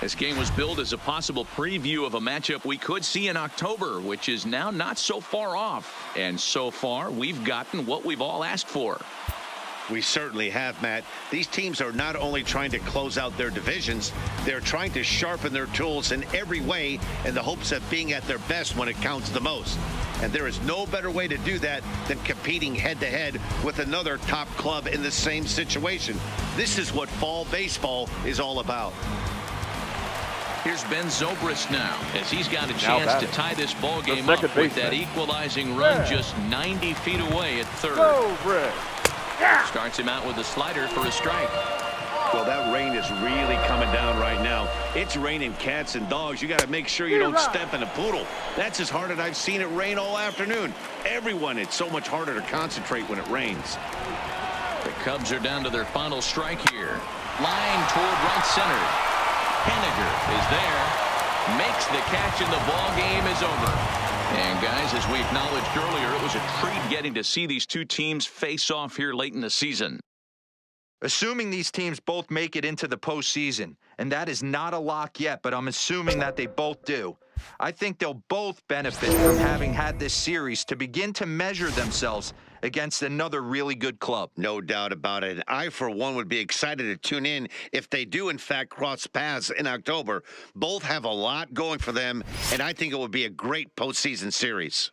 This game was billed as a possible preview of a matchup we could see in October, which is now not so far off. And so far, we've gotten what we've all asked for. We certainly have, Matt. These teams are not only trying to close out their divisions, they're trying to sharpen their tools in every way in the hopes of being at their best when it counts the most. And there is no better way to do that than competing head-to-head with another top club in the same situation. This is what fall baseball is all about. Here's Ben Zobrist now, as he's got a chance to tie this ball game up with that equalizing run just 90 feet away at third. Starts him out with a slider for a strike. Well, that rain is really coming down right now. It's raining cats and dogs. You got to make sure you don't step in a poodle. That's as hard as I've seen it rain all afternoon. Everyone, it's so much harder to concentrate when it rains. The Cubs are down to their final strike here. Line toward right center. Henniger is there. Makes the catch, and the ball game is over. And guys, as we acknowledged earlier, it was a treat getting to see these two teams face off here late in the season. Assuming these teams both make it into the postseason, and that is not a lock yet, but I'm assuming that they both do. I think they'll both benefit from having had this series to begin to measure themselves against another really good club. No doubt about it. I, for one, would be excited to tune in if they do, in fact, cross paths in October. Both have a lot going for them, and I think it would be a great postseason series.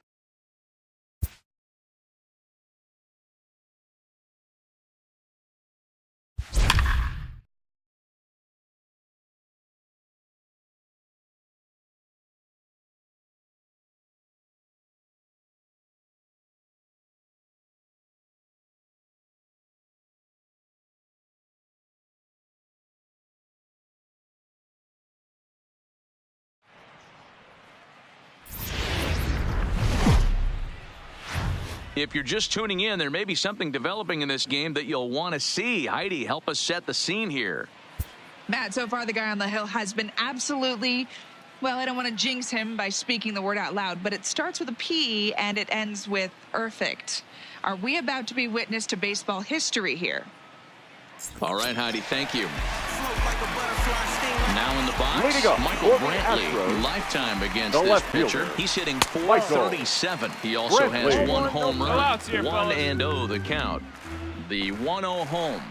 If you're just tuning in, there may be something developing in this game that you'll want to see. Heidi, help us set the scene here. Matt, so far the guy on the hill has been absolutely, well, I don't want to jinx him by speaking the word out loud, but it starts with a P and it ends with perfect. Are we about to be witness to baseball history here? All right, Heidi, thank you. Now in the box, Michael Brantley, lifetime against this pitcher. He's hitting .437. He also has one home run. 1-0 the count. The 1-0 home.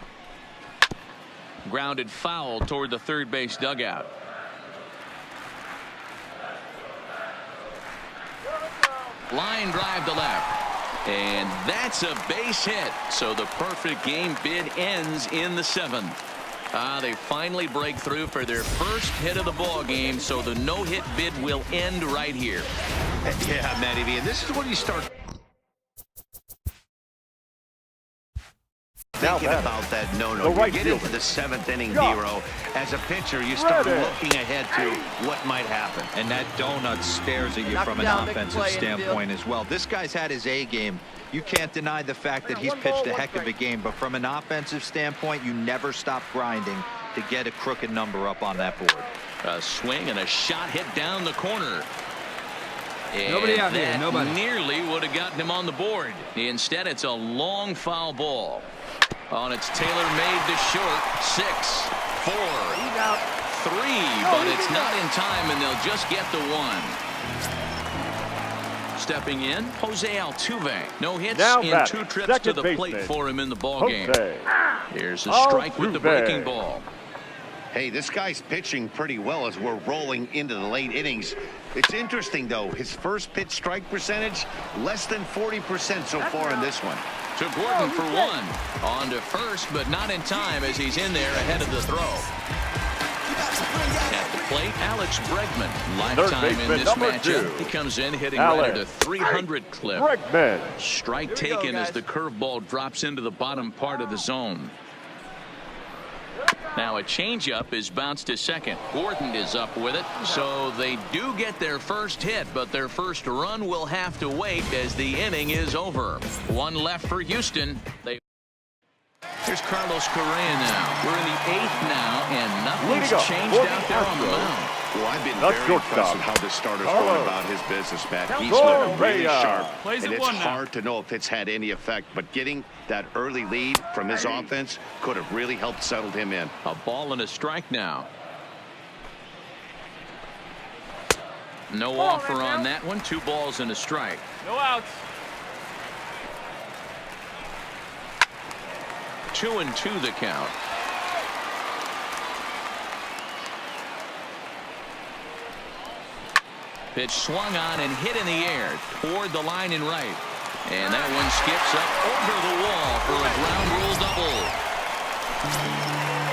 Grounded foul toward the third base dugout. Line drive to left. And that's a base hit. So the perfect game bid ends in the 7th. They finally break through for their first hit of the ball game, so the no-hit bid will end right here. Yeah, Matty V, and this is when you start thinking about that no-no. You get into the 7th inning, Hero. As a pitcher, you start looking ahead to what might happen. And that donut stares at you from an offensive standpoint as well. This guy's had his A game. You can't deny the fact that he's pitched a heck of a game, but from an offensive standpoint, you never stop grinding to get a crooked number up on that board. A swing and a shot hit down the corner. And nobody out here, nobody. Nearly would have gotten him on the board. Instead, it's a long foul ball. And it's tailor-made to short. 6, 4, 3, but it's not in time, and they'll just get the 1. Stepping in, Jose Altuve. No hits in 2 trips to the plate for him in the ball game. Here's a strike with the breaking ball. Hey, this guy's pitching pretty well as we're rolling into the late innings. It's interesting, though. His first pitch strike percentage, less than 40% so far in this one. To Gordon for 1. On to first, but not in time as he's in there ahead of the throw. At the plate, Alex Bregman, lifetime in this matchup. He comes in hitting right at a 300 clip. Strike taken as the curveball drops into the bottom part of the zone. Now a changeup is bounced to second. Gordon is up with it, so they do get their first hit, but their first run will have to wait as the inning is over. 1 left for Houston. Here's Carlos Correa now. We're in the 8th now, and nothing's changed out there on the mound. Well, I've been very impressed with how this starter's going about his business, Matt. He's looking really sharp, and it's hard to know if it's had any effect, but getting that early lead from his offense could have really helped settle him in. A ball and a strike now. No offer on that one. 2 balls and a strike. No outs. 2-2 the count. Pitch swung on and hit in the air toward the line in right. And that one skips up over the wall for a ground rule double.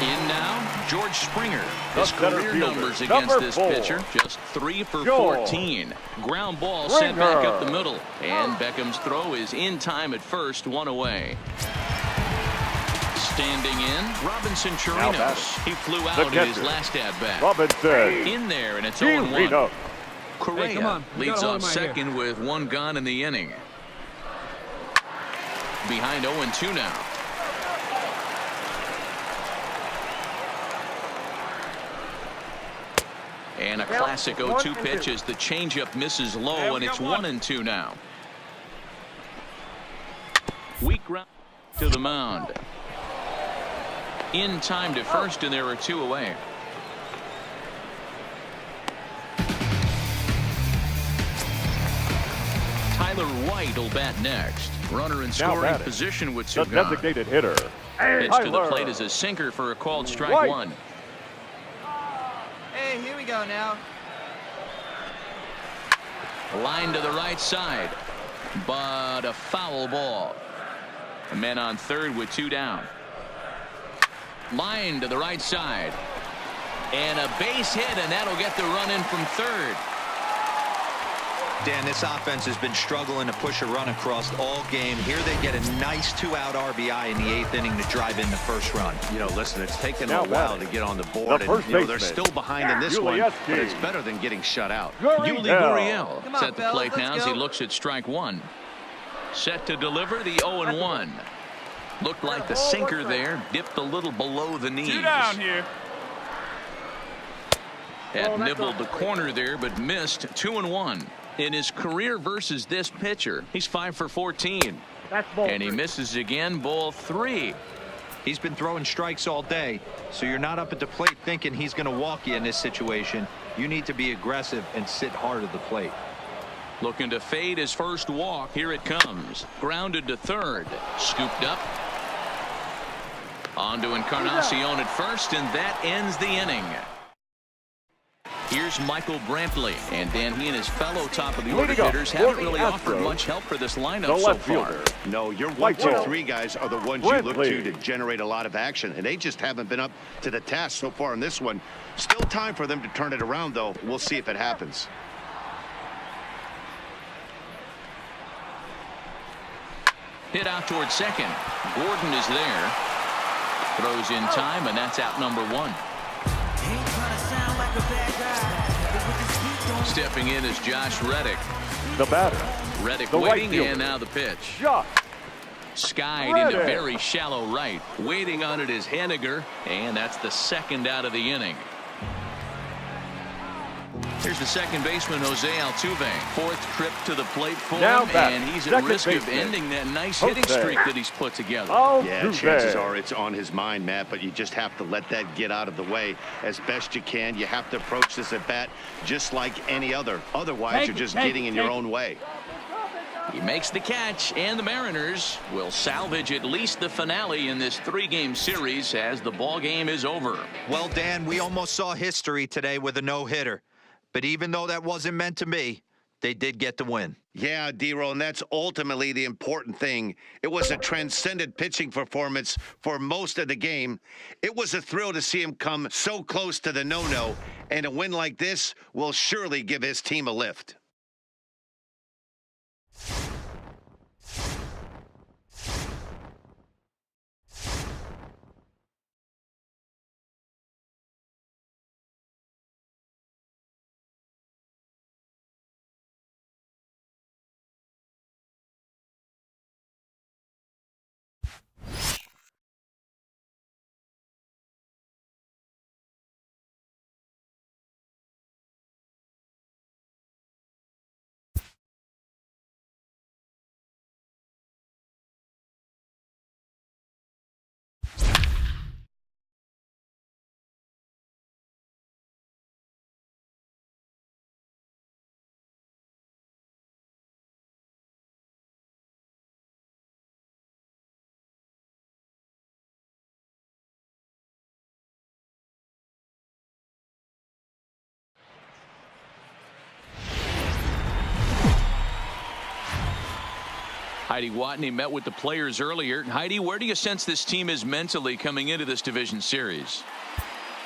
In now, George Springer. His career numbers against this pitcher, just 3 for 14. Ground ball sent back up the middle. And Beckham's throw is in time at first, 1 away. Standing in, Robinson Chirinos. He flew out in his last at-bat. Robinson. In there, and it's 0-1. Correa come on. leads off second with 1 gone in the inning. Behind 0-2 now. And a classic 0-2 pitch as the changeup misses low, and it's 1-2 now. Weak ground to the mound. In time to first, and there are 2 away. Tyler White will bat next. Runner in scoring position with 2 The gone. designated hitter. Pitch to the plate is a sinker for a called strike White. 1. Hey, here we go now. Line to the right side, but a foul ball. A man on third with 2 down. Line to the right side, and a base hit, and that'll get the run in from third. Dan, this offense has been struggling to push a run across all game. Here they get a nice 2-out RBI in the 8th inning to drive in the first run. You know, listen, it's taken Now a while batting. to get on the board, The first and you know, they're baseman. still behind in this one, Gurriel. but it's better than getting shut out. Yuli Gurriel Come on, at the fellas, plate let's now as he go. looks at strike 1. Set to deliver the 0-1. Looked like the sinker there, dipped a little below the knees. 2 down here. Had nibbled the corner there, but missed. 2-1. In his career versus this pitcher, he's 5 for 14. And he misses again, ball 3. He's been throwing strikes all day, so you're not up at the plate thinking he's going to walk you in this situation. You need to be aggressive and sit hard at the plate. Looking to fade his first walk. Here it comes. Grounded to third. Scooped up. On to Encarnacion at first, and that ends the inning. Here's Michael Brantley. And Dan, he and his fellow top-of-the-order Leading off hitters haven't for the really offered Astros, much help for this The lineup so left far. fielder. No, your 1, White 2, ball. 3 guys are the ones you look Brantley. to generate a lot of action, and they just haven't been up to the task so far in this one. Still time for them to turn it around, though. We'll see if it happens. Hit out towards second. Gordon is there. Throws in time, and that's out number 1. Stepping in is Josh Reddick. The batter. Reddick The right waiting, fielder. and now the pitch. Josh. Skied into Reddick. very shallow right. Waiting on it is Henniger, and that's the 2nd out of the inning. Here's the second baseman, Jose Altuve. 4th trip to the plate for Now him, back. and he's at Second risk of baseman. ending that nice Jose. hitting streak that he's put together. Yeah, Altuve. chances are it's on his mind, Matt, but you just have to let that get out of the way as best you can. You have to approach this at bat just like any other. Otherwise, you're just getting in your own way. He makes the catch, and the Mariners will salvage at least the finale in this 3-game series as the ball game is over. Well, Dan, we almost saw history today with a no-hitter. But even though that wasn't meant to be, they did get the win. Yeah, D-Roll, and that's ultimately the important thing. It was a transcendent pitching performance for most of the game. It was a thrill to see him come so close to the no-no, and a win like this will surely give his team a lift. Heidi Watney met with the players earlier. Heidi, where do you sense this team is mentally coming into this division series?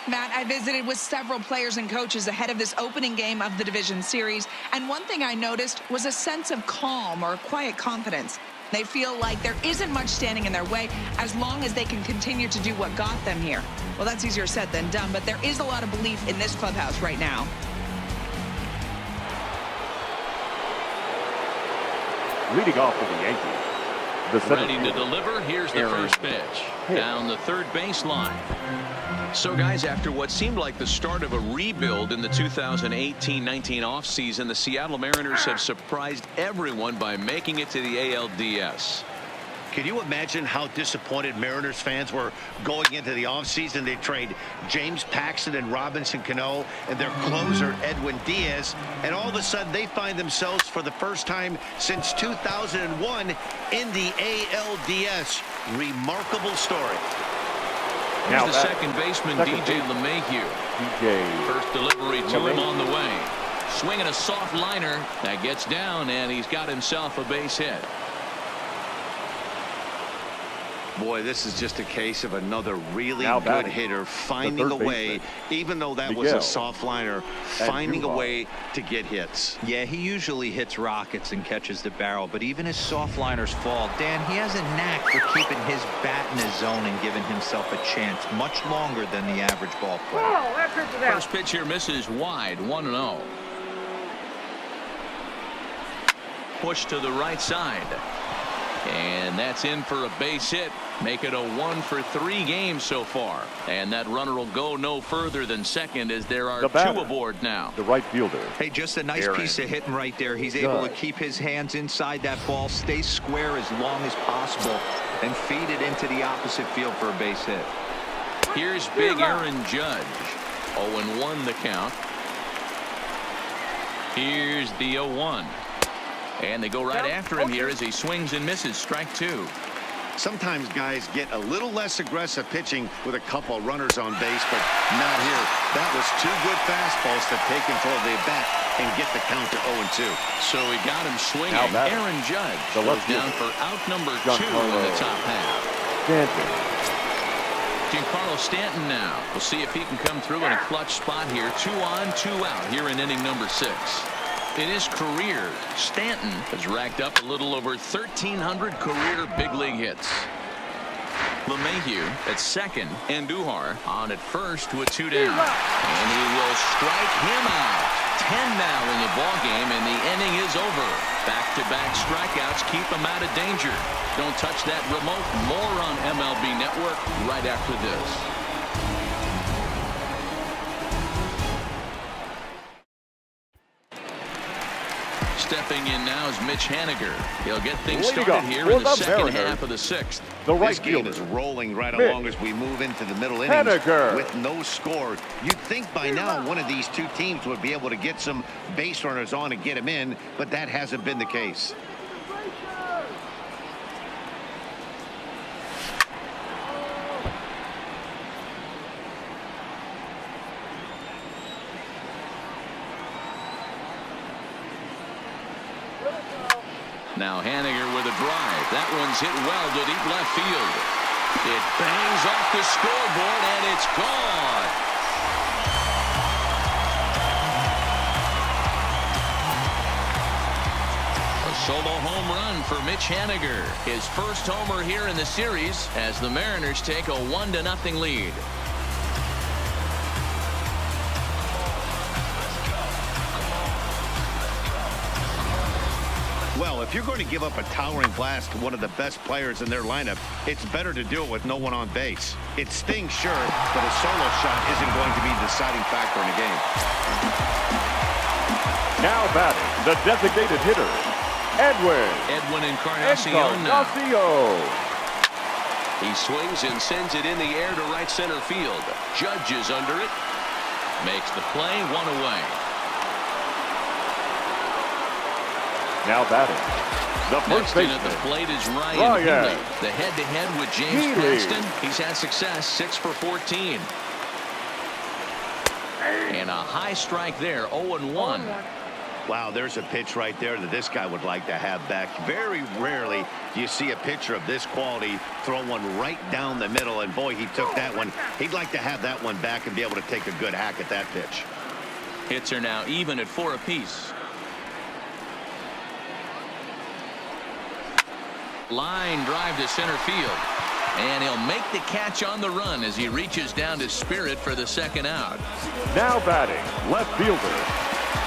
Matt, I visited with several players and coaches ahead of this opening game of the division series, and one thing I noticed was a sense of calm or quiet confidence. They feel like there isn't much standing in their way as long as they can continue to do what got them here. Well, that's easier said than done, but there is a lot of belief in this clubhouse right now. Leading off for the Yankees, the center Ready to fielder, deliver. Here's the Aaron first pitch. Hicks. Down the third baseline. So, guys, after what seemed like the start of a rebuild in the 2018-19 offseason, the Seattle Mariners have surprised everyone by making it to the ALDS. Can you imagine how disappointed Mariners fans were going into the offseason? They trade James Paxton and Robinson Cano and their closer Edwin Diaz, and all of a sudden they find themselves for the first time since 2001 in the ALDS. Remarkable story. Here's the second baseman, DJ LeMahieu. First delivery to him on the way. Swinging a soft liner that gets down, and he's got himself a base hit. Boy, this is just a case of another really good hitter finding a way, even though that was a soft liner, finding a way to get hits. Yeah, he usually hits rockets and catches the barrel, but even his soft liners fall. Dan, he has a knack for keeping his bat in his zone and giving himself a chance much longer than the average ball player. First pitch here misses wide, 1-0. Push to the right side. And that's in for a base hit. Make it a 1-for-3 game so far. And that runner will go no further than second as there are two aboard now. The right fielder. Hey, just a nice piece of hitting right there. He's able to keep his hands inside that ball, stay square as long as possible, and feed it into the opposite field for a base hit. Here's big Aaron Judge. 0-1 the count. Here's the 0-1. And they go right after him here as he swings and misses. Strike two. Sometimes guys get a little less aggressive pitching with a couple runners on base, but not here. That was two good fastballs to take control of the bat and get the count to 0-2. So he got him swinging. Aaron Judge goes down for out number 2 in the top half. Giancarlo Stanton now. We'll see if he can come through in a clutch spot here. 2 on, 2 out here in inning number 6. In his career, Stanton has racked up a little over 1,300 career big league hits. LeMahieu at second, and Duhar on at first with 2 down. And he will strike him out. 10 now in the ballgame, and the inning is over. Back-to-back strikeouts keep him out of danger. Don't touch that remote. More on MLB Network right after this. Stepping in now is Mitch Haniger. He'll get things started here in the second half of the 6th. This game is rolling right along as we move into the middle innings with no score. You'd think by now one of these two teams would be able to get some base runners on and get them in, but that hasn't been the case. Now Haniger with a drive. That one's hit well to deep left field. It bangs off the scoreboard, and it's gone. A solo home run for Mitch Haniger. His first homer here in the series as the Mariners take a 1-0 lead. Well, if you're going to give up a towering blast to one of the best players in their lineup, it's better to do it with no one on base. It stings, sure, but a solo shot isn't going to be the deciding factor in a game. Now batting, the designated hitter, Edwin Encarnacion now. He swings and sends it in the air to right center field. Judge is under it. Makes the play, 1 away. Now batting, the first baseman at the plate is Ryan Healy. The head-to-head with James Paxton. He's had success, 6 for 14. And a high strike there, 0-1. Wow, there's a pitch right there that this guy would like to have back. Very rarely do you see a pitcher of this quality throw one right down the middle, and boy, he took that one. He'd like to have that one back and be able to take a good hack at that pitch. Hits are now even at 4 apiece. Line drive to center field. And he'll make the catch on the run as he reaches down to Spirit for the second out. Now batting, left fielder,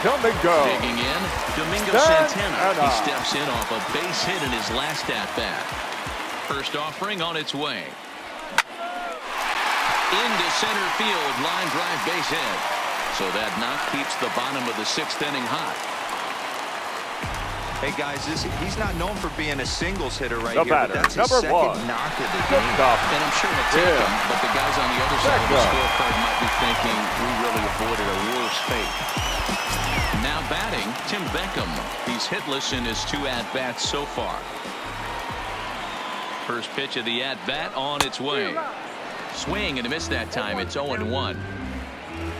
Domingo. Digging in, Domingo Santana. He steps in off a base hit in his last at-bat. First offering on its way. Into center field, line drive, base hit. So that knock keeps the bottom of the 6th inning hot. Hey guys, he's not known for being a singles hitter right The here, batter, but that's his number second one. knock of the Good game. stuff. And I'm sure he'll take Yeah. him, but the guys on the other side of the Second. scorecard might be thinking we really avoided a worse fate. Now batting, Tim Beckham. He's hitless in his 2 at-bats so far. First pitch of the at-bat on its way. Swing and a miss that time. It's 0-1.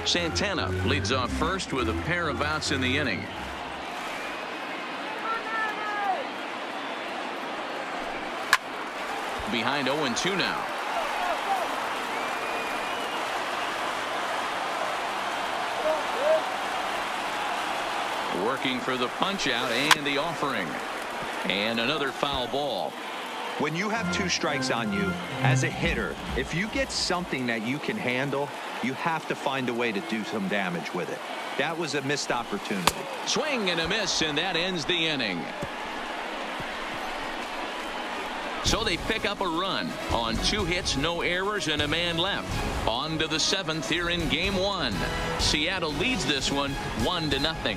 Santana leads off first with a pair of outs in the inning. Behind 0-2 now. Working for the punch out and the offering. And another foul ball. When you have 2 strikes on you, as a hitter, if you get something that you can handle, you have to find a way to do some damage with it. That was a missed opportunity. Swing and a miss, and that ends the inning. So they pick up a run on 2 hits, no errors, and a man left. On to the 7th here in game 1. Seattle leads this one 1-0.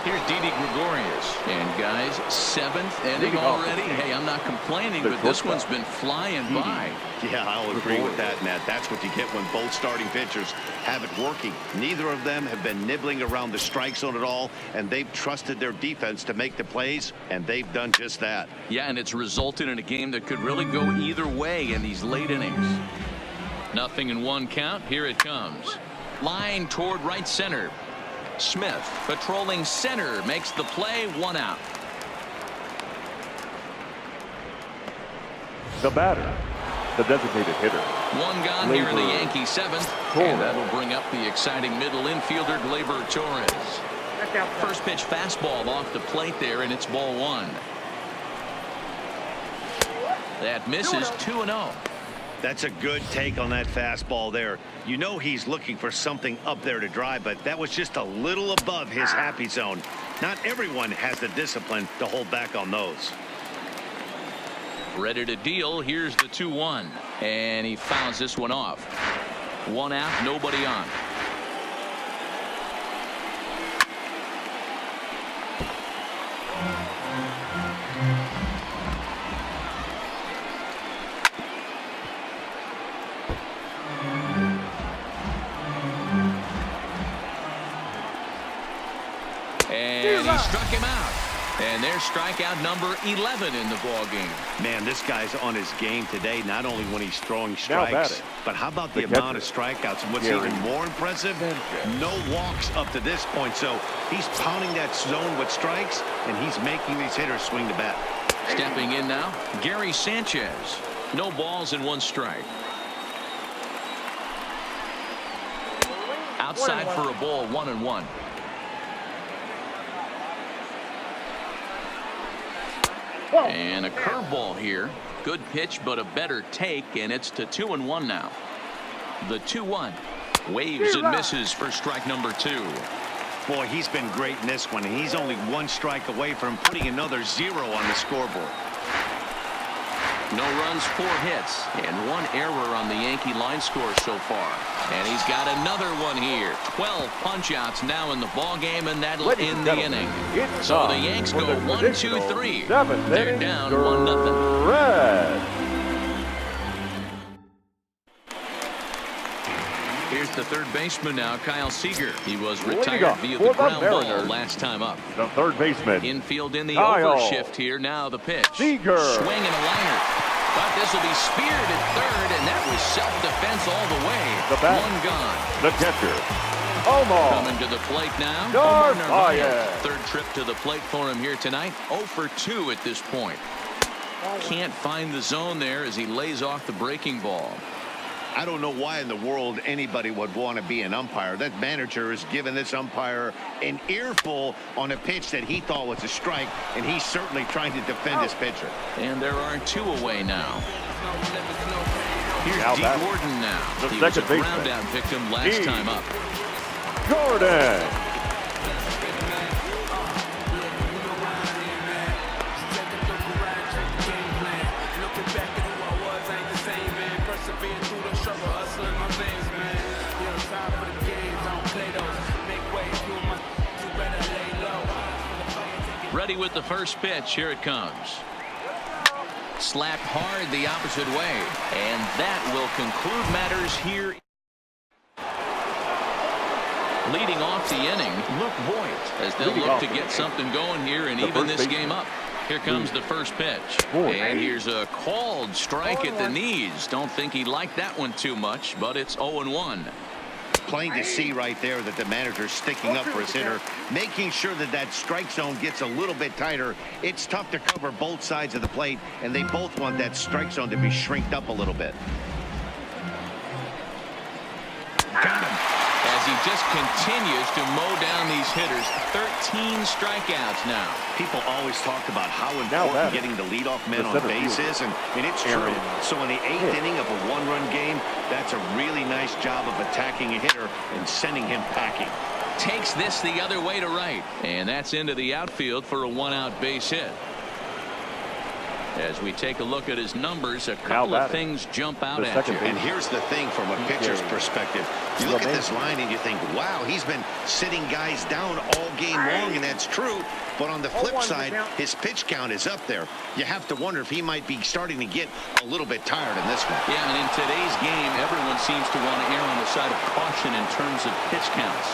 Here's Didi Gregorius. And guys, 7th inning already. Hey, I'm not complaining, but this one's been flying by. Yeah, I'll agree with that, Matt. That's what you get when both starting pitchers have it working. Neither of them have been nibbling around the strike zone at all, and they've trusted their defense to make the plays, and they've done just that. Yeah, and it's resulted in a game that could really go either way in these late innings. 0-1 count. Here it comes. Line toward right center. Smith patrolling center makes the play. 1 out. The batter, the designated hitter. 1 gone here in the Yankee 7th. And that'll bring up the exciting middle infielder Gleyber Torres. First pitch fastball off the plate there, and it's ball 1. That misses. 2-0. That's a good take on that fastball there. You know he's looking for something up there to drive, but that was just a little above his happy zone. Not everyone has the discipline to hold back on those. Ready to deal. Here's the 2-1. And he fouls this one off. 1 out, nobody on. And he struck him out. And there's strikeout number 11 in the ball game. Man, this guy's on his game today, not only when he's throwing strikes, batting. but how about the The amount of catcher. strikeouts? And what's Gary. even more impressive, no walks up to this point. So he's pounding that zone with strikes, and he's making these hitters swing the bat. Stepping in now, Gary Sanchez. No balls and 1 strike. Outside for a ball. 1-1. And a curveball here. Good pitch, but a better take, and it's to 2-1 now. The 2-1. Waves and misses for strike number 2. Boy, he's been great in this one. He's only 1 strike away from putting another 0 on the scoreboard. No runs, 4 hits, and 1 error on the Yankee line score so far. And he's got another one here. 12 punch-outs now in the ballgame, and that'll Ladies end and the gentlemen, inning. it's So the time Yanks for go the 1, 2, traditional 3. 7th They're inning down 1-0. Red. Here's the third baseman now, Kyle Seager. He was Leading retired off via for the the ground ball Mariners. last time up. The third baseman, Infield in the Kyle overshift here. Now the pitch. Seager. Swing and a liner. But this will be speared at third, and that was self-defense all the way. The bat. 1 gone. the catcher, Almost. Coming to the plate now. Narvaez. Third trip to the plate for him here tonight. 0 for 2 at this point. Can't find the zone there as he lays off the breaking ball. I don't know why in the world anybody would want to be an umpire. That manager has given this umpire an earful on a pitch that he thought was a strike, and he's certainly trying to defend his pitcher. And there are 2 away now. Here's Now D. back. Gordon now. The He was a second ground baseman. out victim last D. time up. Gordon. Ready with the first pitch. Here it comes. Slapped hard the opposite way. And that will conclude matters here. Leading off the inning, Luke Voigt, as they'll look to get something going here and even this game up. Here comes the first pitch. And here's a called strike at the knees. Don't think he liked that one too much, but it's 0-1. Plain to see right there that the manager's sticking up for his hitter, making sure that that strike zone gets a little bit tighter. It's tough to cover both sides of the plate, and they both want that strike zone to be shrinked up a little bit. Got him. As he just continues to mow down these hitters. 13 strikeouts now. People always talk about how important getting the leadoff man on base is, and it's true. So in the 8th inning of a 1-run game, that's a really nice job of attacking a hitter and sending him packing. Takes this the other way to right, and that's into the outfield for a 1-out base hit. As we take a look at his numbers, a couple of things jump out at you. And here's the thing from a pitcher's perspective. You look at this line and you think, wow, he's been sitting guys down all game long, and that's true. But on the flip side, his pitch count is up there. You have to wonder if he might be starting to get a little bit tired in this one. Yeah, and in today's game, everyone seems to want to err on the side of caution in terms of pitch counts.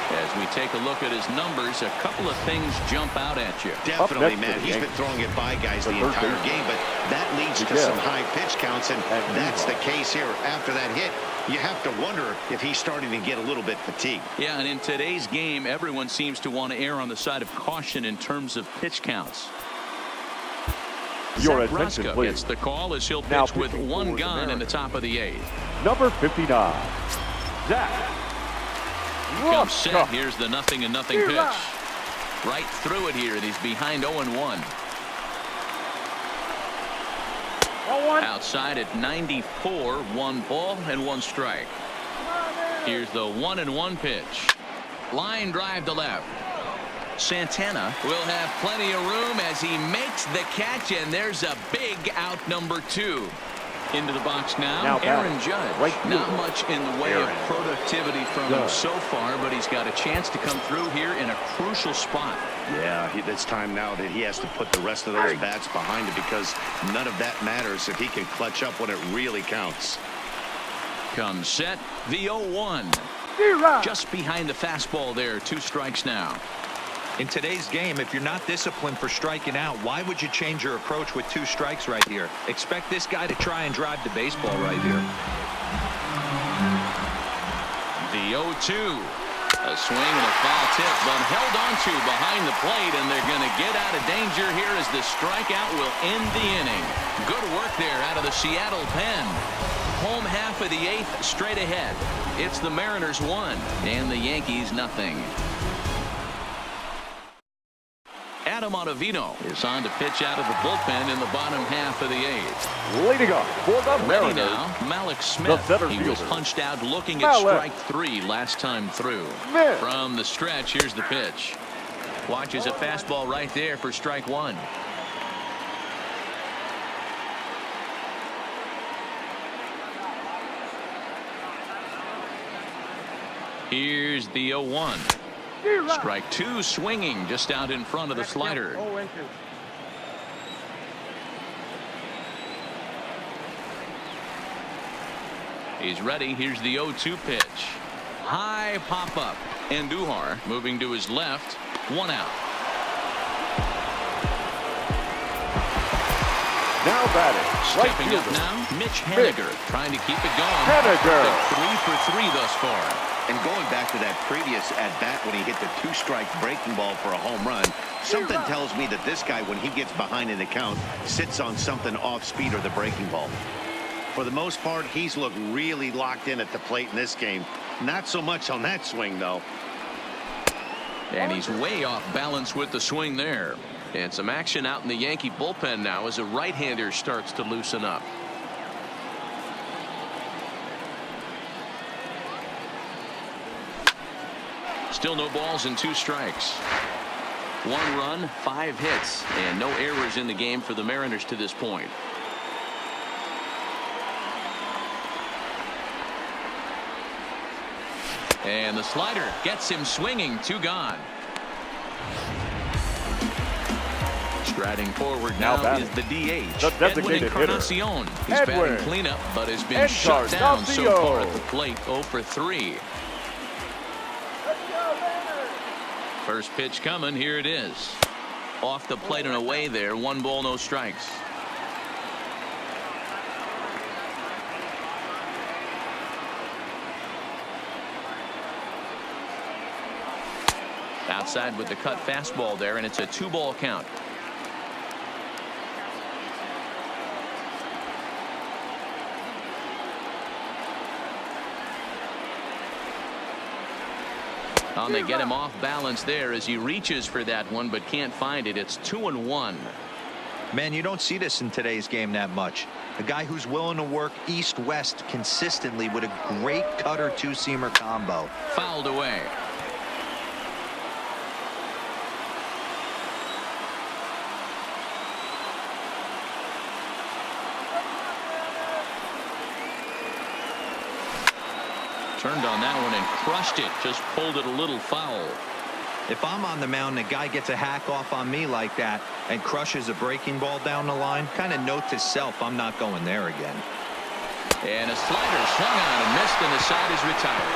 As we take a look at his numbers, a couple of things jump out at you. Definitely, man. He's been throwing it by guys the entire game, but that leads to some high pitch counts, and that's the case here. After that hit, you have to wonder if he's starting to get a little bit fatigued. Yeah, and in today's game, everyone seems to want to err on the side of caution in terms of pitch counts. Your Zach attention, Roscoe please. gets the call as he'll Now pitch with pitching one for gone the in the top of the 8th. Number 59, Zach. Comes set. Here's the 0-0 pitch. Right through it here, and he's behind 0-1. Outside at 94, 1 ball and 1 strike. Here's the 1-1 pitch. Line drive to left. Santana will have plenty of room as he makes the catch, and there's a big out number 2. Into the box now Aaron Judge. Not much in the way of productivity from him so far, but he's got a chance to come through here in a crucial spot. Yeah, it's time now that he has to put the rest of those bats behind him, because none of that matters if he can clutch up when it really counts. Comes set, the 0-1. Just behind the fastball there, 2 strikes now. In today's game, if you're not disciplined for striking out, why would you change your approach with 2 strikes right here? Expect this guy to try and drive the baseball right here. The 0-2. A swing and a foul tip, but held on to behind the plate, and they're going to get out of danger here as the strikeout will end the inning. Good work there out of the Seattle pen. Home half of the 8th straight ahead. It's the Mariners 1 and the Yankees 0. Adam Ottavino is on to pitch out of the bullpen in the bottom half of the 8th. Leading off for the Ready Mariners, now, Malik Smith. He was punched out looking at strike 3 last time through. From the stretch, here's the pitch. Watches a fastball right there for strike 1. Here's the 0-1. Strike 2 swinging just out in front of the slider. He's ready. Here's the 0-2 pitch. High pop up. Andujar moving to his left. 1 out. now batting. Stepping up now, Mitch Haniger trying to keep it going. 3 for 3 thus far. And going back to that previous at-bat when he hit the two-strike breaking ball for a home run, something tells me that this guy, when he gets behind in the count, sits on something off-speed or the breaking ball. For the most part, he's looked really locked in at the plate in this game. Not so much on that swing, though. And he's way off balance with the swing there. And some action out in the Yankee bullpen now as a right-hander starts to loosen up. Still no balls and 2 strikes. 1 run, 5 hits, and no errors in the game for the Mariners to this point. And the slider gets him swinging. 2 gone. Striding forward now is the DH. The designated hitter. Encarnacion. He's Edwin batting cleanup, but has been shut down so far at the plate. 0 for 3. First pitch coming. Here it is. Off the plate and away there. 1 ball, no strikes. Outside with the cut fastball there, and it's a 2-ball count. And they get him off balance there as he reaches for that one but can't find it. It's 2-1. Man, you don't see this in today's game that much. A guy who's willing to work east-west consistently with a great cutter 2-seamer combo. Fouled away. Turned on that one and crushed it. Just pulled it a little foul. If I'm on the mound and a guy gets a hack off on me like that and crushes a breaking ball down the line, kind of note to self, I'm not going there again. And a slider swung on and missed, and the side is retired.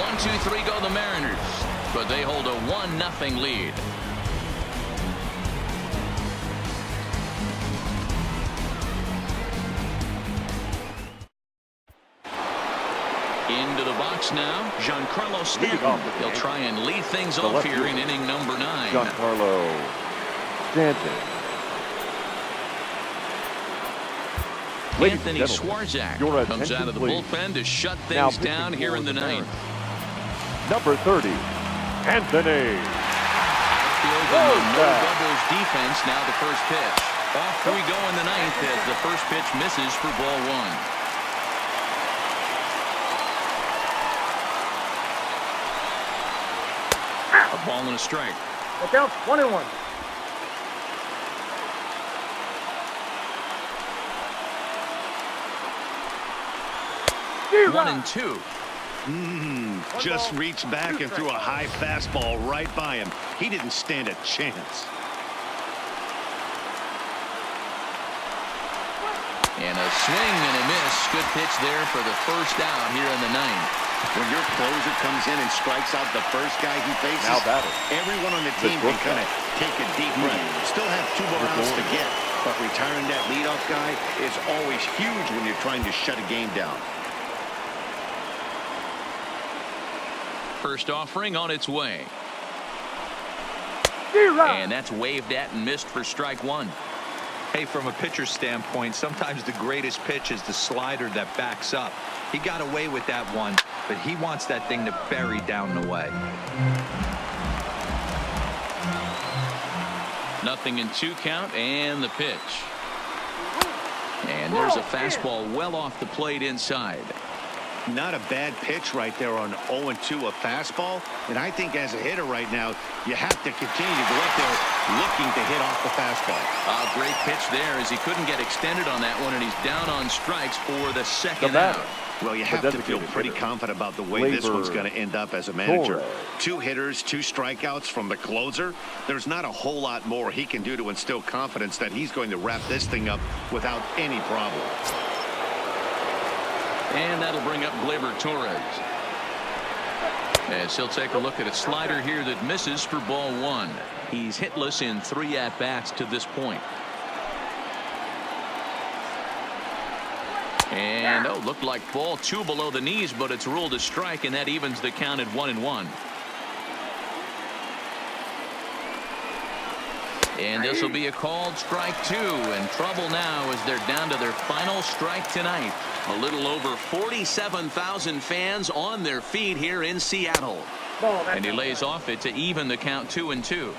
1-2-3 go the Mariners, but they hold a 1-0 lead. Into the box now, Giancarlo Stanton. He'll try and lead things off here in inning number 9. Giancarlo Stanton. Anthony Swarzak comes out of the bullpen to shut things down here in the 9th. Number 30, Anthony. Outfield and no doubles defense. Now the first pitch. Off we go in the 9th as the first pitch misses for ball 1. A ball and a strike. Count 21. 1-2. Just reached back and threw a high fastball right by him. He didn't stand a chance. And a swing and a miss. Good pitch there for the first out here in the 9th. When your closer comes in and strikes out the first guy he faces, everyone on the team can kind of take a deep breath. Still have 2 more outs to get, but retiring that leadoff guy is always huge when you're trying to shut a game down. First offering on its way. And that's waved at and missed for strike 1. Hey, from a pitcher's standpoint, sometimes the greatest pitch is the slider that backs up. He got away with that one, but he wants that thing to bury down the way. 0-2 count and the pitch. And there's a fastball well off the plate inside. Not a bad pitch right there on 0-2, a fastball. And I think as a hitter right now, you have to continue to go up there looking to hit off the fastball. A great pitch there as he couldn't get extended on that one, and he's down on strikes for the second out. Well, you have to feel pretty confident about the way this one's going to end up as a manager. 2 hitters, 2 strikeouts from the closer. There's not a whole lot more he can do to instill confidence that he's going to wrap this thing up without any problem. And that'll bring up Gleyber Torres. As he'll take a look at a slider here that misses for ball 1. He's hitless in 3 at-bats to this point. And, oh, looked like ball 2 below the knees, but it's ruled a strike, and that evens the count at 1-1. And this will be a called strike 2, and trouble now as they're down to their final strike tonight. A little over 47,000 fans on their feet here in Seattle. And he lays off it to even the count 2-2.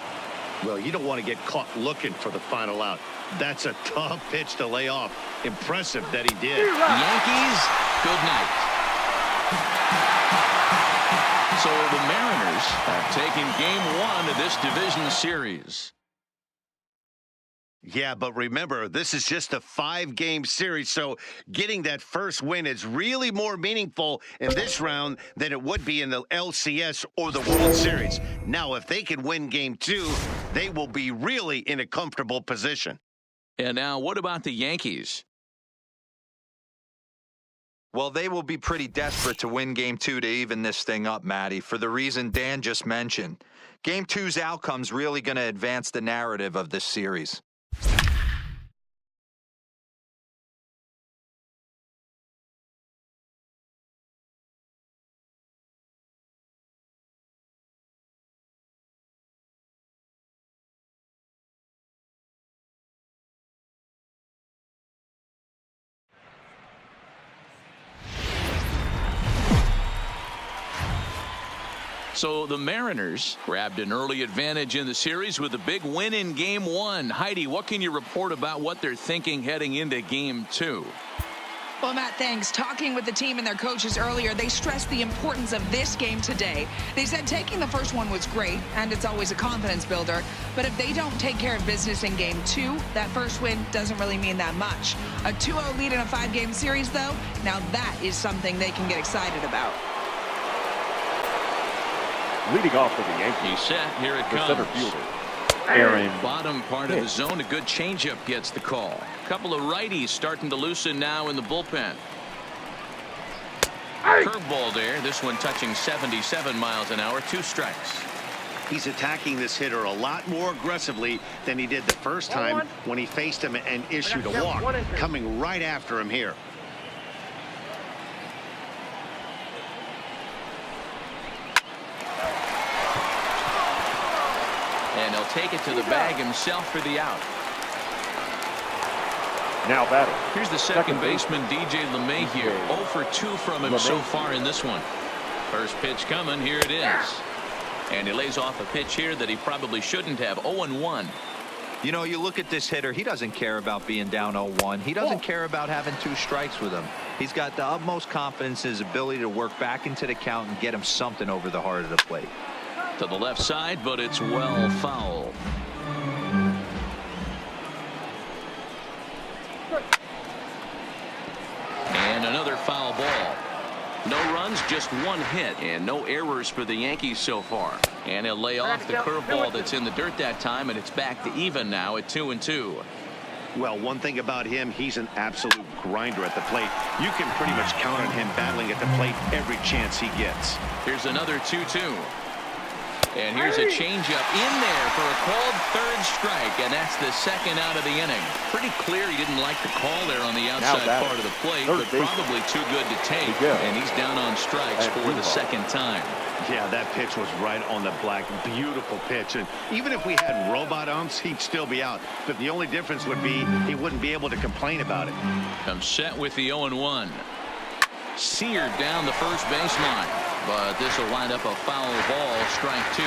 Well, you don't want to get caught looking for the final out. That's a tough pitch to lay off. Impressive that he did. Yankees, good night. So the Mariners have taken game 1 of this division series. Yeah, but remember, this is just a 5-game series, so getting that first win is really more meaningful in this round than it would be in the LCS or the World Series. Now, if they can win game 2, they will be really in a comfortable position. And now, what about the Yankees? Well, they will be pretty desperate to win Game 2 to even this thing up, Matty, for the reason Dan just mentioned. Game 2's outcome's really going to advance the narrative of this series. So the Mariners grabbed an early advantage in the series with a big win in game 1. Heidi, what can you report about what they're thinking heading into game 2? Well, Matt, thanks. Talking with the team and their coaches earlier, they stressed the importance of this game today. They said taking the first one was great, and it's always a confidence builder. But if they don't take care of business in game 2, that first win doesn't really mean that much. A 2-0 lead in a 5-game series, though, now that is something they can get excited about. Leading off for the Yankees. He's set. Here it The comes. center fielder, Aaron. Bottom part of the zone. A good changeup gets the call. Couple of righties starting to loosen now in the bullpen. Curveball there. This one touching 77 miles an hour. 2 strikes. He's attacking this hitter a lot more aggressively than he did the first time when he faced him and issued a walk. Coming right after him here. And he'll take it to the bag himself for the out. Now batting. Here's the second baseman, DJ LeMay here. 0 for 2 from him so far in this one. First pitch coming. Here it is. And he lays off a pitch here that he probably shouldn't have. 0-1. You know, you look at this hitter, he doesn't care about being down 0-1. He doesn't care about having 2 strikes with him. He's got the utmost confidence in his ability to work back into the count and get him something over the heart of the plate. To the left side, but it's well foul. And another foul ball. No runs, just 1 hit, and no errors for the Yankees so far. And he'll lay off the curveball that's in the dirt that time, and it's back to even now at 2-2. Well, one thing about him, he's an absolute grinder at the plate. You can pretty much count on him battling at the plate every chance he gets. Here's another 2-2. And here's a changeup in there for a called 3rd strike, and that's the 2nd out of the inning. Pretty clear he didn't like the call there on the outside part of the plate, but probably too good to take, and he's down on strikes for the 2nd time. Yeah, that pitch was right on the black. Beautiful pitch. And even if we had robot umps, he'd still be out. But the only difference would be he wouldn't be able to complain about it. I'm set with the 0-1. Seared down the first baseline. But this will wind up a foul ball, strike 2.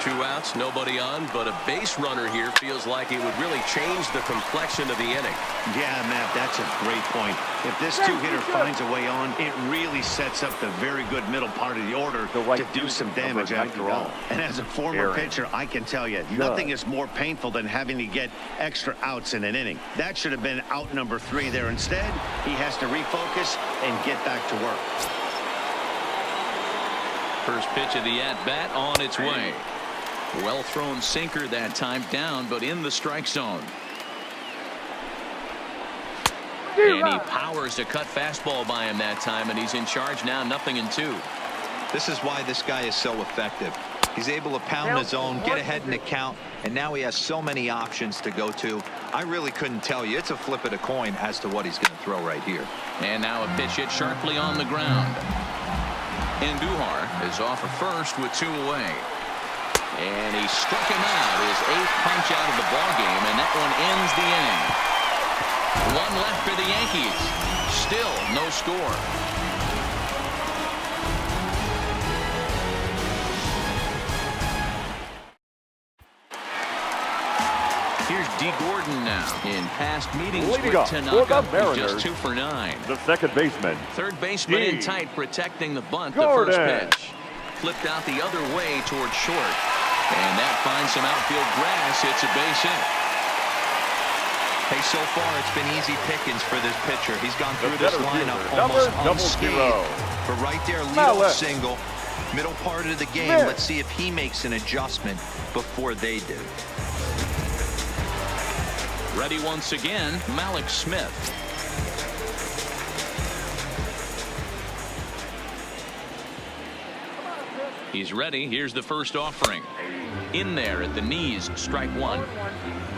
2 outs, nobody on, but a base runner here feels like it would really change the complexion of the inning. Yeah, Matt, that's a great point. If this 2-hitter finds a way on, it really sets up the very good middle part of the order to do some damage after all. And as a former pitcher, I can tell you, nothing is more painful than having to get extra outs in an inning. That should have been out number 3 there. Instead, he has to refocus and get back to work. First pitch of the at-bat on its way. Well thrown sinker that time, down but in the strike zone. And he powers a cut fastball by him that time, and he's in charge now, 0-2. This is why this guy is so effective. He's able to pound the zone, get ahead in the count, and now he has so many options to go to. I really couldn't tell you. It's a flip of the coin as to what he's going to throw right here. And now a pitch hit sharply on the ground. Andujar is off at first with 2 away. And he struck him out, his 8th punch out of the ballgame, and that one ends the inning. 1 left for the Yankees. Still no score. Here's D. Gordon now. In past meetings with Tanaka, he's just 2 for 9. The second baseman. Third baseman in tight, protecting the bunt. Gordon. The first pitch. Flipped out the other way toward short. And that finds some outfield grass. It's a base hit. Hey, so far it's been easy pickings for this pitcher. He's gone through this lineup almost unscathed. But right there, leadoff single. Middle part of the game. Let's see if he makes an adjustment before they do. Ready once again, Malik Smith. He's ready. Here's the first offering. In there at the knees, strike 1.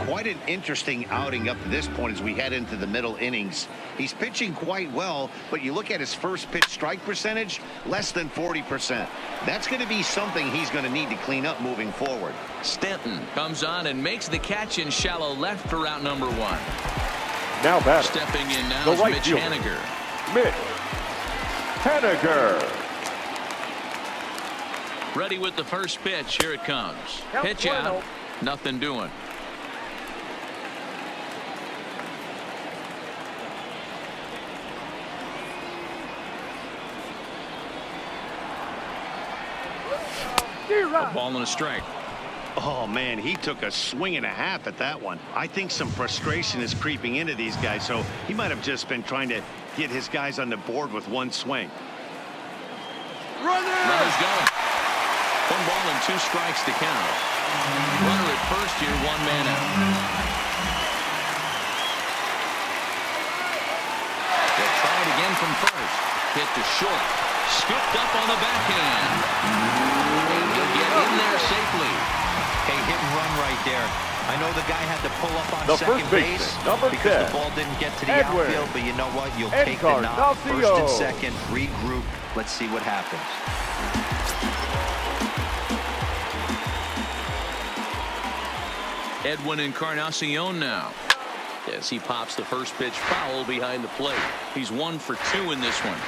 Quite an interesting outing up to this point as we head into the middle innings. He's pitching quite well, but you look at his first pitch strike percentage, less than 40%. That's going to be something he's going to need to clean up moving forward. Stanton comes on and makes the catch in shallow left for out number 1. Now batter. Stepping in now The is right Mitch fielder. Haniger. Mitch Haniger. Ready with the first pitch. Here it comes. Pitch out. Nothing doing. A ball and a strike. Oh, man, he took a swing and a half at that one. I think some frustration is creeping into these guys, so he might have just been trying to get his guys on the board with 1 swing. Runners going. 1 ball and 2 strikes to count. Runner at first here, 1 man out. They'll try it again from first. Hit to short. Scooped up on the backhand. And he'll get in there safely. Hey, hit and run right there. I know the guy had to pull up on The second first base baseman, because 10, the ball didn't get to the Edwin. outfield, but you know what? You'll take the knock. First and second, regroup. Let's see what happens. Edwin Encarnacion now. As he pops the first pitch foul behind the plate. He's 1 for 2 in this one.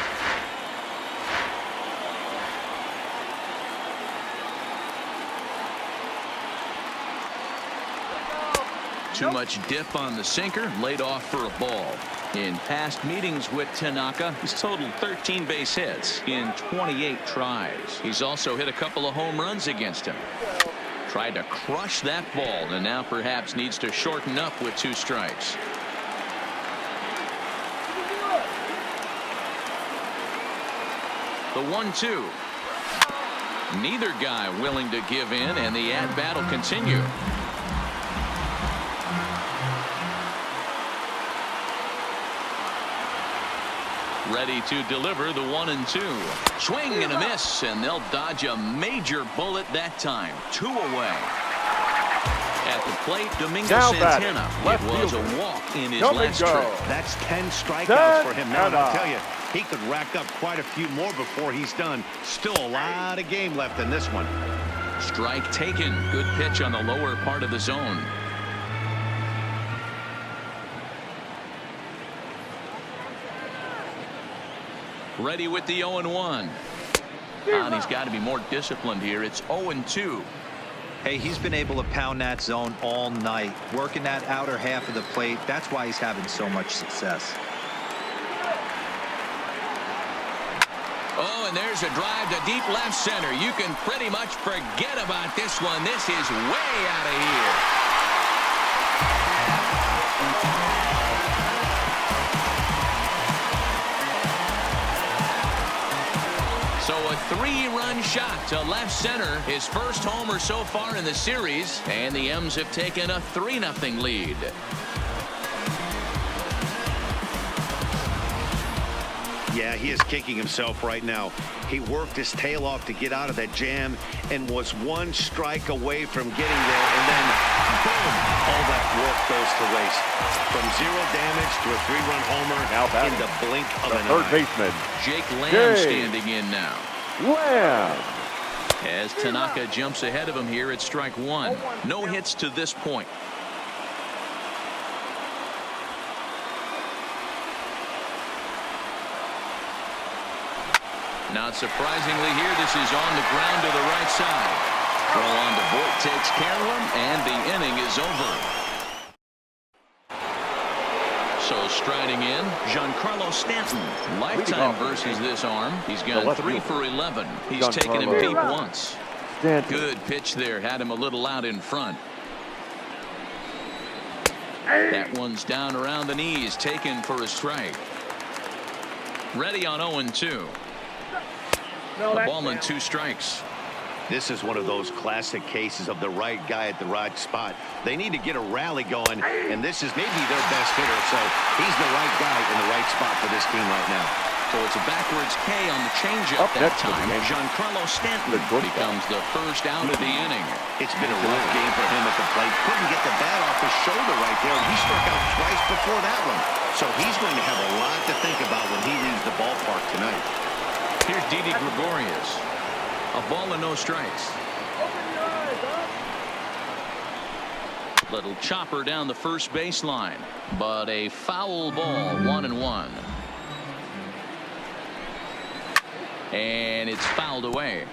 Too much dip on the sinker, laid off for a ball. In past meetings with Tanaka, he's totaled 13 base hits in 28 tries. He's also hit a couple of home runs against him. Tried to crush that ball and now perhaps needs to shorten up with 2 strikes. The 1-2. Neither guy willing to give in, and the at-bat will continue. Ready to deliver the 1-2. Swing and a miss, and they'll dodge a major bullet that time. 2 away. At the plate, Domingo Santana. It was a walk in his last trip. That's 10 strikeouts for him now. And I'll tell you, he could rack up quite a few more before he's done. Still a lot of game left in this one. Strike taken. Good pitch on the lower part of the zone. Ready with the 0-1. And he's got to be more disciplined here. It's 0-2. Hey, he's been able to pound that zone all night, working that outer half of the plate. That's why he's having so much success. Oh, and there's a drive to deep left center. You can pretty much forget about this one. This is way out of here. So a 3-run shot to left center. His first homer so far in the series. And the M's have taken a 3-0 lead. Yeah, he is kicking himself right now. He worked his tail off to get out of that jam and was one strike away from getting there. And then, boom, all that work goes to waste. From 0 damage to a 3-run homer Now in the blink of the an third eye. baseman, Jake Lamb Jake standing in now. Lamb. As Tanaka jumps ahead of him here at strike 1. No hits to this point. Not surprisingly here, this is on the ground to the right side. Throw on to Voit takes care of him, and the inning is over. So striding in, Giancarlo Stanton. Lifetime versus this arm. He's gone 3 for 11. He's taken him deep once. Stanton. Good pitch there. Had him a little out in front. That one's down around the knees. Taken for a strike. Ready on 0-2. A ball and 2 strikes. This is one of those classic cases of the right guy at the right spot. They need to get a rally going, and this is maybe their best hitter, so he's the right guy in the right spot for this team right now. So it's a backwards K on the changeup Up that next for the time. Yankees, Giancarlo Stanton the shortstop. becomes the first out of the inning. It's been a rough game for him at the plate. Couldn't get the bat off his shoulder right there. He struck out twice before that one. So he's going to have a lot to think about when he leaves the ballpark tonight. Here's Didi Gregorius. A ball and no strikes. Little chopper down the first baseline, but a foul ball. 1-1. And it's fouled away.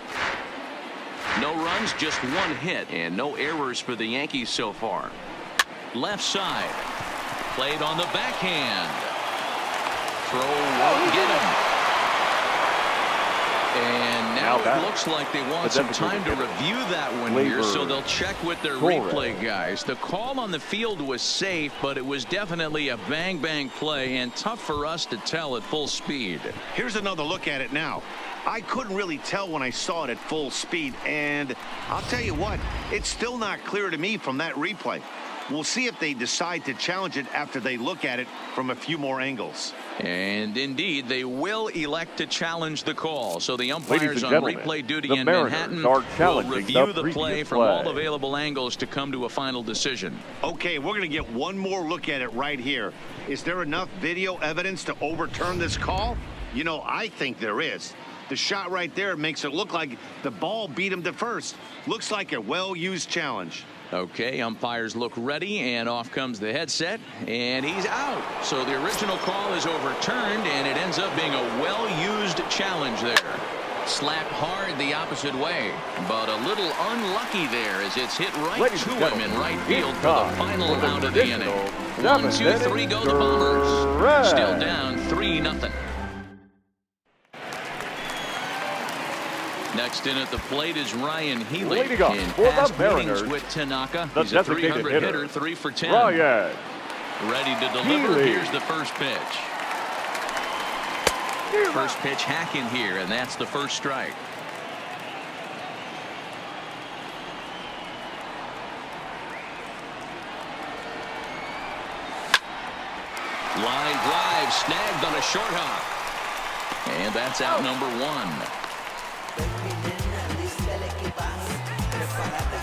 No runs, just 1 hit, and no errors for the Yankees so far. Left side. Played on the backhand. Throw won't get him. And now it looks like they want some time to review that one here, so they'll check with their replay guys. The call on the field was safe, but it was definitely a bang-bang play and tough for us to tell at full speed. Here's another look at it now. I couldn't really tell when I saw it at full speed, and I'll tell you what, it's still not clear to me from that replay. We'll see if they decide to challenge it after they look at it from a few more angles. And indeed, they will elect to challenge the call. So the umpires on gentlemen, replay duty the in Mariners Manhattan are will challenging review the the play previous from all play. available angles to come to a final decision. Okay, we're going to get one more look at it right here. Is there enough video evidence to overturn this call? You know, I think there is. The shot right there makes it look like the ball beat him to first. Looks like a well-used challenge. Okay, umpires look ready, and off comes the headset, and he's out. So the original call is overturned, and it ends up being a well-used challenge there. Slap hard the opposite way, but a little unlucky there as it's hit right to him in right field for the final out of the inning. 1, 2, 3 go the Bombers. Still down 3-0. Next in at the plate is Ryan Healy. Leading off In for the past meetings Mariners, with Tanaka, the he's a designated 300 hitter, 3 for 10. Ryan Ready to deliver. Healy. Here's the first pitch. First pitch hacking here, and that's the first strike. Line drive snagged on a short hop. And that's out number 1.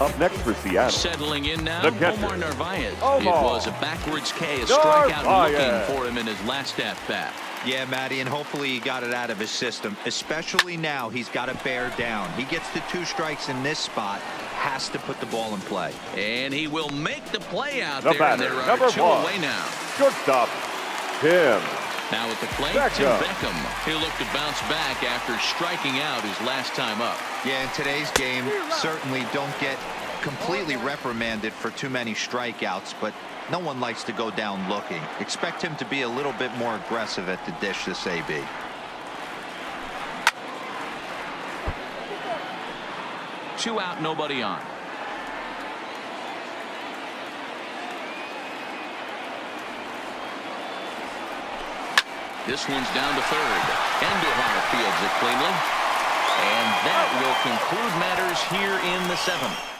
up next for Seattle. Settling in now, The catcher. Omar Narvaez. Omar. It was a backwards K, a strikeout Narvaez. looking for him in his last at-bat. Yeah, Matty, and hopefully he got it out of his system, especially now he's got to bear down. He gets the 2 strikes in this spot, has to put the ball in play. And he will make the play out The there, and batter, there are number 2 1. away now. Shortstop, Tim. Now at the plate, Beckham. Tim Beckham. He'll look to bounce back after striking out his last time up. Yeah, in today's game, certainly don't get completely reprimanded for too many strikeouts, but no one likes to go down looking. Expect him to be a little bit more aggressive at the dish this AB. Two out, nobody on. This one's down to third. Endujar fields it cleanly. And that will conclude matters here in the 7th.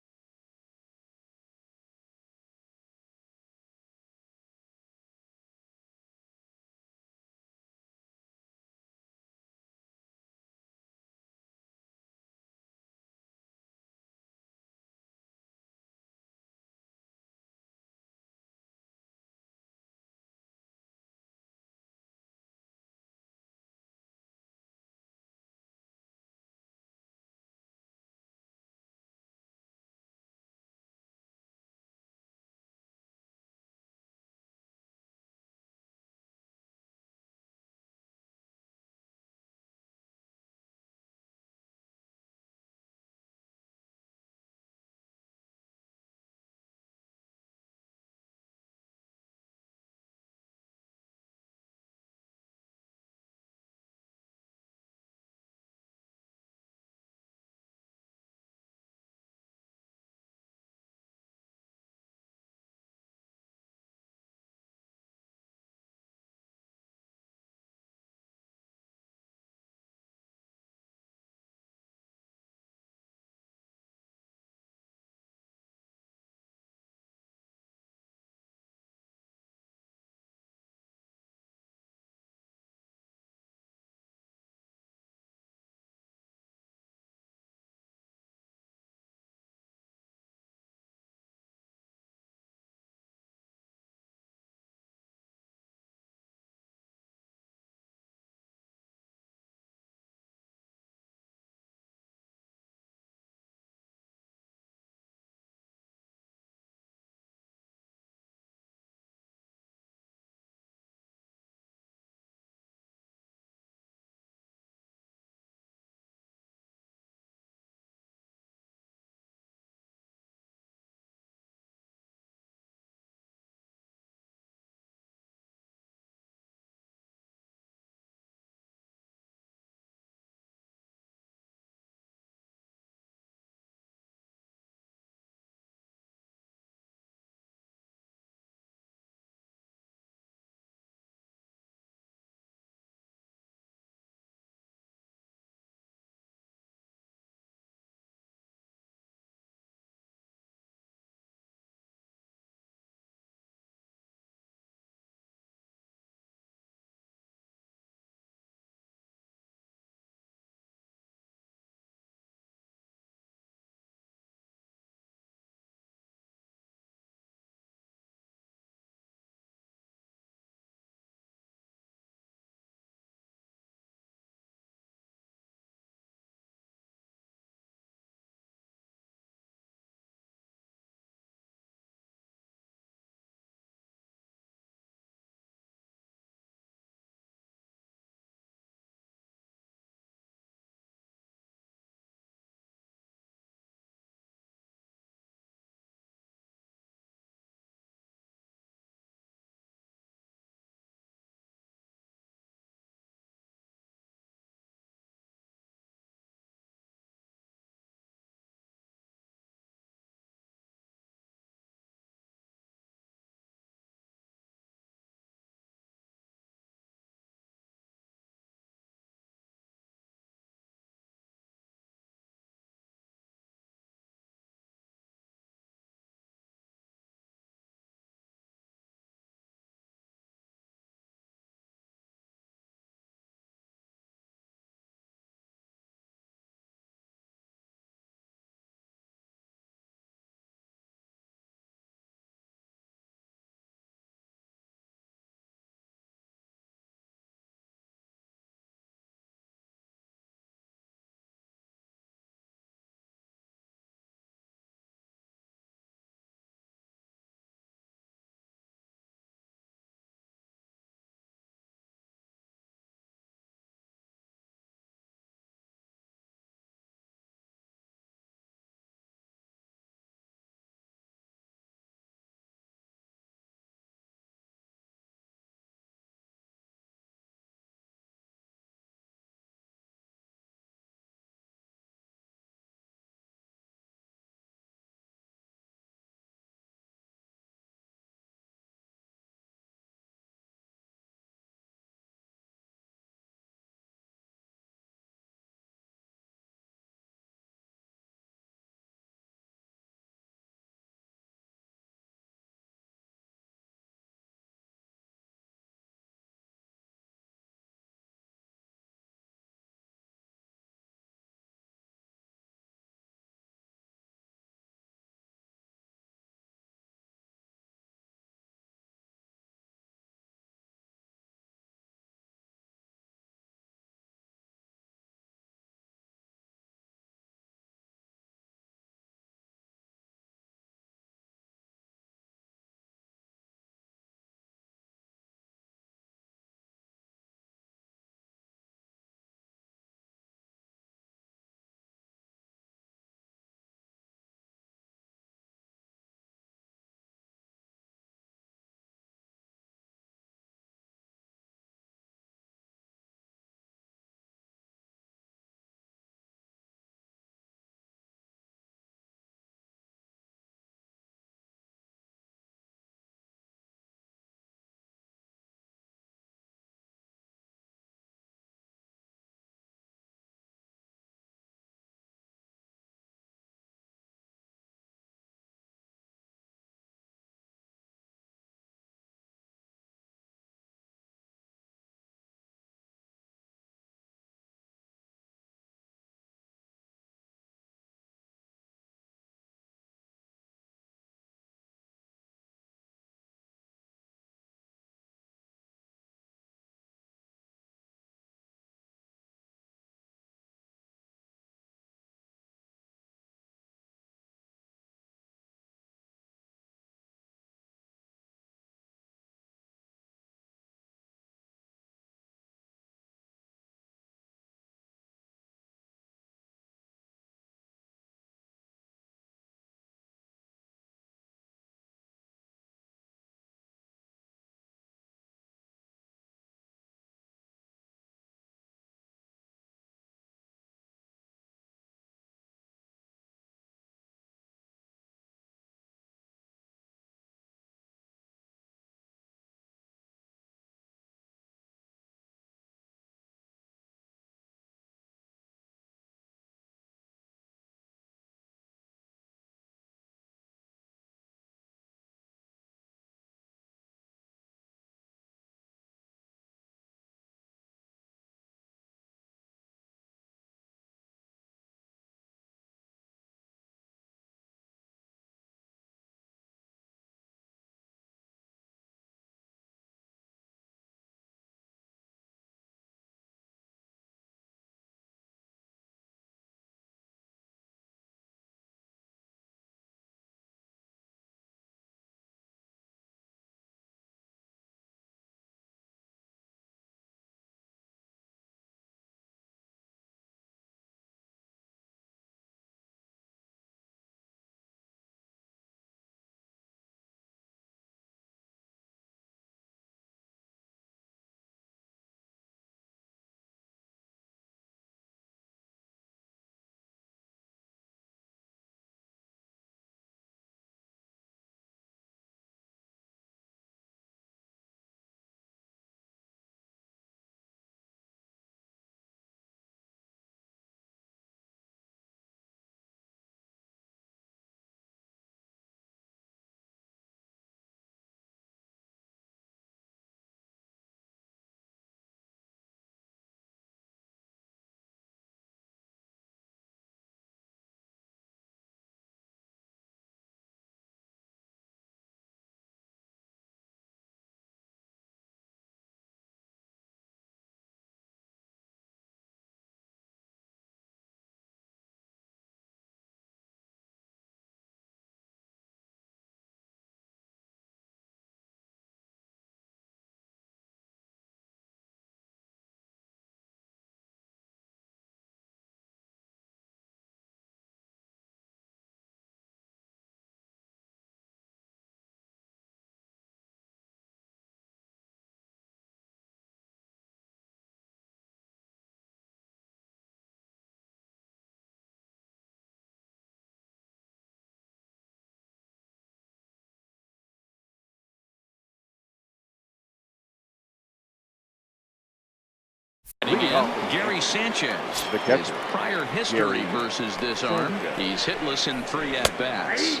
in, off for the Gary Yankees, Sanchez. the catcher, His prior history Gary versus this arm, Sanchez. he's hitless in 3 at-bats.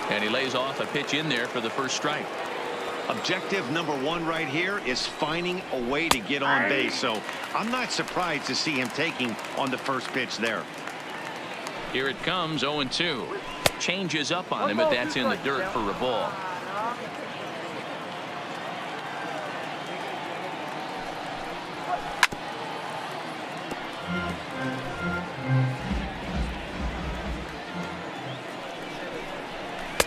And he lays off a pitch in there for the first strike. Objective number 1 right here is finding a way to get on base. So I'm not surprised to see him taking on the first pitch there. Here it comes, 0-2. Changes up on him, but that's in the dirt for a ball.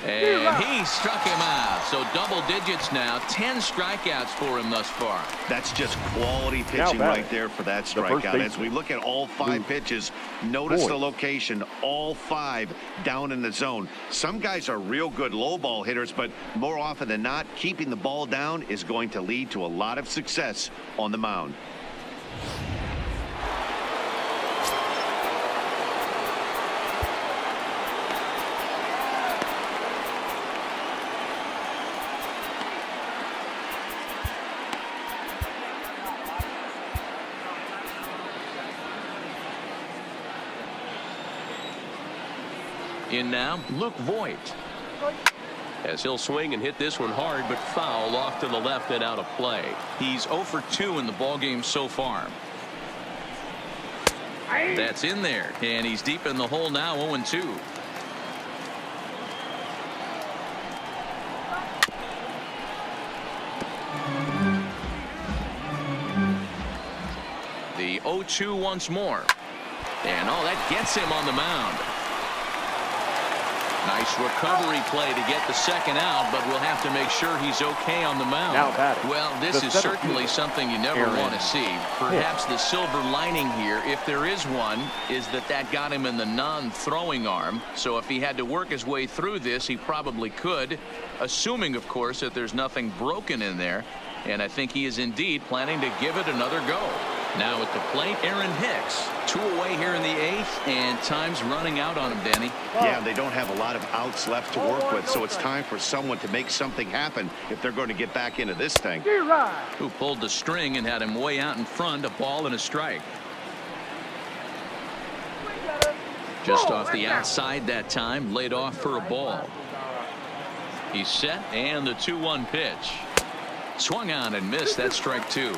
And he struck him out. So double digits now. 10 strikeouts for him thus far. That's just quality pitching right there for that strikeout. As we look at all 5 pitches, notice the location. All 5 down in the zone. Some guys are real good low ball hitters, but more often than not, keeping the ball down is going to lead to a lot of success on the mound. In now, Luke Voigt. As he'll swing and hit this one hard, but foul off to the left and out of play. He's 0 for 2 in the ballgame so far. That's in there, and he's deep in the hole now, 0-2. The 0-2 once more. And that gets him on the mound. Nice recovery play to get the second out, but we'll have to make sure he's okay on the mound. Well, this is certainly something you never want to see. Perhaps the silver lining here, if there is one, is that got him in the non-throwing arm. So if he had to work his way through this, he probably could, assuming, of course, that there's nothing broken in there. And I think he is indeed planning to give it another go. Now at the plate, Aaron Hicks. 2 away here in the 8th, and time's running out on him, Danny. Yeah, they don't have a lot of outs left to work with, so it's time for someone to make something happen if they're going to get back into this thing. Who pulled the string and had him way out in front, a ball and a strike. Just off the outside that time, laid off for a ball. He's set, and the 2-1 pitch. Swung on and missed. That's strike 2.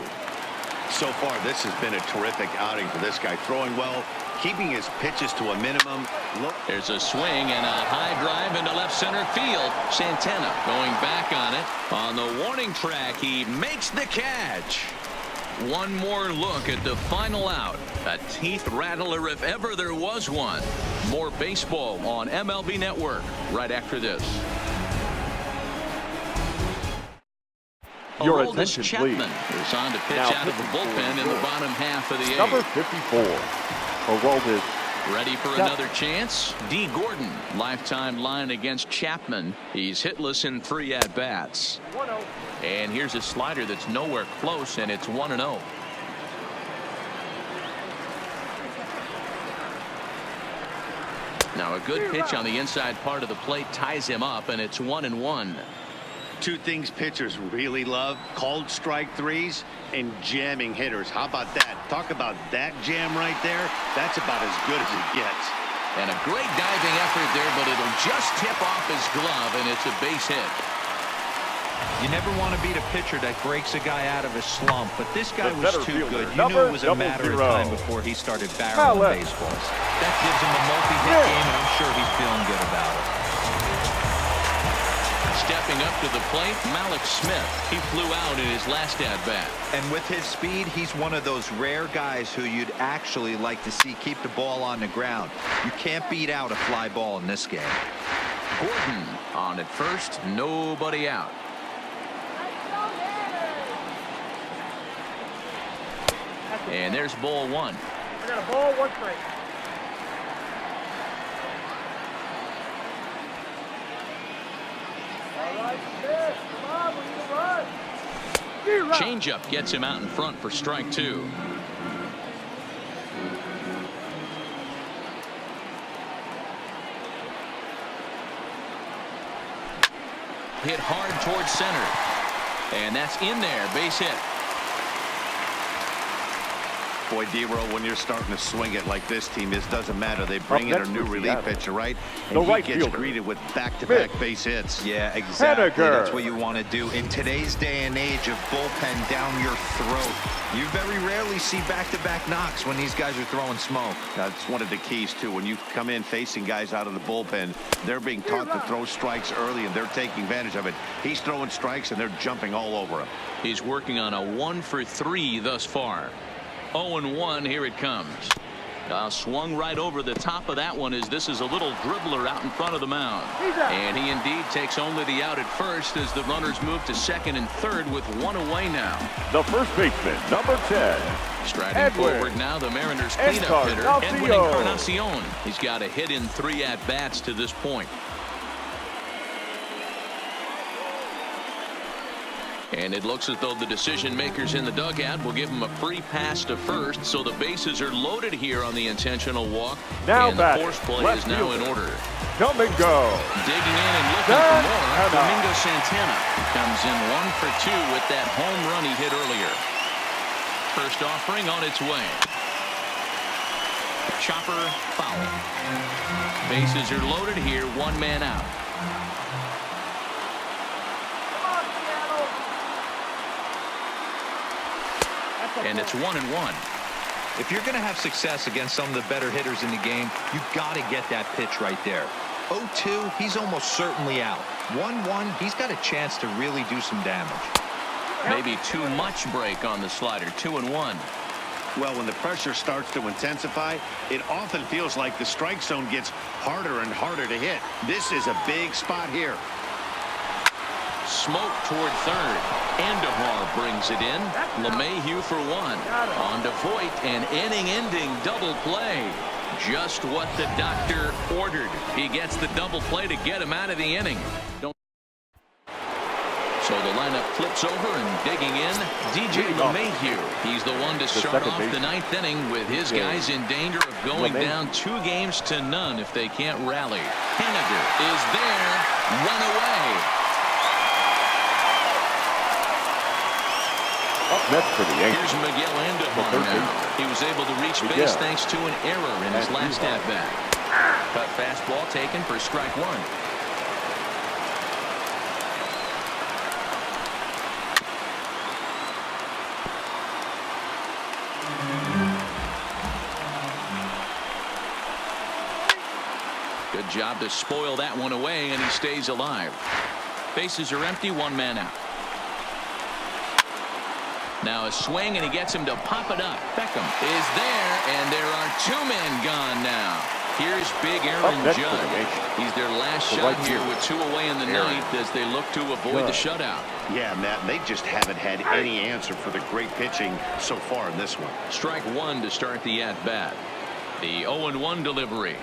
So far, this has been a terrific outing for this guy. Throwing well, keeping his pitches to a minimum. Look. There's a swing and a high drive into left center field. Santana going back on it. On the warning track, he makes the catch. One more look at the final out. A teeth rattler if ever there was one. More baseball on MLB Network right after this. Your Aroldis attention, Chapman please. is on to pitch Now out of the bullpen in the bottom half of the 8th. Number 54, Aroldis. Ready for another chance? D. Gordon, lifetime line against Chapman. He's hitless in 3 at-bats. And here's a slider that's nowhere close, and it's 1-0. Now a good pitch on the inside part of the plate ties him up, and it's 1-1. 2 things pitchers really love: called strike 3s and jamming hitters. How about that? Talk about that jam right there. That's about as good as it gets. And a great diving effort there, but it'll just tip off his glove, and it's a base hit. You never want to beat a pitcher that breaks a guy out of a slump, but this guy The was center too fielder, good. You knew it was a number matter of 00. time before he started barreling baseballs. That gives him a multi-hit game, and I'm sure he's feeling good about it. Stepping up to the plate, Malik Smith. He flew out in his last at-bat. And with his speed, he's one of those rare guys who you'd actually like to see keep the ball on the ground. You can't beat out a fly ball in this game. Gordon on at first, nobody out. And there's ball 1. I got a ball, 1 strike. Changeup gets him out in front for strike 2. Hit hard towards center. And that's in there. Base hit. Boy, D-Row, when you're starting to swing it like this team is, doesn't matter. They bring in a new relief pitcher, right? And he gets greeted with back-to-back base hits. Yeah, exactly. Henniger. That's what you want to do. In today's day and age of bullpen down your throat, you very rarely see back-to-back knocks when these guys are throwing smoke. That's one of the keys, too. When you come in facing guys out of the bullpen, they're being taught to throw strikes early, and they're taking advantage of it. He's throwing strikes, and they're jumping all over him. He's working on a 1-for-3 thus far. 0-1, here it comes. Swung right over the top of that one as this is a little dribbler out in front of the mound. And he indeed takes only the out at first as the runners move to second and third with one away now. The first baseman, number 10. Striding forward now, the Mariners cleanup hitter, Edwin Encarnacion. He's got a hit in 3 at-bats to this point. And it looks as though the decision makers in the dugout will give him a free pass to first, so the bases are loaded here on the intentional walk. Now and the force play is now in order. Come and go. Digging in and looking for more. Domingo Santana comes in 1 for 2 with that home run he hit earlier. First offering on its way. Chopper foul. Bases are loaded here, 1 man out. And it's 1-1. If you're going to have success against some of the better hitters in the game, you got to get that pitch right there. 0-2, he's almost certainly out. 1-1, he's got a chance to really do some damage. Maybe too much break on the slider. 2-1. Well, when the pressure starts to intensify, it often feels like the strike zone gets harder and harder to hit. This is a big spot here. Smoke toward third. Andahar brings it in. LeMahieu for 1. On to Voit, an inning-ending double play. Just what the doctor ordered. He gets the double play to get him out of the inning. So the lineup flips over and digging in, DJ LeMahieu. He's the one to start off the 9th inning with his guys in danger of going down 2-0 if they can't rally. Henniger is there. Run away. Up next for the Yankees. Here's Miguel Andahar now. He was able to reach base thanks to an error in his last at-bat. Cut fastball taken for strike 1. Good job to spoil that one away, and he stays alive. Bases are empty, 1 man out. Now a swing, and he gets him to pop it up. Beckham is there, and there are 2 men gone now. Here's big Aaron Judge. He's their last shot here with 2 away in the 9th as they look to avoid the shutout. Yeah, Matt, they just haven't had any answer for the great pitching so far in this one. Strike 1 to start the at-bat. The 0-1 delivery.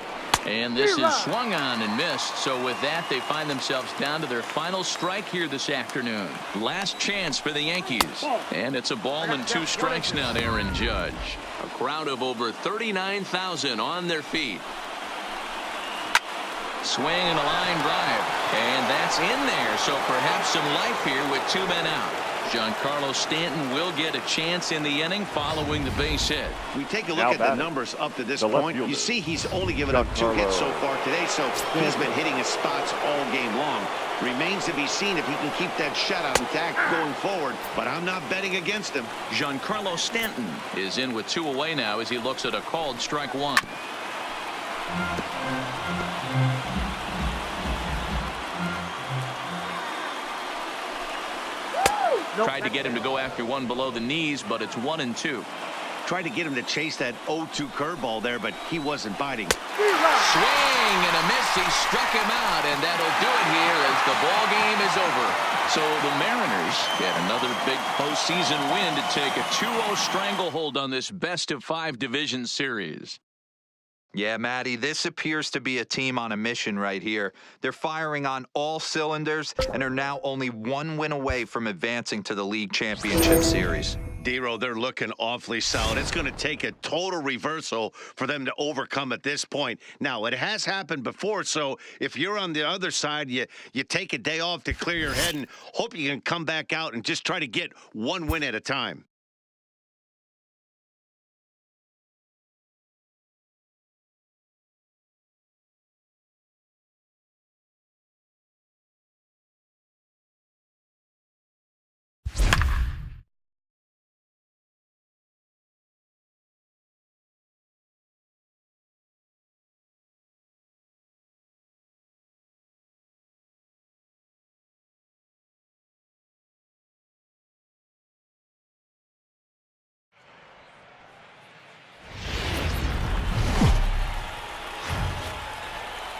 And this is swung on and missed. So with that, they find themselves down to their final strike here this afternoon. Last chance for the Yankees. And it's a ball and 2 strikes now to Aaron Judge. A crowd of over 39,000 on their feet. Swing and a line drive. And that's in there. So perhaps some life here with 2 men out. Giancarlo Stanton will get a chance in the inning following the base hit. We take a look at the numbers up to this point. You see he's only given up 2 hits so far today, so he's been hitting his spots all game long. Remains to be seen if he can keep that shutout intact going forward, but I'm not betting against him. Giancarlo Stanton is in with 2 away now as he looks at a called strike 1. Tried to get him to go after one below the knees, but it's 1-2. Tried to get him to chase that 0-2 curveball there, but he wasn't biting. Swing and a miss. He struck him out, and that'll do it here as the ball game is over. So the Mariners get another big postseason win to take a 2-0 stranglehold on this best-of-5 division series. Yeah, Matty, this appears to be a team on a mission right here. They're firing on all cylinders and are now only 1 win away from advancing to the league championship series. D-Row, they're looking awfully solid. It's going to take a total reversal for them to overcome at this point. Now, it has happened before, so if you're on the other side, you take a day off to clear your head and hope you can come back out and just try to get 1 win at a time.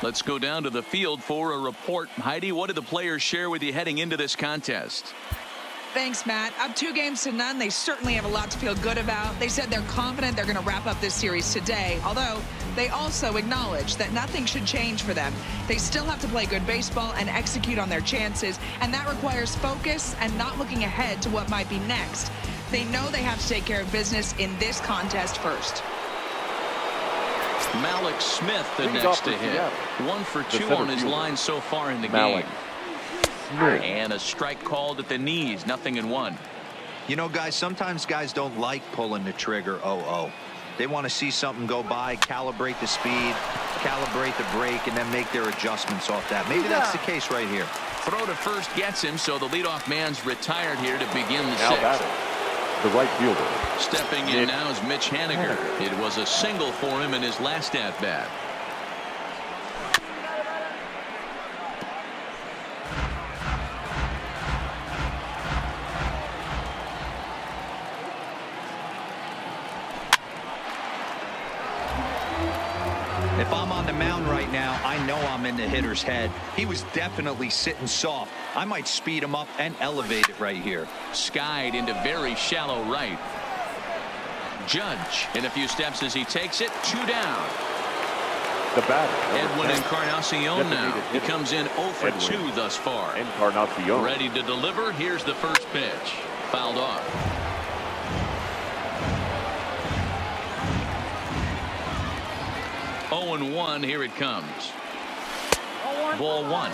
Let's go down to the field for a report. Heidi, what did the players share with you heading into this contest? Thanks, Matt. Up 2-0. They certainly have a lot to feel good about. They said they're confident they're going to wrap up this series today, although they also acknowledge that nothing should change for them. They still have to play good baseball and execute on their chances, and that requires focus and not looking ahead to what might be next. They know they have to take care of business in this contest first. Malik Smith, the next to hit. 1 for 2 on his line so far in the game. And a strike called at the knees. 0-1. You know, guys, sometimes guys don't like pulling the trigger 0-0. They want to see something go by, calibrate the speed, calibrate the break, and then make their adjustments off that. Maybe that's the case right here. Throw to first gets him, so the leadoff man's retired here to begin the Now sixth. batting, the right fielder. Stepping in now is Mitch Haniger. It was a single for him in his last at-bat. If I'm on the mound right now, I know I'm in the hitter's head. He was definitely sitting soft. I might speed him up and elevate it right here. Skied into very shallow right. Judge in a few steps as he takes it. 2 down. The batter, Edwin Encarnacion now. He hitter. comes in 0 for 2 thus far. Encarnacion. Ready to deliver. Here's the first pitch. Fouled off. Oh and 1. Here it comes. Ball 1.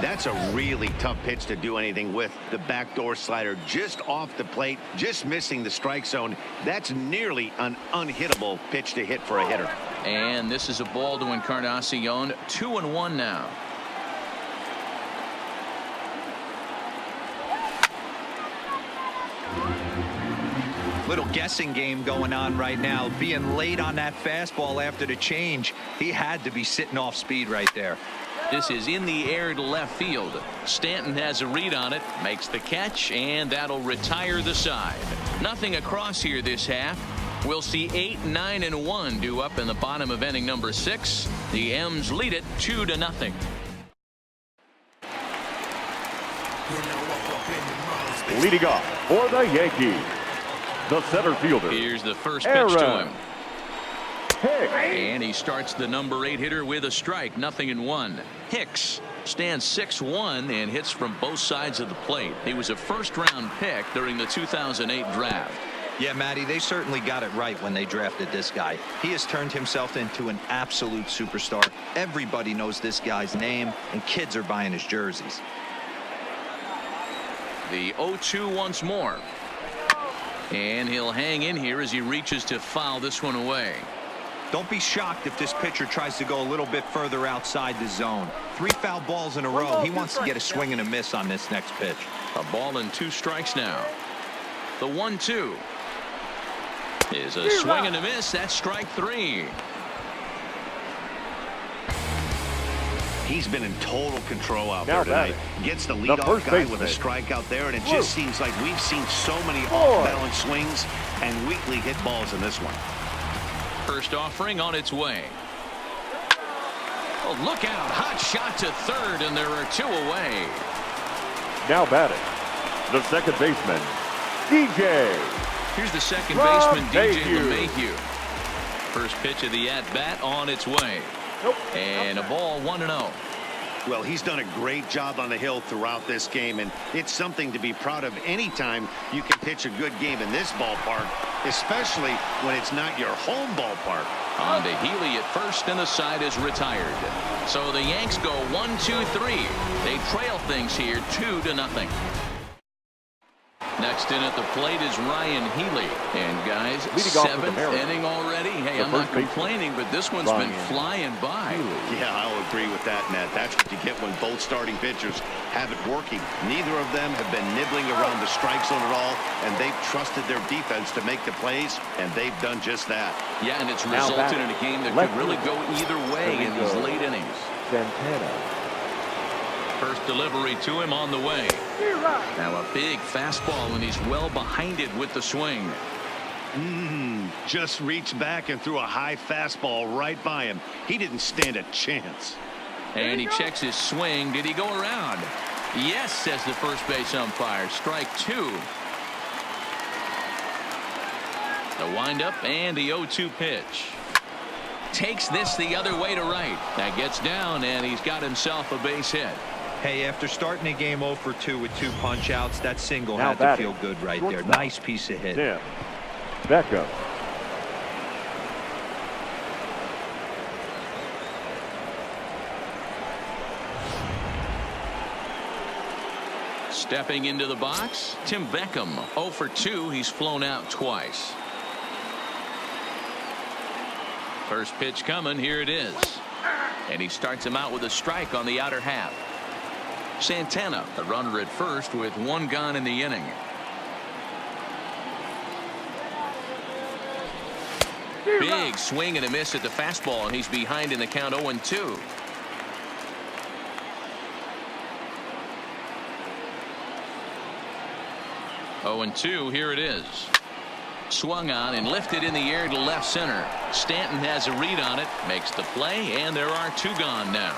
That's a really tough pitch to do anything with. The backdoor slider just off the plate, just missing the strike zone. That's nearly an unhittable pitch to hit for a hitter. And this is a ball to Encarnacion. 2-1 now. Little guessing game going on right now. Being late on that fastball after the change. He had to be sitting off speed right there. This is in the air to left field. Stanton has a read on it, makes the catch, and that'll retire the side. Nothing across here this half. We'll see 8, 9, and 1 due up in the bottom of inning number 6. The M's lead it 2-0. Leading off for the Yankees, the center fielder. Here's the first pitch to him. Hicks. And he starts the number 8 hitter with a strike. 0-1. Hicks stands 6'1" and hits from both sides of the plate. He was a first-round pick during the 2008 draft. Yeah, Matty, they certainly got it right when they drafted this guy. He has turned himself into an absolute superstar. Everybody knows this guy's name, and kids are buying his jerseys. The 0-2 once more. And he'll hang in here as he reaches to foul this one away. Don't be shocked if this pitcher tries to go a little bit further outside the zone. 3 foul balls in a row. He wants to get a swing and a miss on this next pitch. A ball and 2 strikes now. The 1-2 is a swing and a miss. That's strike 3. He's been in total control out Now there tonight. Gets the leadoff first guy with a baseman. strike out there, and it just seems like we've seen so many off-balance swings and weakly hit balls in this one. First offering on its way. Oh, look out. Hot shot to third, and there are 2 away. Now batting, the second baseman, DJ. Here's the second baseman, DJ LeMahieu. LeMahieu. First pitch of the at-bat on its way. And a ball 1-0. Well, he's done a great job on the hill throughout this game, and it's something to be proud of anytime you can pitch a good game in this ballpark, especially when it's not your home ballpark. On to Healy at first, and the side is retired. So the Yanks go 1-2-3. They trail things here 2-0. Next in at the plate is Ryan Healy. And guys, Leading off with the 7th Mariners, inning already. Hey, the I'm not first baseman, complaining, but this one's been Ryan flying by. Yeah, I'll agree with that, Matt. That's what you get when both starting pitchers have it working. Neither of them have been nibbling around the strike zone at all, and they've trusted their defense to make the plays, and they've done just that. Yeah, and it's Now resulted back. in a game that Left could really go either way in these go. late innings. Santana. First delivery to him on the way. Now a big fastball, and he's well behind it with the swing. Just reached back and threw a high fastball right by him. He didn't stand a chance. And he checks his swing. Did he go around? Yes, says the first base umpire. Strike two. The windup and the 0-2 pitch. Takes this the other way to right. That gets down, and he's got himself a base hit. Hey, after starting a game 0 for 2 with 2 punch outs, that single Now had to feel good right there. Nice piece of hit. Tim Beckham. Stepping into the box, Tim Beckham. 0 for 2. He's flown out twice. First pitch coming. Here it is. And he starts him out with a strike on the outer half. Santana, the runner at first with 1 gone in the inning. Big swing and a miss at the fastball, and he's behind in the count 0-2. Oh, and 2. Here it is. Swung on and lifted in the air to left center. Stanton has a read on it, makes the play, and there are 2 gone now.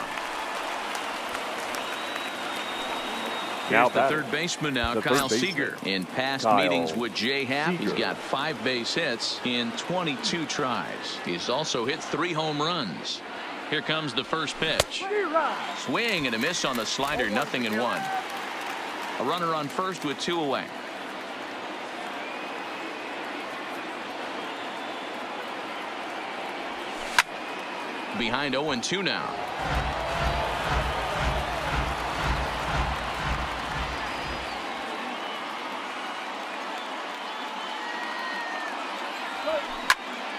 Here's the third baseman now, Kyle Seager. In past meetings with Jay Happ, he's got 5 base hits in 22 tries. He's also hit 3 home runs. Here comes the first pitch. Swing and a miss on the slider, 0-1. A runner on first with 2 away. Behind 0-2 now.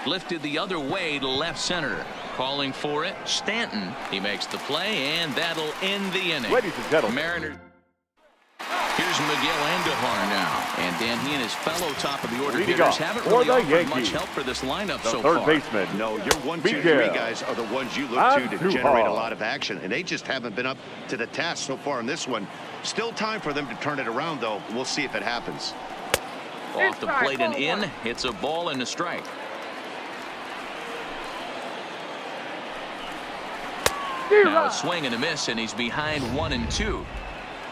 Lifted the other way to left center. Calling for it, Stanton. He makes the play, and that'll end the inning. Ladies and gentlemen. Mariners. Here's Miguel Andujar now. And Dan, he and his fellow top of the order hitters haven't really offered much help for this lineup so far. Third baseman. No, your 1, 2, 3 guys are the ones you look to generate a lot of action, and they just haven't been up to the task so far in this one. Still time for them to turn it around, though. We'll see if it happens. Off the plate and in. Hits a ball and a strike. Now a swing and a miss, and he's behind 1-2.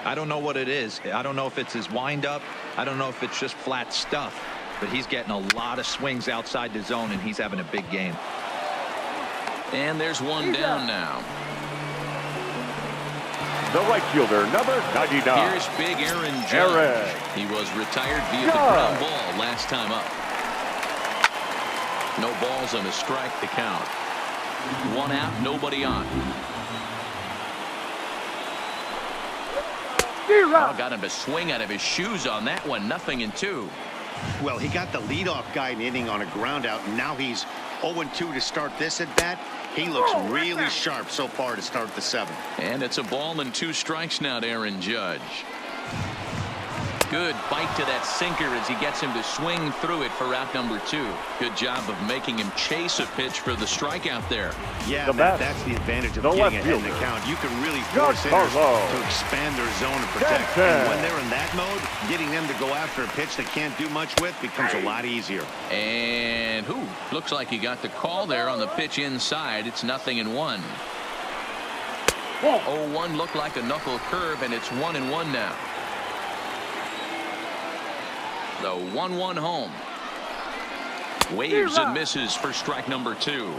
I don't know what it is. I don't know if it's his windup. I don't know if it's just flat stuff. But he's getting a lot of swings outside the zone, and he's having a big game. And there's 1 down now. The right fielder, number 99. Here's big Aaron Judge. He was retired via the ground ball last time up. No balls and a strike to count. 1 out, nobody on. Oh, got him to swing out of his shoes on that one. 0-2. Well, he got the leadoff guy in the inning on a ground out, and now he's 0-2 to start this at bat. He looks really sharp so far to start the 7th. And it's a ball and 2 strikes now to Aaron Judge. Good bite to that sinker as he gets him to swing through it for out number 2. Good job of making him chase a pitch for the strikeout there. Yeah, that's the advantage of getting ahead in the count. You can really force hitters to expand their zone and protect. And when they're in that mode, getting them to go after a pitch they can't do much with becomes a lot easier. And looks like he got the call there on the pitch inside. It's 0-1. 0-1 looked like a knuckle curve, and it's 1-1 now. The 1-1 home. Waves and misses for strike number 2.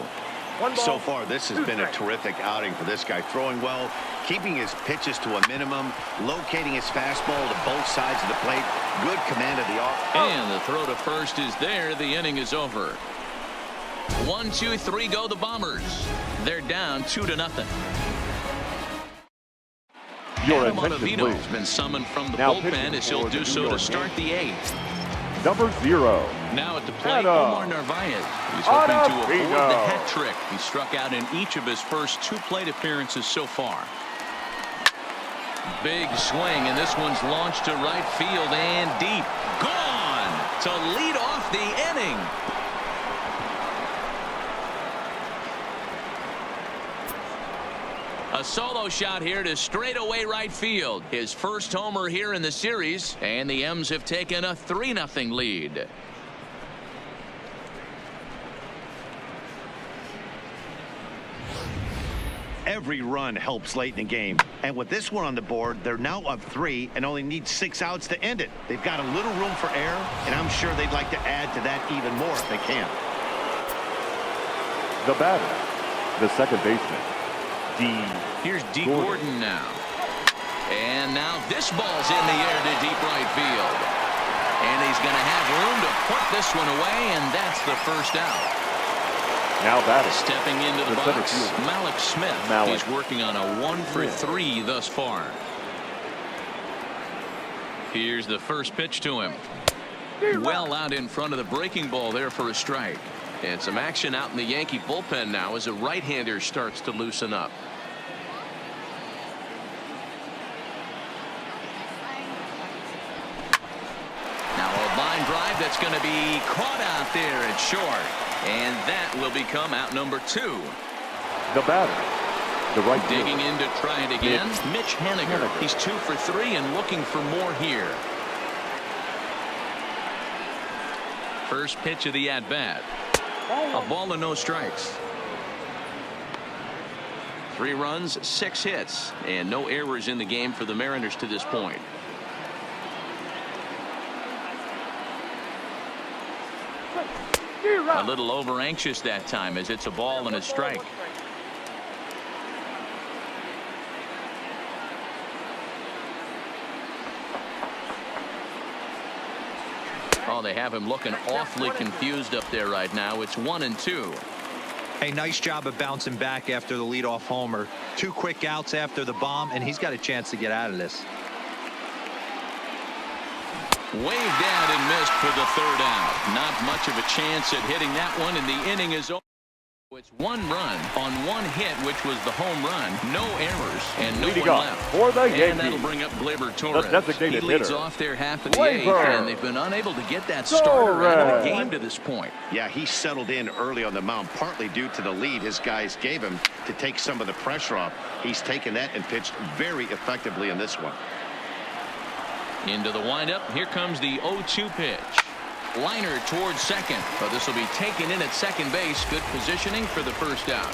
So far, this has been a terrific outing for this guy. Throwing well, keeping his pitches to a minimum, locating his fastball to both sides of the plate. Good command of the off. And the throw to first is there. The inning is over. 1, 2, 3 go the Bombers. They're down 2-0. Adam Ottavino's been summoned from the bullpen as he'll do so to start the 8th. Number 0. Now at the plate, Omar Narvaez. He's hoping to avoid the hat trick. He struck out in each of his first 2 plate appearances so far. Big swing, and this one's launched to right field and deep. Gone to lead off the inning. A solo shot here to straightaway right field. His first homer here in the series, and the M's have taken a 3-0 lead. Every run helps late in the game. And with this one on the board, they're now up 3 and only need 6 outs to end it. They've got a little room for error, and I'm sure they'd like to add to that even more if they can. The batter, the second baseman, D. Here's D. Gordon now. And now this ball's in the air to deep right field. And he's going to have room to put this one away, and that's the first out. Now batting. Stepping into the box, Malik Smith. He's working on a 1-for-3 thus far. Here's the first pitch to him. Well out in front of the breaking ball there for a strike. And some action out in the Yankee bullpen now as a right-hander starts to loosen up. Now a line drive that's going to be caught out there at short. And that will become out number 2. The batter, the right digging in to try it again. Mitch Haniger. He's 2 for 3 and looking for more here. First pitch of the at-bat. A ball and no strikes. 3 runs, 6 hits, and no errors in the game for the Mariners to this point. A little over anxious that time as it's a ball and a strike. Oh, they have him looking awfully confused up there right now. It's 1-2. Hey, nice job of bouncing back after the leadoff homer. 2 quick outs after the bomb, and he's got a chance to get out of this. Waved out and missed for the 3rd out. Not much of a chance at hitting that one, and the inning is over. It's 1 run on 1 hit, which was the home run. No errors and no one left. For the Yankees, and that'll bring up Gleyber Torres. He leads hitter. off there half of the 8th, and they've been unable to get that starter out of the game to this point. Yeah, he settled in early on the mound, partly due to the lead his guys gave him to take some of the pressure off. He's taken that and pitched very effectively in this one. Into the windup. Here comes the 0-2 pitch. Liner towards second, but this will be taken in at second base. Good positioning for the first out.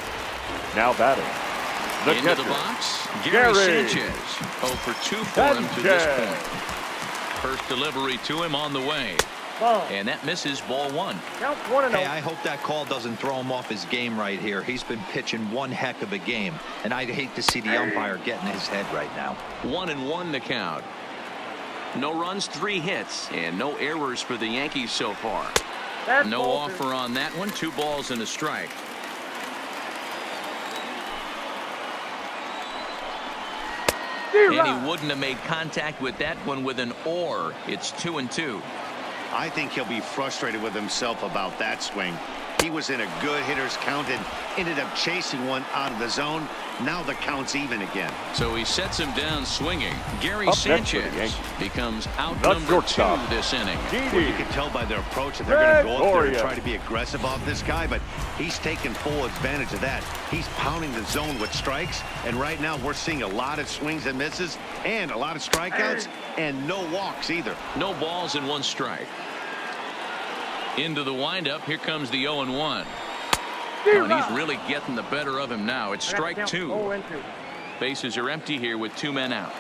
Now batting. The into catcher, the box, Gary Sanchez. 0 for 2 for him to this point. First delivery to him on the way. And that misses, ball 1. Hey, I hope that call doesn't throw him off his game right here. He's been pitching one heck of a game, and I'd hate to see the umpire get in his head right now. 1-1 the count. No runs, 3 hits, and no errors for the Yankees so far. No offer on that one. 2 balls and a strike. And he wouldn't have made contact with that one with an or. It's 2-2. I think he'll be frustrated with himself about that swing. He was in a good hitter's count and ended up chasing one out of the zone. Now the count's even again. So he sets him down swinging. Gary Sanchez becomes out the number shortstop. 2 this inning. Well, you can tell by their approach that they're going to go up there and try to be aggressive off this guy, but he's taking full advantage of that. He's pounding the zone with strikes, and right now we're seeing a lot of swings and misses and a lot of strikeouts and no walks either. No balls and 1 strike. Into the windup. Here comes the 0-1. And he's really getting the better of him now. It's strike 2. Bases are empty here with 2 men out.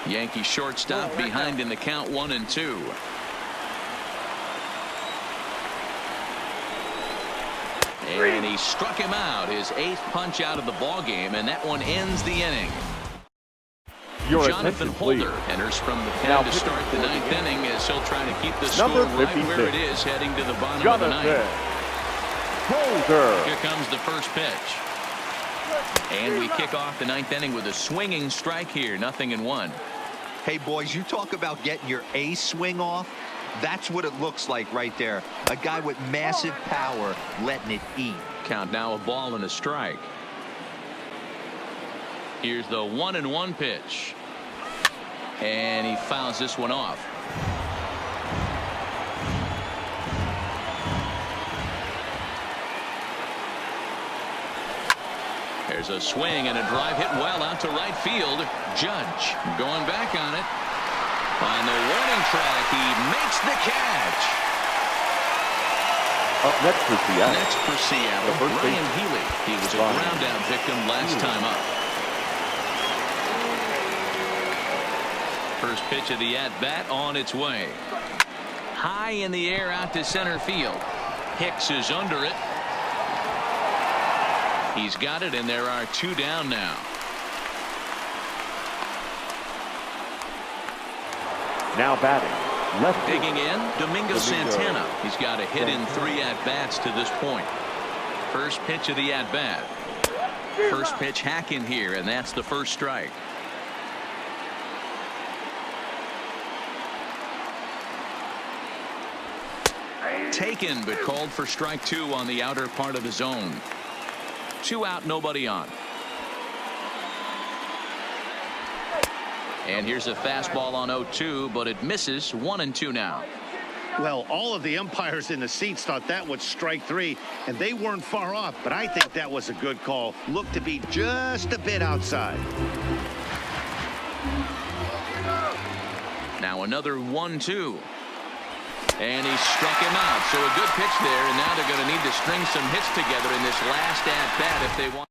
Yankee shortstop behind in the count, 1-2. And he struck him out, his 8th punch out of the ball game, and that one ends the inning. Jonathan Holder enters from the pen to start the 9th inning as he'll try to keep the score right where it is heading to the bottom of the 9th. Holder. Here comes the first pitch. And we kick off the 9th inning with a swinging strike here. 0-1. Hey, boys, you talk about getting your A swing off. That's what it looks like right there. A guy with massive power letting it eat. Count now, a ball and a strike. Here's the 1-1 pitch. And he fouls this one off. There's a swing and a drive hit well out to right field. Judge going back on it. On the warning track, he makes the catch. Up next for Seattle. Next for Seattle, The first Ryan base. Healy. He was a ground-out victim last time up. First pitch of the at-bat on its way. High in the air out to center field. Hicks is under it. He's got it, and there are 2 down now. Now batting. Left field. Digging in, Domingo Santana. He's got a hit in 3 at-bats to this point. First pitch of the at-bat. First pitch hack in here, and that's the first strike. Taken, but called for strike 2 on the outer part of the zone. 2 out, nobody on. And here's a fastball on 0-2, but it misses. 1-2 now. Well, all of the umpires in the seats thought that was strike 3, and they weren't far off, but I think that was a good call. Looked to be just a bit outside. Now another 1-2. And he struck him out. So a good pitch there, and now they're going to need to string some hits together in this last at-bat if they want.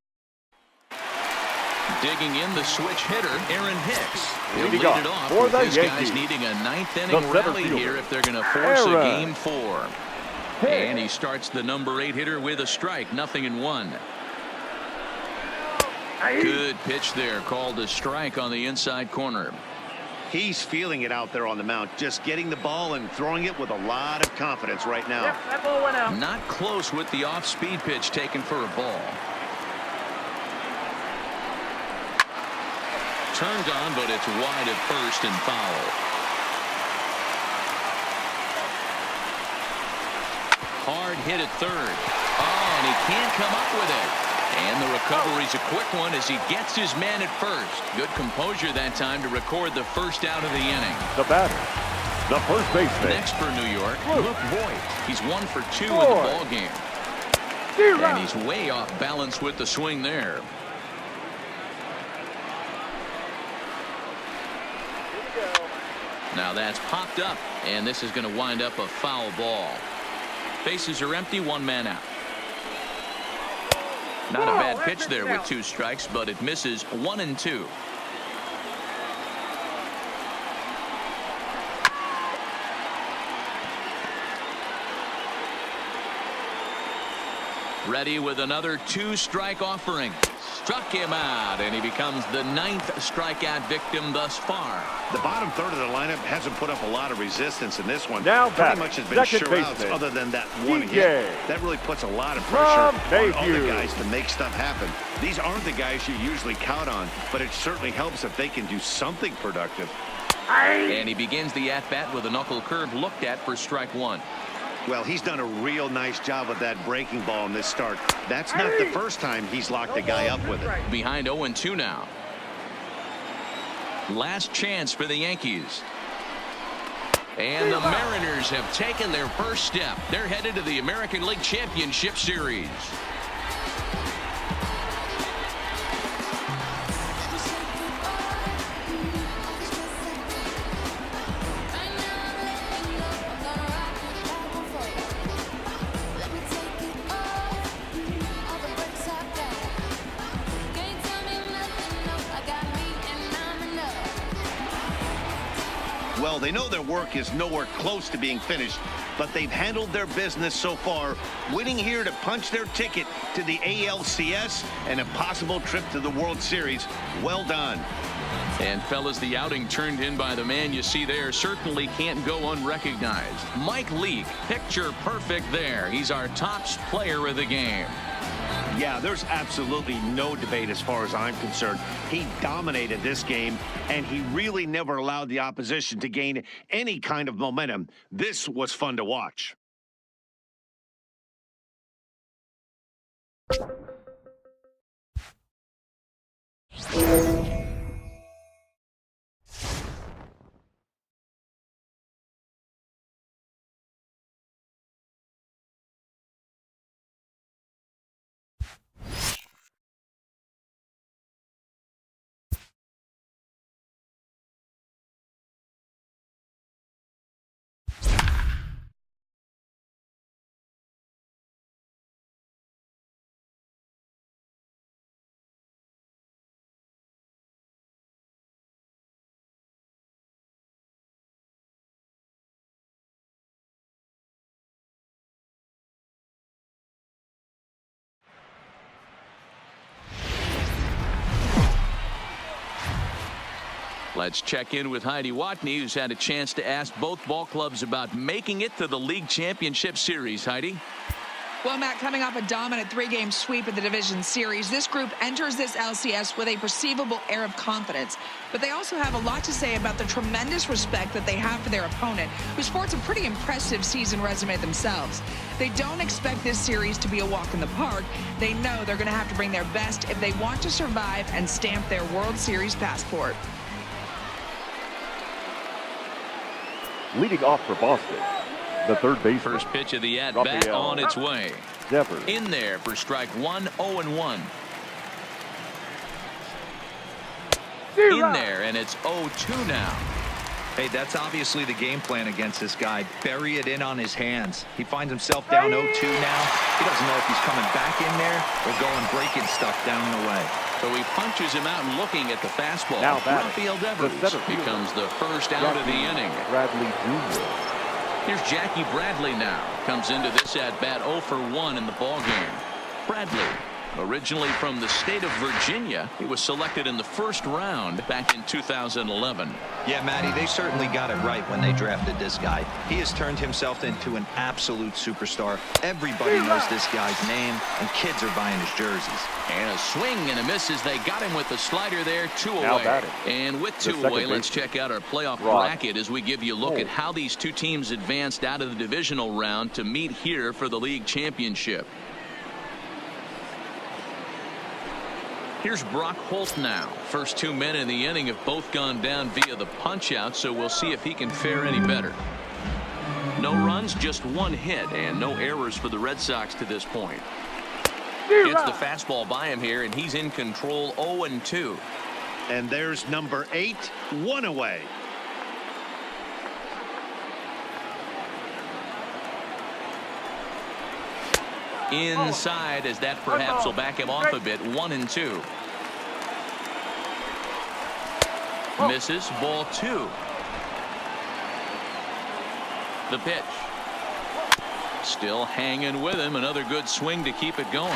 Digging in the switch hitter, Aaron Hicks. He'll lead it off with this guy's needing a 9th-inning rally here if they're going to force a game 4. And he starts the number 8 hitter with a strike, 0-1. Good pitch there, called a strike on the inside corner. He's feeling it out there on the mound, just getting the ball and throwing it with a lot of confidence right now. Yep, that ball went out. Not close with the off-speed pitch taken for a ball. Turned on, but it's wide at first and foul. Hard hit at third. Oh, and he can't come up with it. And the recovery's a quick one as he gets his man at first. Good composure that time to record the first out of the inning. The batter. The first baseman. Next for New York, Luke Voigt. He's 1 for 2 in the ball game. And he's way off balance with the swing there. Now that's popped up, and this is going to wind up a foul ball. Bases are empty, 1 man out. Not a bad pitch there with 2 strikes, but it misses. 1-2. Ready with another 2-strike offering. Struck him out, and he becomes the 9th strikeout victim thus far. The bottom third of the lineup hasn't put up a lot of resistance in this one. Now pretty much has been sure outs other than that 1 hit. That really puts a lot of pressure on all the guys to make stuff happen. These aren't the guys you usually count on, but it certainly helps if they can do something productive. And he begins the at-bat with a knuckle curve looked at for strike 1. Well, he's done a real nice job with that breaking ball in this start. That's not the first time he's locked a guy up with it. Behind 0-2 now. Last chance for the Yankees. And the Mariners have taken their first step. They're headed to the American League Championship Series. Well, they know their work is nowhere close to being finished, but they've handled their business so far, winning here to punch their ticket to the ALCS and a possible trip to the World Series. Well done. And fellas, the outing turned in by the man you see there certainly can't go unrecognized. Mike Leake, picture perfect there. He's our top player of the game. Yeah, there's absolutely no debate as far as I'm concerned. He dominated this game, and he really never allowed the opposition to gain any kind of momentum. This was fun to watch. Let's check in with Heidi Watney, who's had a chance to ask both ball clubs about making it to the league championship series. Heidi? Well, Matt, coming off a dominant 3-game sweep of the division series, this group enters this LCS with a perceivable air of confidence. But they also have a lot to say about the tremendous respect that they have for their opponent, who sports a pretty impressive season resume themselves. They don't expect this series to be a walk in the park. They know they're going to have to bring their best if they want to survive and stamp their World Series passport. Leading off for Boston, the third baseman. First pitch of the at-bat on its way. Devers. In there for strike one, 0-1. In there, and it's 0-2 now. Hey, that's obviously the game plan against this guy. Bury it in on his hands. He finds himself down 0-2 now. He doesn't know if he's coming back in there or going breaking stuff down the way. So he punches him out and looking at the fastball. Now Rafael Devers becomes the first out of the inning. Bradley Jr. Here's Jackie Bradley now. Comes into this at-bat 0 for 1 in the ballgame. Bradley, originally from the state of Virginia, he was selected in the first round back in 2011. Yeah, Matty, they certainly got it right when they drafted this guy. He has turned himself into an absolute superstar. Everybody knows this guy's name, and kids are buying his jerseys. And a swing and a miss as they got him with the slider there, 2 Now away. batting. And with 2 away, let's check out our playoff bracket as we give you a look at how these two teams advanced out of the divisional round to meet here for the league championship. Here's Brock Holt now. First 2 men in the inning have both gone down via the punch-out, so we'll see if he can fare any better. No runs, just 1 hit, and no errors for the Red Sox to this point. Gets the fastball by him here, and he's in control 0-2. And there's number 8, 1 away. Inside, as that perhaps will back him off a bit. 1-2. Misses. Ball 2. The pitch. Still hanging with him. Another good swing to keep it going.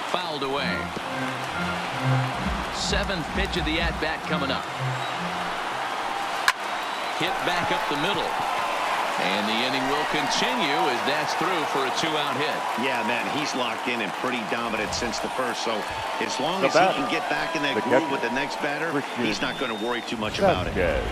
Fouled away. 7th pitch of the at-bat coming up. Hit back up the middle. And the inning will continue as that's through for a 2-out hit. Yeah, man, he's locked in and pretty dominant since the first. So as long as he can get back in that groove with the next batter, he's not going to worry too much about it.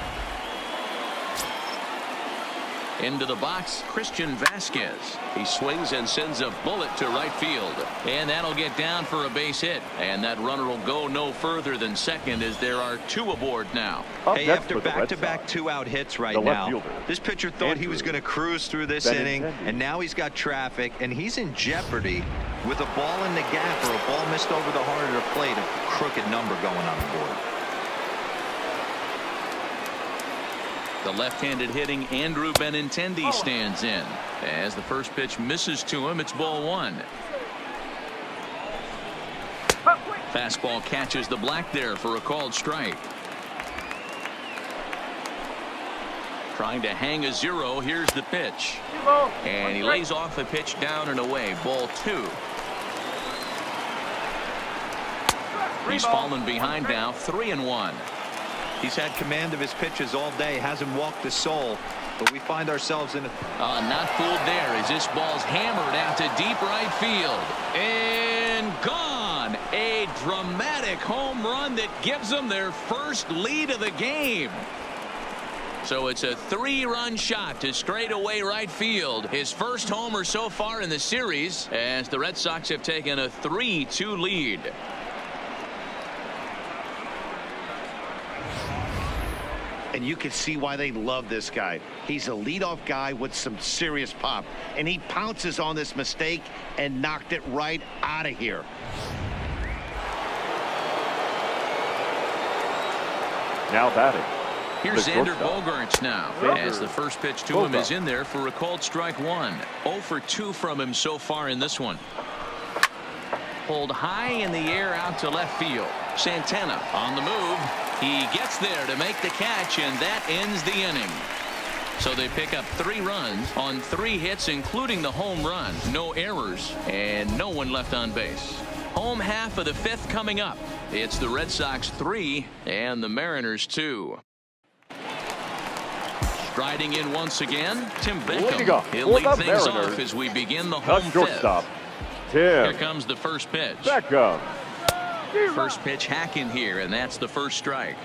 Into the box, Christian Vasquez. He swings and sends a bullet to right field. And that'll get down for a base hit. And that runner will go no further than second as there are 2 aboard now. Hey, after back-to-back 2-out hits right now, this pitcher thought he was going to cruise through this inning, and now he's got traffic, and he's in jeopardy with a ball in the gap or a ball missed over the heart of the plate, a crooked number going on the board. The left-handed hitting Andrew Benintendi stands in. As the first pitch misses to him, it's ball 1. Fastball catches the black there for a called strike. Trying to hang a 0. Here's the pitch. And he lays off the pitch down and away. Ball 2. He's fallen behind now. 3-1. He's had command of his pitches all day, hasn't walked a soul, but we find ourselves in a... Not fooled there as this ball's hammered out to deep right field. And gone. A dramatic home run that gives them their first lead of the game. So it's a 3-run shot to straightaway right field. His first homer so far in the series as the Red Sox have taken a 3-2 lead. And you can see why they love this guy. He's a leadoff guy with some serious pop. And he pounces on this mistake and knocked it right out of here. Now batting. Here's Xander Bogaerts now. As the first pitch to him is in there for a called strike 1. 0 for 2 from him so far in this one. Pulled high in the air out to left field. Santana on the move. He gets there to make the catch, and that ends the inning. So they pick up 3 runs on 3 hits, including the home run. No errors, and no one left on base. Home half of the fifth coming up. It's the Red Sox 3 and the Mariners 2. Striding in once again, Tim Beckham. He'll lead things off as we begin the home fifth. Here comes the first pitch. Beckham. First pitch hacking here, and that's the first strike.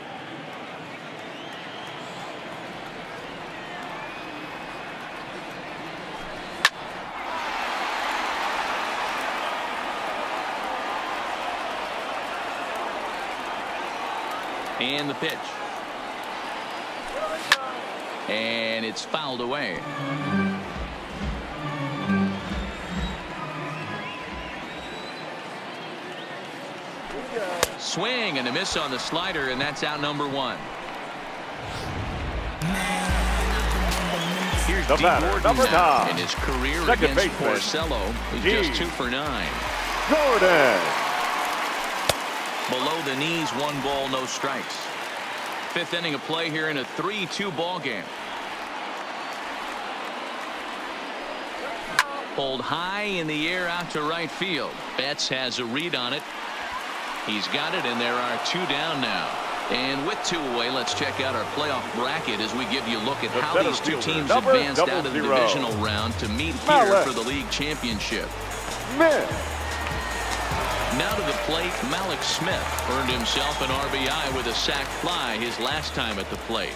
And the pitch. And it's fouled away. Swing and a miss on the slider, and that's out number one. Here's the batter, number 9. In his career Second against baseman. Porcello, he's just 2 for 9. Jordan. Below the knees, 1 ball, no strikes. Fifth inning of play here in a 3-2 ball game. Pulled high in the air out to right field. Betts has a read on it. He's got it, and there are 2 down now. And with 2 away, let's check out our playoff bracket as we give you a look at how these 2 teams advanced out of the divisional round to meet here for the league championship. Now to the plate, Malik Smith earned himself an RBI with a sac fly his last time at the plate.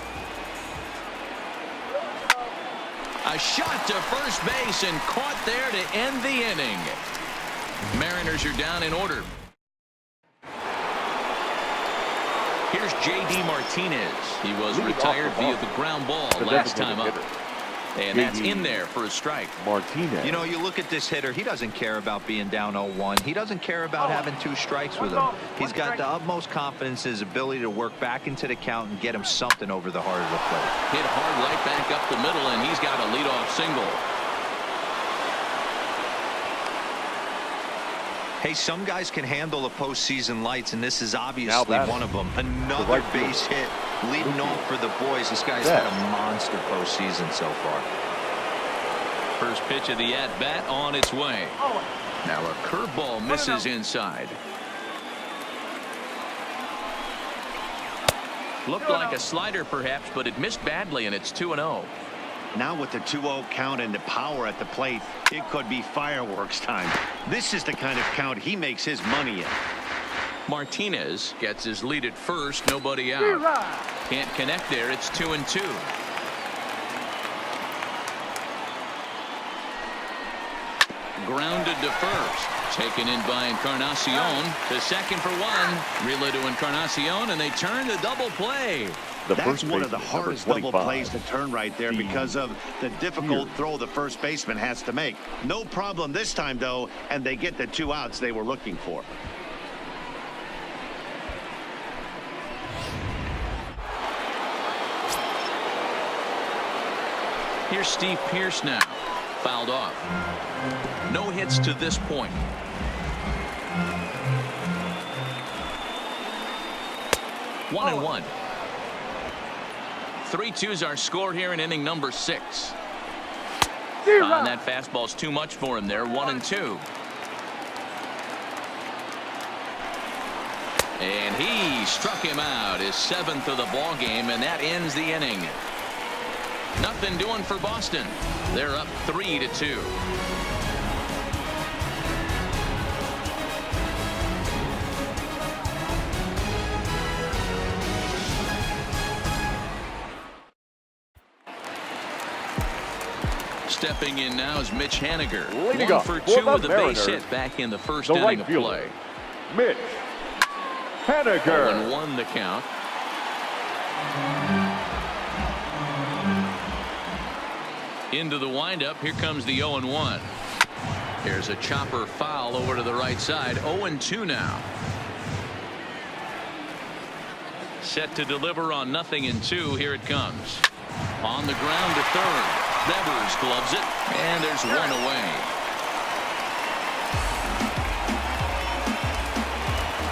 A shot to first base and caught there to end the inning. Mariners are down in order. Here's J.D. Martinez. He was retired via the ground ball last time up. And that's in there for a strike. Martinez. You know, you look at this hitter, he doesn't care about being down 0-1. He doesn't care about having 2 strikes with him. He's got the utmost confidence in his ability to work back into the count and get him something over the heart of the plate. Hit hard right back up the middle, and he's got a leadoff single. Hey, some guys can handle the postseason lights, and this is obviously one of them. Another base hit leading off for the boys. This guy's had a monster postseason so far. First pitch of the at-bat on its way. Now a curveball misses inside. Looked like a slider perhaps, but it missed badly, and it's 2-0. Now with the 2-0 count and the power at the plate, it could be fireworks time. This is the kind of count he makes his money in. Martinez gets his lead at first, nobody out. Can't connect there, it's 2-2. Grounded to first. Taken in by Encarnacion. To second for 1. Relay to Encarnacion, and they turn the double play. That's one of the hardest double plays to turn right there because of the difficult throw the first baseman has to make. No problem this time, though, and they get the 2 outs they were looking for. Here's Steve Pearce now. Fouled off. No hits to this point. One and 1. 3-2's our score here in inning number 6. And that fastball's too much for him there. 1-2. And he struck him out, his 7th of the ball game, and that ends the inning. Nothing doing for Boston. They're up 3-2. Stepping in now is Mitch Haniger. 1 for 2 with a base hit back in the first inning of play. Mitch Haniger. 0-1 the count. Into the windup. Here comes the 0-1. Here's a chopper foul over to the right side. 0-2 now. Set to deliver on 0-2. Here it comes. On the ground to third. Devers gloves it, and there's 1 away.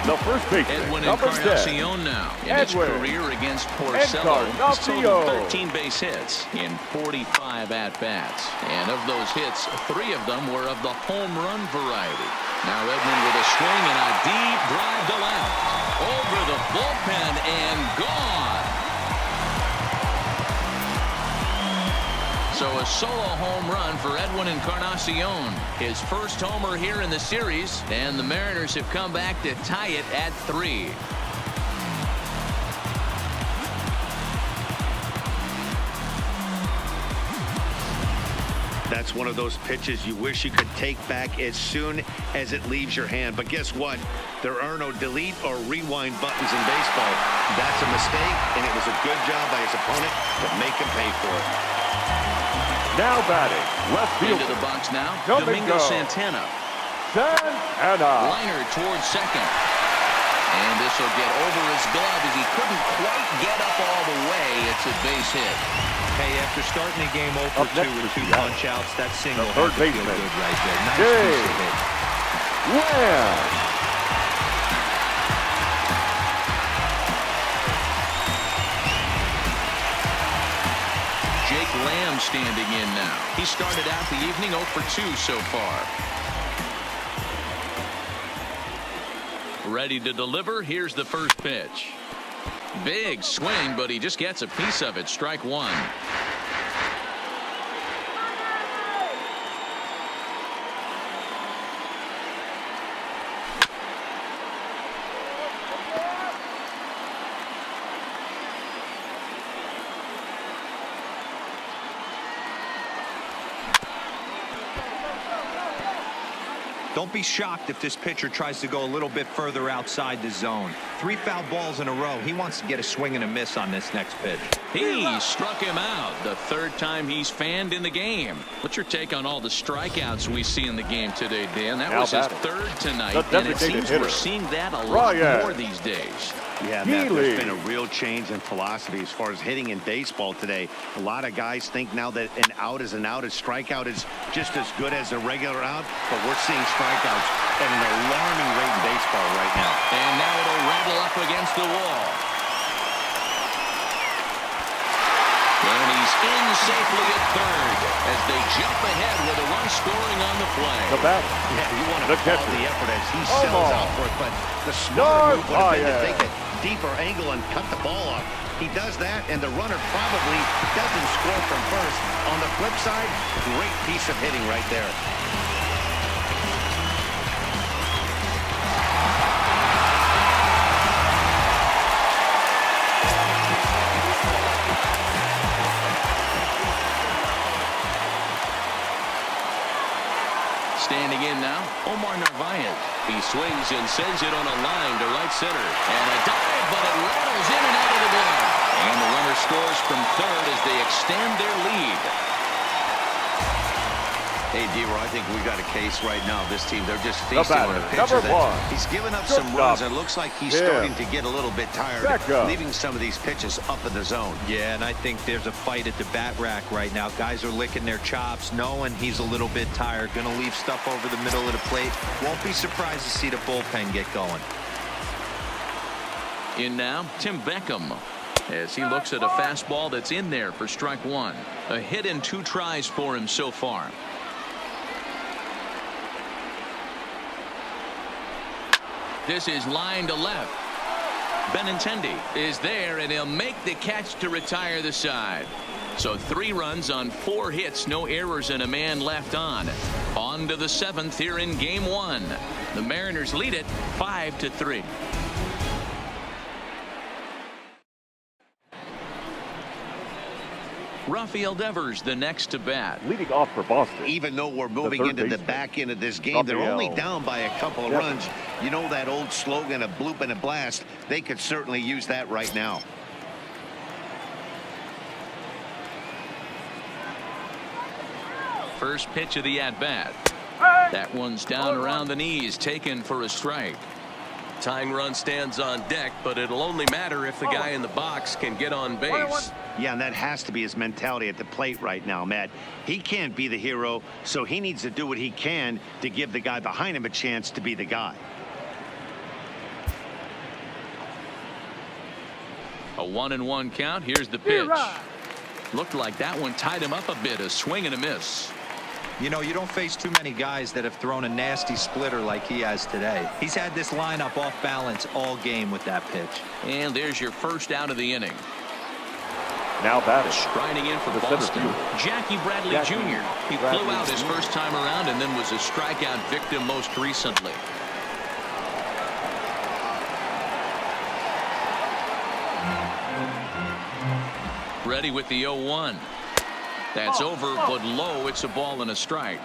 The first baseman, Edwin number 10. Encarnacion now. In his Edwin career against Porcello, he's Encarnacion. totaled 13 base hits in 45 at-bats. And of those hits, 3 of them were of the home run variety. Now Edwin with a swing and a deep drive to left. Over the bullpen and gone. So a solo home run for Edwin Encarnacion. His first homer here in the series, and the Mariners have come back to tie it at 3. That's one of those pitches you wish you could take back as soon as it leaves your hand. But guess what? There are no delete or rewind buttons in baseball. That's a mistake, and it was a good job by his opponent to make him pay for it. Now batting, left field. Into the box now, Domingo Santana. Santana. Liner towards second. And this will get over his glove as he couldn't quite get up all the way. It's a base hit. Hey, after starting the game 0 for 2 with 2 punch-outs, that single The had third to feel baseman, good right there. Nice Jay piece of hit. Lamb. Jake Lamb standing in now. He started out the evening 0 for 2 so far. Ready to deliver. Here's the first pitch. Big swing, but he just gets a piece of it. Strike 1. Don't be shocked if this pitcher tries to go a little bit further outside the zone. 3 foul balls in a row. He wants to get a swing and a miss on this next pitch. He struck him out the 3rd time he's fanned in the game. What's your take on all the strikeouts we see in the game today, Dan? That was his 3rd tonight, and it seems we're seeing that a lot more these days. Yeah, Matt, there's been a real change in philosophy as far as hitting in baseball today. A lot of guys think now that an out is an out. A strikeout is just as good as a regular out, but we're seeing strikeouts at an alarming rate in baseball right now. And now it'll rattle up against the wall. And he's in safely at 3rd as they jump ahead with a run scoring on the play. The bat. Yeah, you want to The call catcher. the effort as he sells out for it, but the smart move would have been to take a deeper angle and cut the ball off. He does that, and the runner probably doesn't score from first. On the flip side, great piece of hitting right there. Standing in now, Omar Narvaez. He swings and sends it on a line to right center. And a dive, but it rattles in and out of the glove. And the runner scores from 3rd as they extend their lead. Hey, D-Roy, I think we got a case right now. This team, they're just feasting on a pitcher number 1. that he's given up some runs, and it looks like he's Yeah. starting to get a little bit tired, leaving some of these pitches up in the zone. Yeah, and I think there's a fight at the bat rack right now. Guys are licking their chops, knowing he's a little bit tired. Going to leave stuff over the middle of the plate. Won't be surprised to see the bullpen get going. In now, Tim Beckham, as he looks at a fastball that's in there for strike 1. A hit in 2 tries for him so far. This is line to left. Benintendi is there, and he'll make the catch to retire the side. So 3 runs on 4 hits, no errors, and a man left on. On to the 7th here in game 1. The Mariners lead it 5-3. Rafael Devers the next to bat. Leading off for Boston. Even though we're moving into the back end of this game, they're only down by a couple of runs. You know that old slogan, a bloop and a blast. They could certainly use that right now. First pitch of the at-bat. That one's down around the knees, taken for a strike. Tying run stands on deck, but it'll only matter if the guy in the box can get on base. Yeah, and that has to be his mentality at the plate right now, Matt. He can't be the hero, so he needs to do what he can to give the guy behind him a chance to be the guy. A 1-1 count. Here's the pitch. Looked like that one tied him up a bit. A swing and a miss. You know, you don't face too many guys that have thrown a nasty splitter like he has today. He's had this lineup off balance all game with that pitch. And there's your first out of the inning. Now batting. Striding in for Boston, Jackie Bradley Jr. He flew out his first time around and then was a strikeout victim most recently. Ready with the 0-1. That's over, but low. It's a ball and a strike.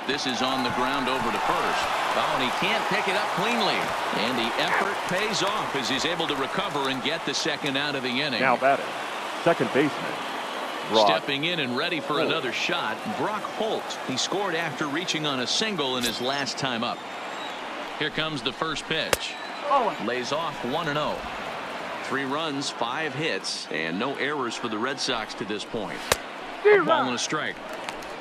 This is on the ground over to first. Oh, and he can't pick it up cleanly. And the effort pays off as he's able to recover and get the second out of the inning. Now batting. Second baseman. Brock Stepping in and ready for another shot, Brock Holt. He scored after reaching on a single in his last time up. Here comes the first pitch. Lays off 1-0. 3 runs, 5 hits, and no errors for the Red Sox to this point. A ball and a strike.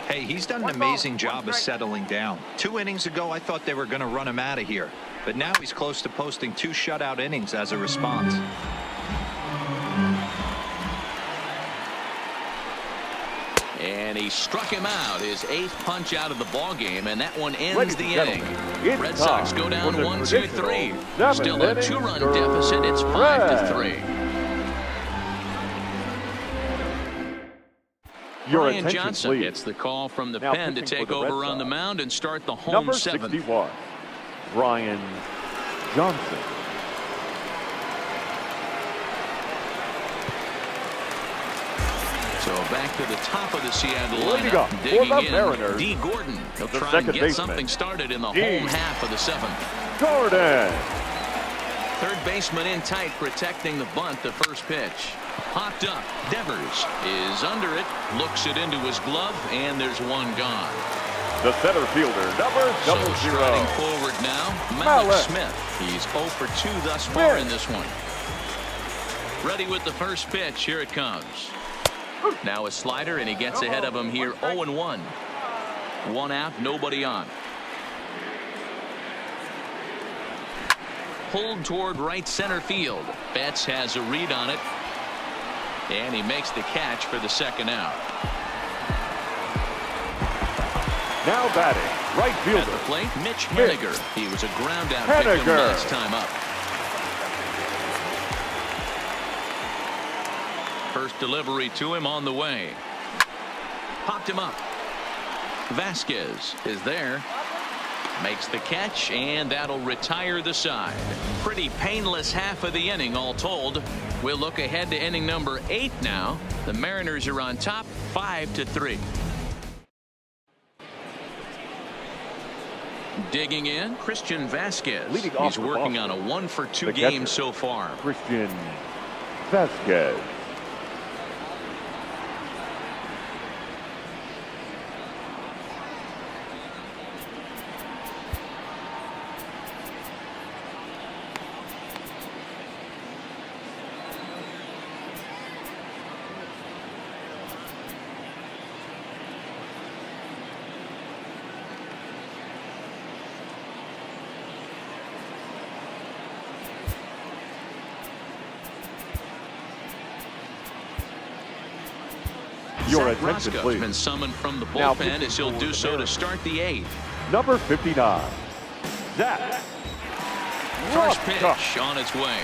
Hey, he's done an amazing job of settling down. 2 innings ago, I thought they were going to run him out of here. But now he's close to posting 2 shutout innings as a response. And he struck him out, his 8th punch out of the ball game, and that one ends the inning. Red Sox go down 1-2-3. Still a 2-run deficit. It's 5-3. Brian Johnson gets the call from the pen to take over on the mound and start the home Number 7th. 61, Brian Johnson. So back to the top of the Seattle Leading lineup. up for Digging the in, Mariners, D. Gordon. He'll the try and second get baseman, something started in the D. home half of the 7th. Gordon. Third baseman in tight, protecting the bunt. The first pitch. Popped up. Devers is under it. Looks it into his glove, and there's one gone. The center fielder, number 00. So striding forward now, Malik Smith. He's 0 for 2 thus far in this one. Ready with the first pitch. Here it comes. Now a slider, and he gets ahead of him here. 0-1. 1 out, nobody on. Pulled toward right center field. Betts has a read on it. And he makes the catch for the second out. Now batting, right fielder. At the plate, Mitch Haniger. He was a ground out victim last time up. First delivery to him on the way. Popped him up. Vasquez is there. Makes the catch, and that'll retire the side. Pretty painless half of the inning all told. We'll look ahead to inning number 8 now. The Mariners are on top 5-3. Digging in, Christian Vasquez. He's working on a 1 for 2 game so far. Christian Vasquez. Your Zach attention, Roscoe's please. been summoned from the Now bullpen as he'll do so to start the 8th. Number 59, Zach First Roscoe. pitch on its way.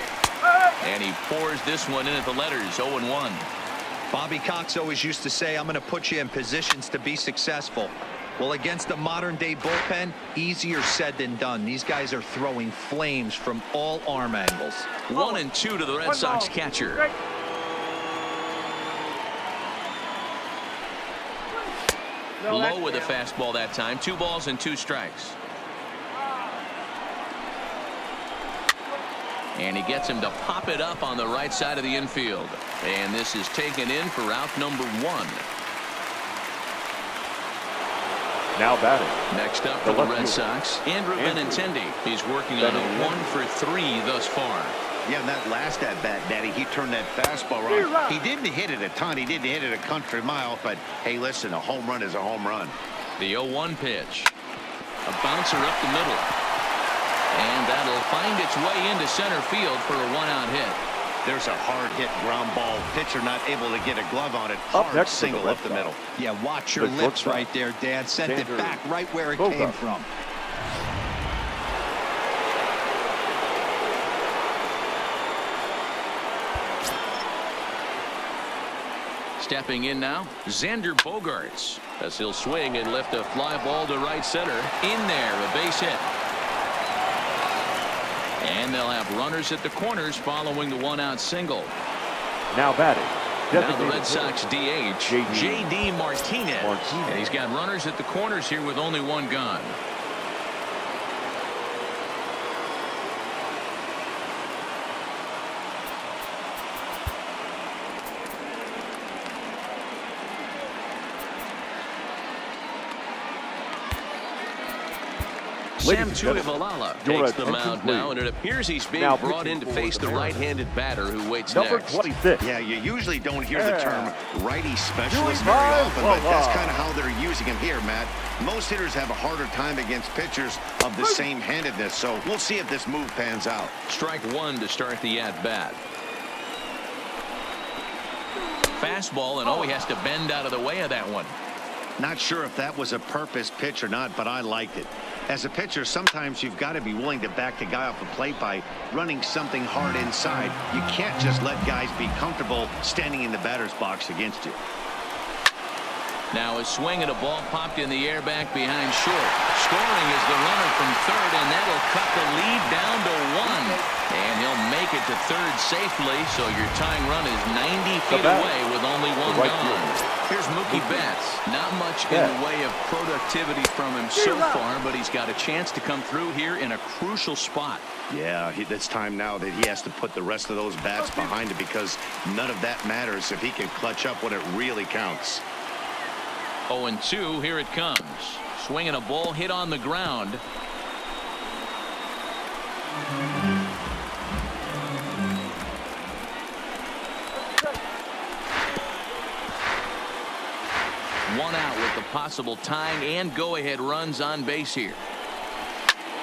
And he pours this one in at the letters. 0-1. Bobby Cox always used to say, I'm going to put you in positions to be successful. Well, against the modern-day bullpen, easier said than done. These guys are throwing flames from all arm angles. 1-2 to the Red Sox catcher. Low with a fastball that time. 2 balls and 2 strikes. And he gets him to pop it up on the right side of the infield. And this is taken in for out number 1. Now batting. Next up for the Red Sox, Andrew Benintendi. He's working on a 1 for 3 thus far. Yeah, and that last at bat, Daddy, he turned that fastball around. He didn't hit it a ton. He didn't hit it a country mile. But, hey, listen, a home run is a home run. The 0-1 pitch. A bouncer up the middle. And that'll find its way into center field for a one-out hit. There's a hard hit ground ball. Pitcher not able to get a glove on it. Up Hard next to the single red up the side. middle. Yeah, watch your The lips shortstop. right there, Dad. Sent it Xander back right where it Bogaerts. came from. Stepping in now, Xander Bogaerts, as he'll swing and lift a fly ball to right center. In there, a base hit. And they'll have runners at the corners following the one-out single. Now batting. Now the designated Red Sox DH, J.D. J.D. Martinez. Martinez. And he's got runners at the corners here with only one gone. Sam Ladies and gentlemen, Tuivalala your takes the attention, mound now, please. and it appears he's being Now brought pitching in to for face the the Mariners. right-handed batter who waits Number next. 26. Yeah, you usually don't hear the term righty specialist Doing very fine, often, but that's Tuivalala. kind of how they're using him here, Matt. Most hitters have a harder time against pitchers of the same handedness, so we'll see if this move pans out. Strike one to start the at-bat. Fastball, and he has to bend out of the way of that one. Not sure if that was a purpose pitch or not, but I liked it. As a pitcher, sometimes you've got to be willing to back the guy off the plate by running something hard inside. You can't just let guys be comfortable standing in the batter's box against you. Now a swing and a ball popped in the air back behind short. Scoring is the runner from third, and that'll cut the lead down to one. And he'll make it to third safely, so your tying run is 90 feet away with only one right gone. Here's Mookie Betts. Not much in the way of productivity from him so far, but he's got a chance to come through here in a crucial spot. Yeah, it's time now that he has to put the rest of those bats behind him, because none of that matters if he can clutch up when it really counts. 0-2, here it comes. Swinging a ball hit on the ground. One out with the possible tying and go-ahead runs on base here.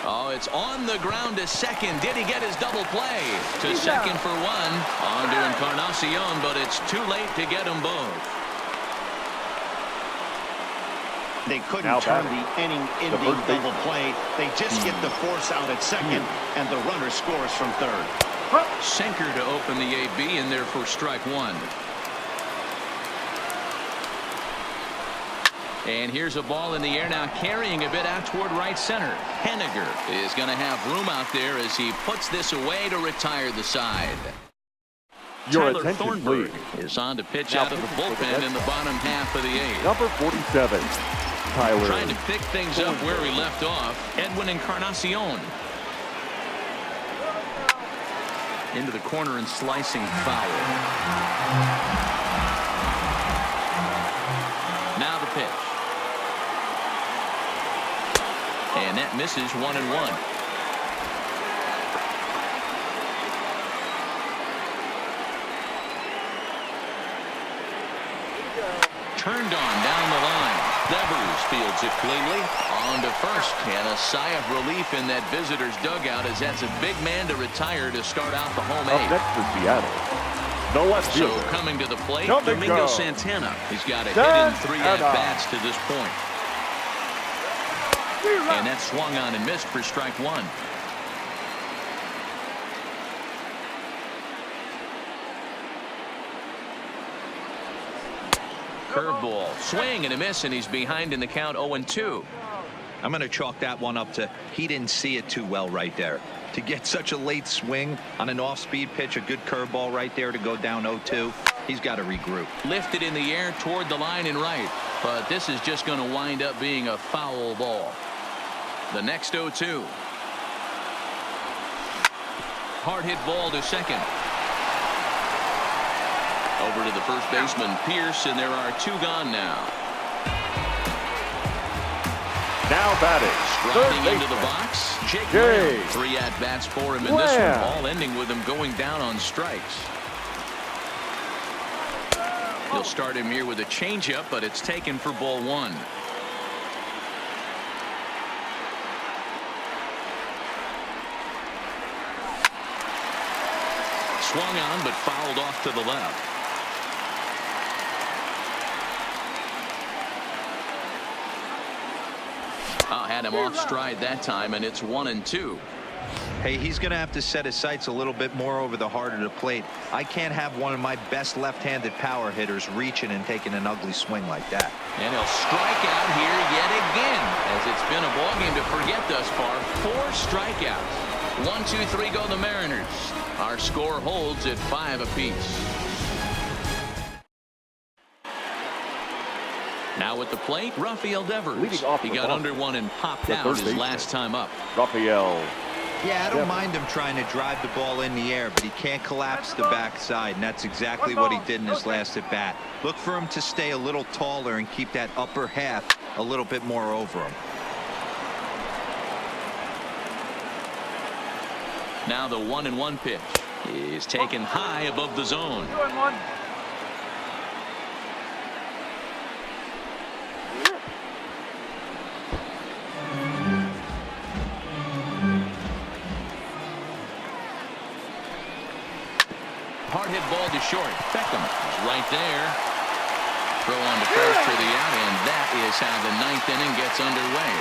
Oh, it's on the ground to second. Did he get his double play? To second for one. On to Encarnacion, but it's too late to get them both. They couldn't Now turn batting. the inning-ending The first double baseman. play. They just get the force out at second, and the runner scores from third. Sinker to open the AB in there for strike one. And here's a ball in the air now, carrying a bit out toward right center. Henniger is going to have room out there as he puts this away to retire the side. Your Tyler attention, Thornburg please. is on to pitch Now out of the pitching for the bullpen Red in the Sox. bottom half of the eighth. Number 47. Tyler. Trying to pick things up where he left off. Edwin Encarnacion. Into the corner and slicing foul. Now the pitch. And that misses 1-1. Turned on down the line. Devers fields it cleanly. On to first. And a sigh of relief in that visitor's dugout, as that's a big man to retire to start out the home Up eighth. next for Seattle. The left So fielder. coming to the plate, Domingo Domingo Santana. He's got a hit in 3 at-bats to this point. And that swung on and missed for strike one. Curveball, swing and a miss, and he's behind in the count 0-2. I'm going to chalk that one up to he didn't see it too well right there. To get such a late swing on an off-speed pitch, a good curveball right there to go down 0-2, he's got to regroup. Lifted in the air toward the line and right, but this is just going to wind up being a foul ball. The next 0-2. Hard hit ball to second. Over to the first baseman, Pierce, and there are 2 gone now. Now batting. Striding Third into the baseman. box, Jake Jay. Graham. 3 at-bats for him in this one, Graham. all ending with him going down on strikes. He'll start him here with a changeup, but it's taken for ball 1. swung on but fouled off to the left. Had him off stride that time, and it's 1-2. Hey, he's going to have to set his sights a little bit more over the heart of the plate. I can't have one of my best left-handed power hitters reaching and taking an ugly swing like that. And he'll strike out here yet again, as it's been a ball game to forget thus far. 4 strikeouts. 1, 2, 3 go the Mariners. Our score holds at 5 apiece. Now at the plate, Rafael Devers. He got under one and popped out his last time up. Rafael. Yeah, I don't mind him trying to drive the ball in the air, but he can't collapse the backside, and that's exactly what he did in his last at bat. Look for him to stay a little taller and keep that upper half a little bit more over him. Now the 1-1 pitch is taken high above the zone. 2-1. Hard hit ball to short. Beckham is right there. Throw on to first for the out, and that is how the 9th inning gets underway.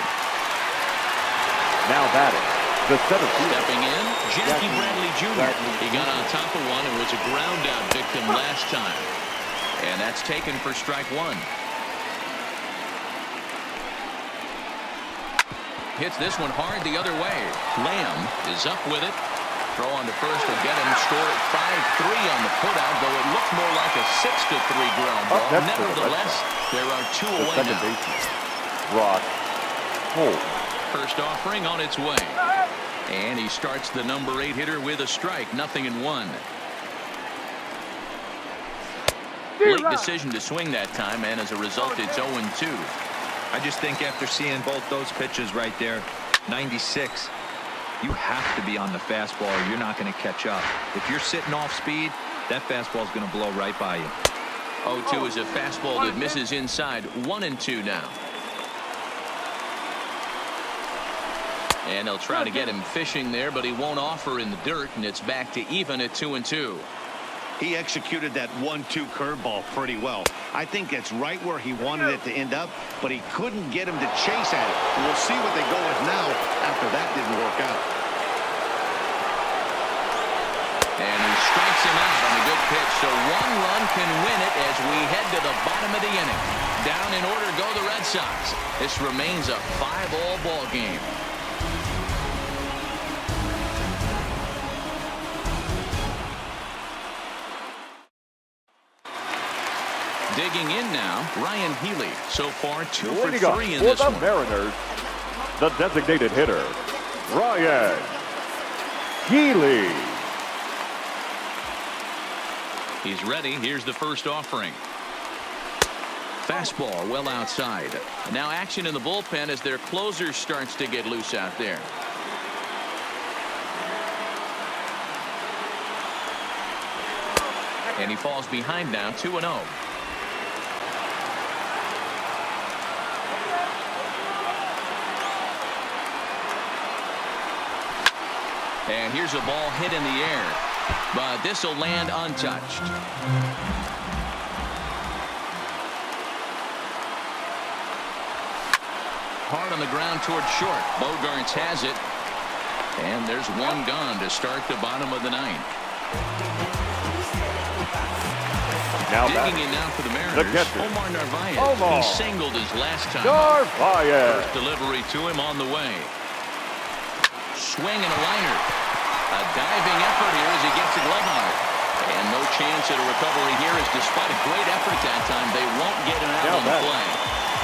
Now batting, the center fielder. Stepping in, Jackie Bradley Jr. He got on top of one and was a ground out victim last time. And that's taken for strike 1. Hits this one hard the other way. Lamb is up with it. Throw on to first will get him. Score at 5-3 on the putout, though it looked more like a 6-3 ground ball. Nevertheless, there are 2 away now. Brock Holt. First offering on its way. And he starts the number 8 hitter with a strike. 0-1. Late decision to swing that time, and as a result, it's 0-2. I just think after seeing both those pitches right there, 96, you have to be on the fastball or you're not going to catch up. If you're sitting off speed, that fastball is going to blow right by you. 0-2 is a fastball that misses inside. 1-2 now. And they'll try to get him fishing there, but he won't offer in the dirt, and it's back to even at 2-2. He executed that 1-2 curveball pretty well. I think it's right where he wanted it to end up, but he couldn't get him to chase at it. We'll see what they go with now after that didn't work out. And he strikes him out on a good pitch, so 1 run can win it as we head to the bottom of the inning. Down in order go the Red Sox. This remains a 5-all ball game. Digging in now, Ryan Healy. So far, 2 for 3 in this one. Mariners, the designated hitter, Ryan Healy. He's ready. Here's the first offering. Fastball well outside. Now action in the bullpen as their closer starts to get loose out there. And he falls behind now, 2-0. And here's a ball hit in the air, but this will land untouched. Hard on the ground toward short. Bogarts has it, and there's 1 gone to start the bottom of the 9th. Now digging in now for the Mariners, Omar Narvaez. He singled his last time. Narvaez. First delivery to him on the way. Swing and a liner. A diving effort here as he gets a glove on it. And no chance at a recovery here, as despite a great effort that time, they won't get him out on the play.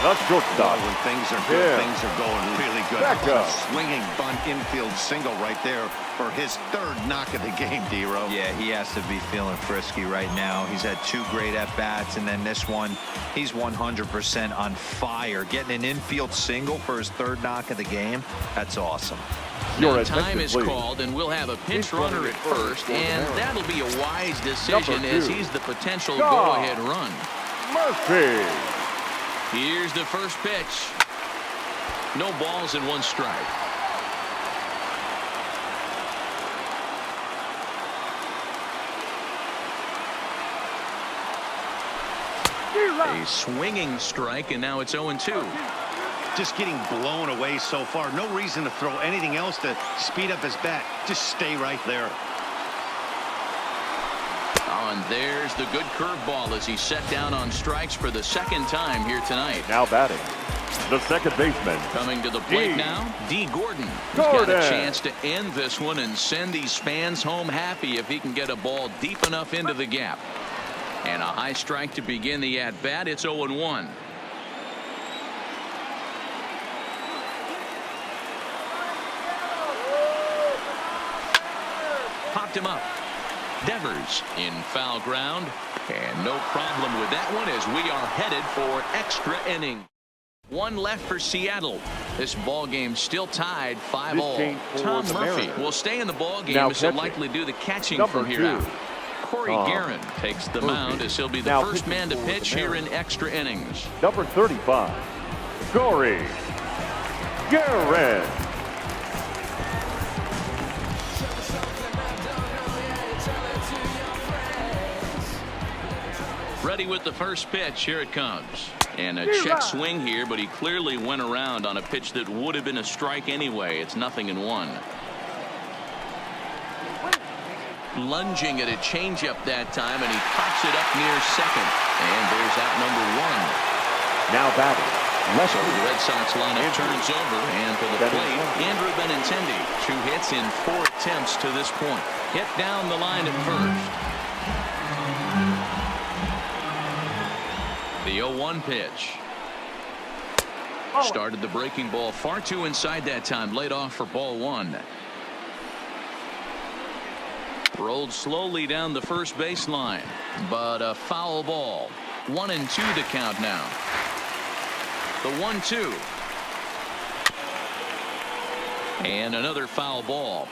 That's shortstop. When things are good, things are going really good. A swinging bunt infield single right there for his 3rd knock of the game, D-Row. Yeah, he has to be feeling frisky right now. He's had 2 great at-bats, and then this one, he's 100% on fire. Getting an infield single for his 3rd knock of the game, that's awesome. Now time is called, and we'll have a pinch runner at first, and that'll be a wise decision as he's the potential go-ahead run. Murphy. Here's the first pitch. No balls and 1 strike. A swinging strike, and now it's 0-2. Just getting blown away so far. No reason to throw anything else to speed up his bat. Just stay right there. Oh, and there's the good curveball as he's set down on strikes for the second time here tonight. Now batting, the second baseman. Coming to the plate now, D. Gordon. He's got a chance to end this one and send these fans home happy if he can get a ball deep enough into the gap. And a high strike to begin the at-bat. It's 0-1. Popped him up. Devers in foul ground, and no problem with that one as we are headed for extra inning. One left for Seattle. This ball game still tied 5-all. Tom Murphy will stay in the ball game as he'll likely do the catching from here out. Corey Guerin takes the mound as he'll be the first man to pitch here in extra innings. Number 35, Corey Guerin. Ready with the first pitch. Here it comes. And a check swing here, but he clearly went around on a pitch that would have been a strike anyway. It's 0-1. Lunging at a changeup that time, and he pops it up near second. And there's out number 1. Now batting. So the Red Sox lineup turns over, and for the plate, Andrew Benintendi. 2 hits in 4 attempts to this point. Hit down the line at first. The 0-1 pitch. Started the breaking ball far too inside that time. Laid off for ball 1. Rolled slowly down the first baseline, but a foul ball. 1-2 to count now. The 1-2. And another foul ball.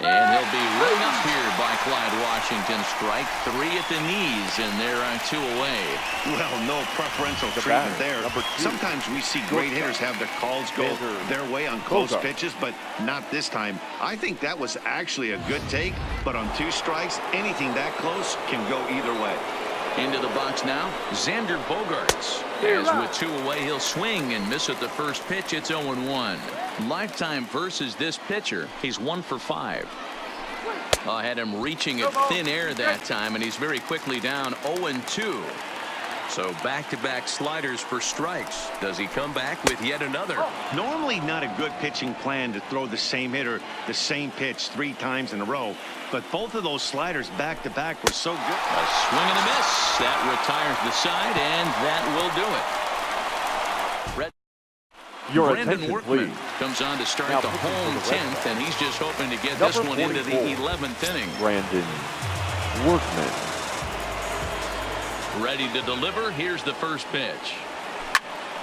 And he'll be rung up here by Clyde Washington. Strike 3 at the knees, and there are 2 away. Well, no preferential treatment there. Sometimes we see great hitters have their calls go their way on close pitches, but not this time. I think that was actually a good take, but on 2 strikes, anything that close can go either way. Into the box now, Xander Bogaerts. As with 2 away, he'll swing and miss at the first pitch. It's 0-1. Lifetime versus this pitcher, he's 1 for 5. I had him reaching at thin air that time, and he's very quickly down 0-2. So back-to-back sliders for strikes. Does he come back with yet another? Normally not a good pitching plan to throw the same hitter the same pitch 3 times in a row, but both of those sliders back-to-back were so good. A swing and a miss. That retires the side, and that will do it. Brandon Workman comes on to start the home 10th, and he's just hoping to get this one into the 11th inning. Brandon Workman. Ready to deliver. Here's the first pitch.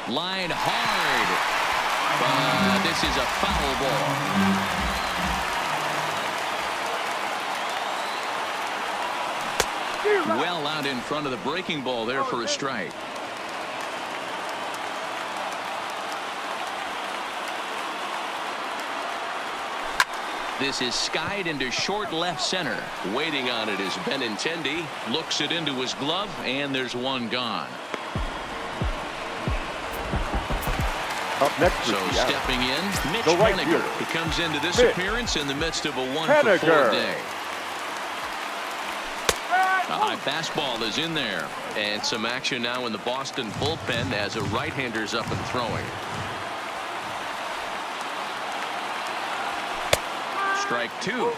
Line hard. But this is a foul ball. Well out in front of the breaking ball there for a strike. This is skied into short left center. Waiting on it is Benintendi. Looks it into his glove, and there's 1 gone. Up next, so stepping in, Mitch Haniger. He comes into this appearance in the midst of a 1 for 4 day. A high fastball is in there, and some action now in the Boston bullpen as a right-hander's up and throwing. Strike 2.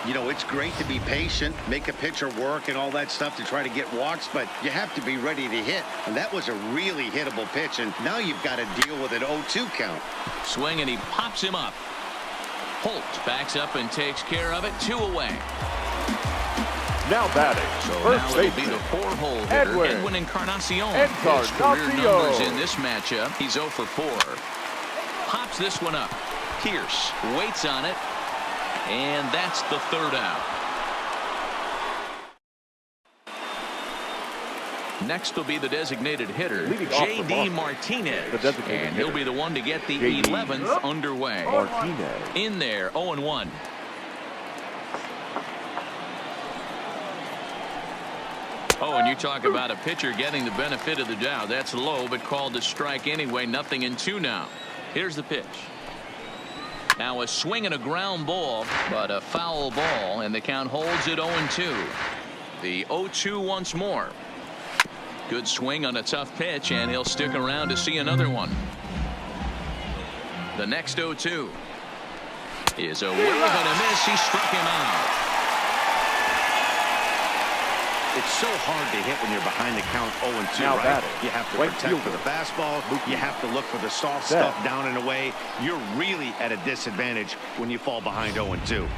You know, it's great to be patient, make a pitcher work and all that stuff to try to get walks, but you have to be ready to hit. And that was a really hittable pitch, and now you've got to deal with an 0-2 count. Swing, and he pops him up. Holt backs up and takes care of it. 2 away. Now batting. So first now it'll be the 4-hole hitter, Edwin Encarnacion. His career numbers in this matchup. He's 0 for 4. Pops this one up. Pierce waits on it. And that's the 3rd out. Next will be the designated hitter, J.D. Martinez. And he'll be the one to get the 11th underway. Martinez. In there, 0-1. Oh, and you talk about a pitcher getting the benefit of the doubt. That's low, but called a strike anyway. 0-2 now. Here's the pitch. Now a swing and a ground ball, but a foul ball, and the count holds at 0-2. The 0-2 once more. Good swing on a tough pitch, and he'll stick around to see another one. The next 0-2 is a whiff and a miss. He struck him out. It's so hard to hit when you're behind the count 0-2, Now right? batting, You have to right protect for fielder. the fastball. You have to look for the soft Set. stuff down and away. You're really at a disadvantage when you fall behind 0-2.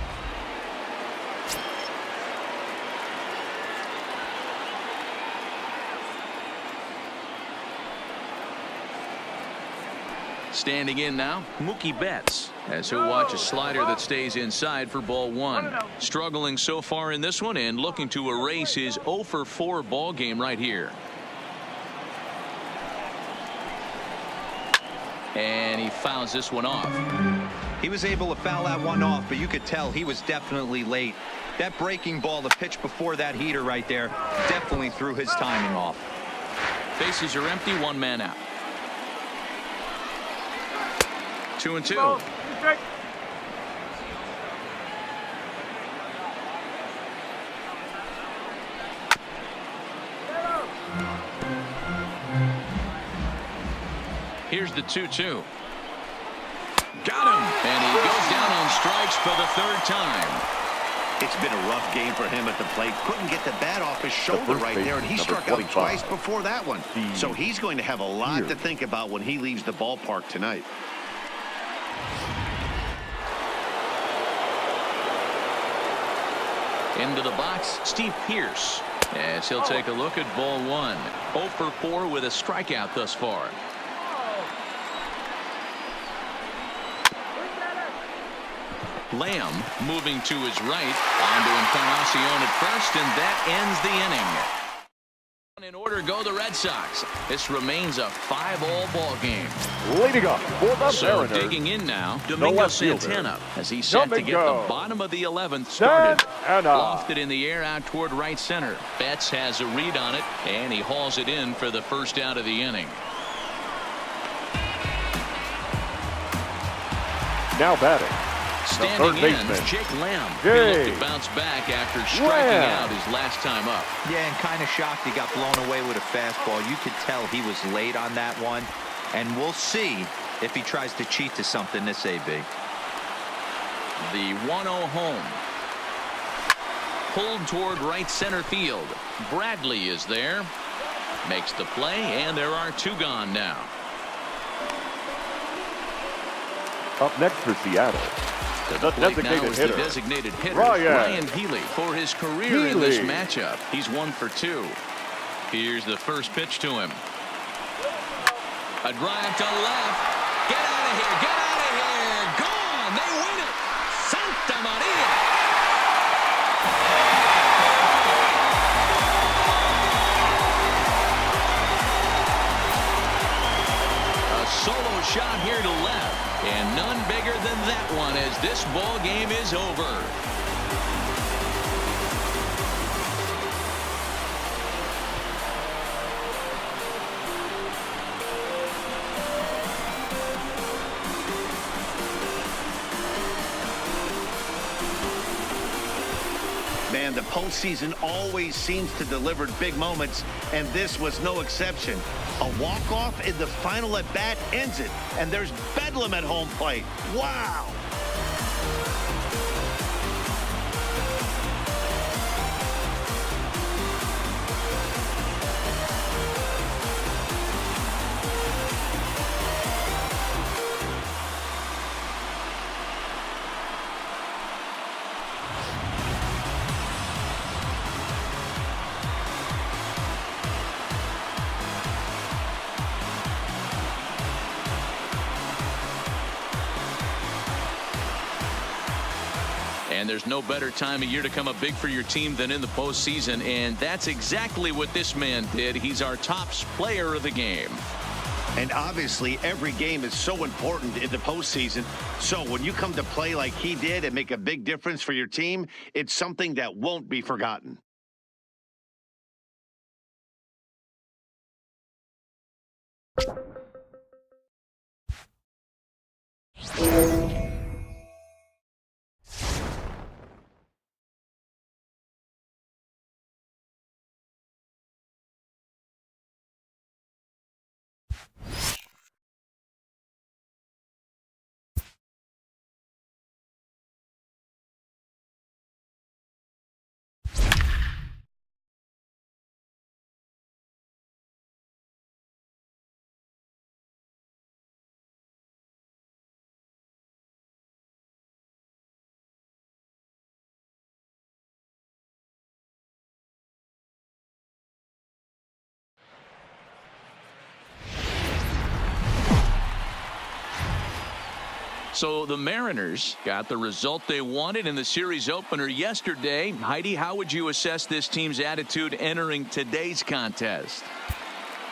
Standing in now, Mookie Betts, as he'll watch a slider that stays inside for ball one. Struggling so far in this one and looking to erase his 0-for-4 ball game right here. And he fouls this one off. He was able to foul that one off, but you could tell he was definitely late. That breaking ball, the pitch before that heater right there, definitely threw his timing off. Bases are empty, one man out. 2-2. Ball, strike. Here's the 2-2. Got him, and he goes down on strikes for the third time. It's been a rough game for him at the plate. Couldn't get the bat off his shoulder first right there, and he baseman, struck number out 25. twice before that one. The So he's going to have a lot here. to think about when he leaves the ballpark tonight. Into the box, Steve Pearce, as he'll take a look at ball one. 0-for-4 with a strikeout thus far. Lamb moving to his right, onto Encarnacion at first, and that ends the inning. In order go the Red Sox. This remains a 5-all ball game. Leading up for the So Mariners, digging in now, Domingo left fielder, Santana, as he's set to get Domingo the bottom of the 11th started. Santana. Lofted in the air out toward right center. Betts has a read on it, and he hauls it in for the first out of the inning. now batting. Standing third in, baseman, Jake Lamb. He Jake looked to bounce back after striking Lamb. out his last time up. Yeah, and kind of shocked he got blown away with a fastball. You could tell he was late on that one, and we'll see if he tries to cheat to something this AB. The 1-0 home. Pulled toward right center field. Bradley is there. Makes the play, and there are two gone now. Up next for Seattle, To the plate now designated is hitter, the designated hitter, Ryan Healy. For his career in this Healy. matchup, he's 1 for 2. Here's the first pitch to him. A drive to left. Get out of here. Get out of here. Gone. They win it. Santa Maria. A solo shot here to left, and none bigger than that one as this ball game is over. Man, the postseason always seems to deliver big moments, and this was no exception. A walk-off in the final at-bat ends it, and there's bedlam at home plate. Wow! And there's no better time of year to come up big for your team than in the postseason, and that's exactly what this man did. He's our top player of the game. And obviously, every game is so important in the postseason. So when you come to play like he did and make a big difference for your team, it's something that won't be forgotten. So the Mariners got the result they wanted in the series opener yesterday. Heidi, how would you assess this team's attitude entering today's contest?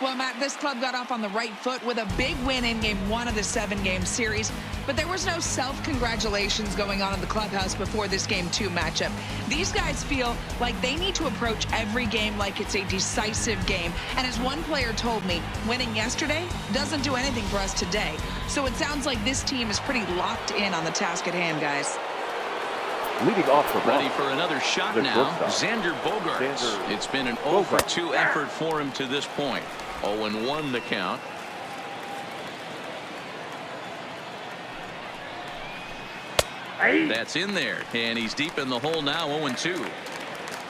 Well, Matt, this club got off on the right foot with a big win in Game 1 of the 7-game series, but there was no self-congratulations going on in the clubhouse before this Game 2 matchup. These guys feel like they need to approach every game like it's a decisive game, and as one player told me, winning yesterday doesn't do anything for us today. So it sounds like this team is pretty locked in on the task at hand, guys. Leading off the Ready for another shot now, Xander Bogaerts. It's been an 0-for-2 effort for him to this point. 0-1 the count. That's in there, and he's deep in the hole now. 0-2.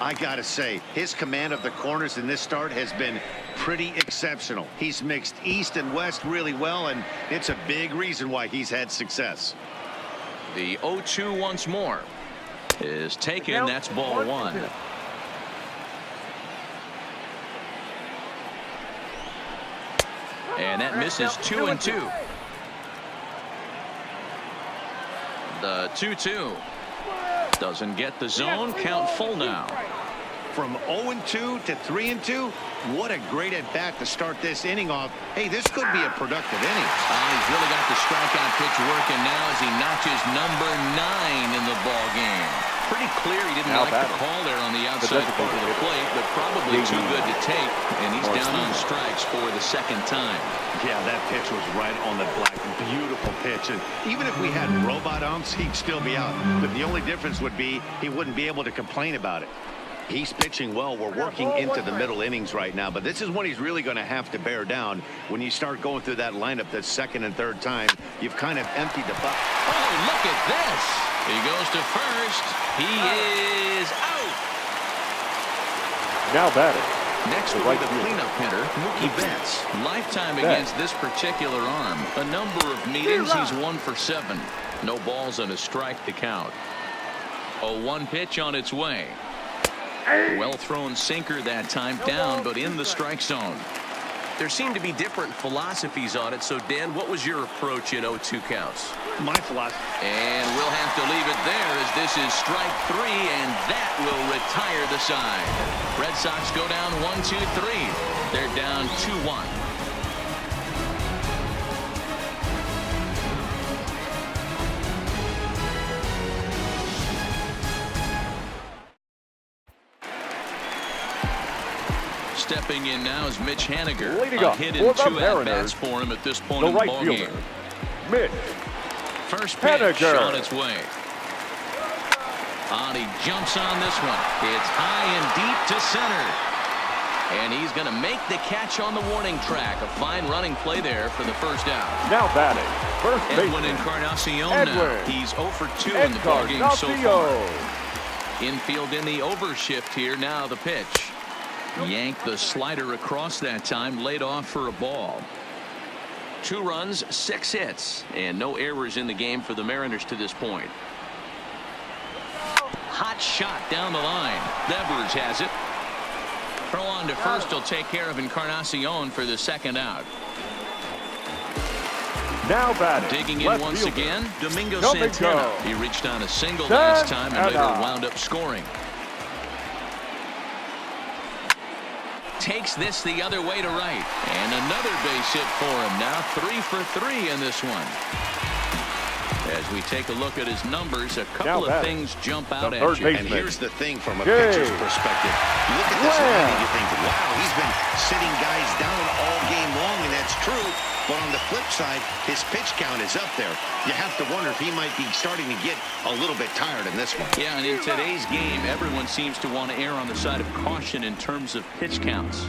I gotta say, his command of the corners in this start has been pretty exceptional. He's mixed east and west really well, and it's a big reason why he's had success. The 0-2 once more is taken. That's ball one. And that misses 2-2. The 2-2 doesn't get the zone. Count full now. From 0-2 to 3-2, what a great at-bat to start this inning off. Hey, this could be a productive inning. He's really got the strikeout pitch working now as he notches number 9 in the ball game. Pretty clear he didn't like the call there on the outside part of the plate, but probably too good to take, and he's down on strikes for the second time. Yeah, that pitch was right on the black. Beautiful pitch, and even if we had robot umps, he'd still be out. But the only difference would be he wouldn't be able to complain about it. He's pitching well. We're working into the middle innings right now, but this is when he's really going to have to bear down. When you start going through that lineup the second and third time, you've kind of emptied the bucket. Oh, look at this. He goes to first. He is out. Now batting. Next will be the cleanup hitter, Mookie Betts. Lifetime against this particular arm. A number of meetings, he's 1 for 7. No balls and a strike to count. 0-1 pitch on its way. Well thrown sinker that time, down but in the strike zone. There seem to be different philosophies on it. So, Dan, what was your approach in 0-2 counts? My philosophy. And we'll have to leave it there as this is strike 3, and that will retire the side. Red Sox go down 1-2-3. They're down 2-1. Stepping in now is Mitch Haniger. A hit in 2 at-bats for him at this point in the ballgame. Mitch First pitch Haniger on its way. He jumps on this one. It's high and deep to center. And he's going to make the catch on the warning track. A fine running play there for the first out. now batting. First Edwin baseman. Encarnacion now. He's 0 for 2 in the ballgame so far. Infield in the overshift here. Now the pitch. Yanked the slider across that time. Laid off for a ball. 2 runs, 6 hits, and no errors in the game for the Mariners to this point. Hot shot down the line. Devers has it. Throw on to first will take care of Encarnacion for the second out. Now batting. Digging in left once fielder. again, Domingo Domingo. Santana. He reached on a single last time and later wound up scoring. Takes this the other way to right. And another base hit for him. Now 3 for 3 in this one. As we take a look at his numbers, a couple of things jump out at you. And here's the thing from a pitcher's perspective. You look at this line and you think, wow, he's been sitting guys down all game long, and that's true. But on the flip side, his pitch count is up there. You have to wonder if he might be starting to get a little bit tired in this one. Yeah, and in today's game, everyone seems to want to err on the side of caution in terms of pitch counts.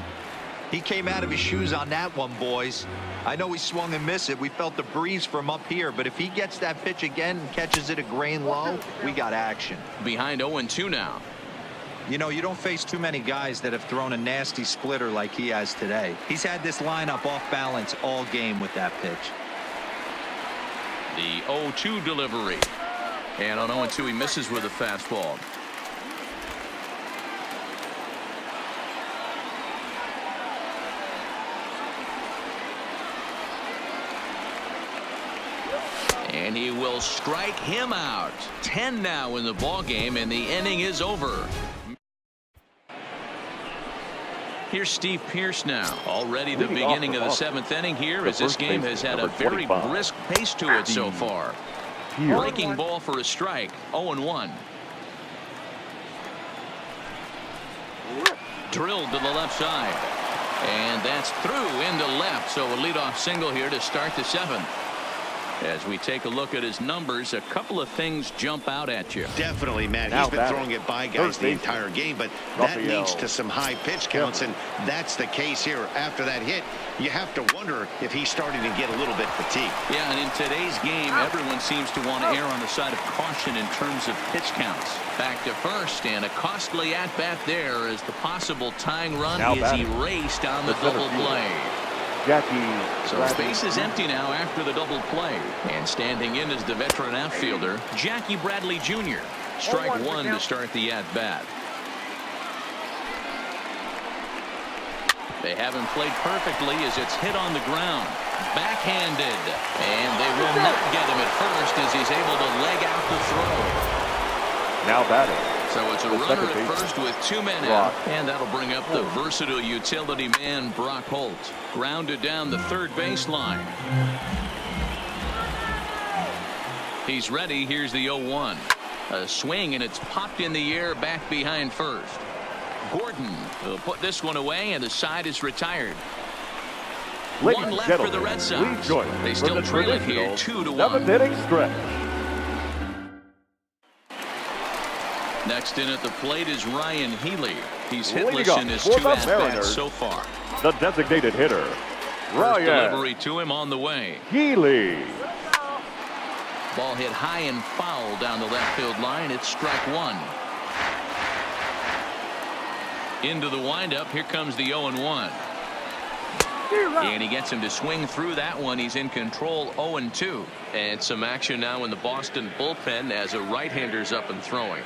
He came out of his shoes on that one, boys. I know he swung and missed it. We felt the breeze from up here, but if he gets that pitch again and catches it a grain low, we got action. Behind 0-2 now. You know, you don't face too many guys that have thrown a nasty splitter like he has today. He's had this lineup off balance all game with that pitch. The 0-2 delivery. And on 0-2, he misses with a fastball. And he will strike him out. 10 now in the ball game, and the inning is over. Here's Steve Pearce now. Already the beginning of the 7th inning here, as this game has had a very brisk pace to it so far. Breaking ball for a strike. 0-1. Drilled to the left side. And that's through into left. So a leadoff single here to start the 7th. As we take a look at his numbers, a couple of things jump out at you. Definitely, Matt. He's been throwing it by guys the entire game, but that leads to some high pitch counts, and that's the case here. After that hit, you have to wonder if he's starting to get a little bit fatigued. Yeah, and in today's game, everyone seems to want to err on the side of caution in terms of pitch counts. Back to first, and a costly at-bat there as the possible tying run is erased on the double play. So space is empty now after the double play. And standing in is the veteran outfielder, Jackie Bradley Jr. Strike one to start the at-bat. They have him played perfectly as it's hit on the ground. Backhanded. And they will not get him at first as he's able to leg out the throw. Now batting. So it's a runner at first with 2 men out, and that'll bring up the versatile utility man Brock Holt. Grounded down the third baseline. He's ready. Here's the 0-1. A swing, and it's popped in the air back behind first. Gordon will put this one away, and the side is retired. One left for the Red Sox. They still trail it here 2-1. 7th inning stretch. Next in at the plate is Ryan Healy. He's hitless in his 2 at-bats so far. The designated hitter, Ryan. First delivery to him on the way. Healy. Ball hit high and foul down the left field line. It's strike one. Into the windup. Here comes the 0-1. And he gets him to swing through that one. He's in control. 0-2. And some action now in the Boston bullpen as a right-hander's up and throwing.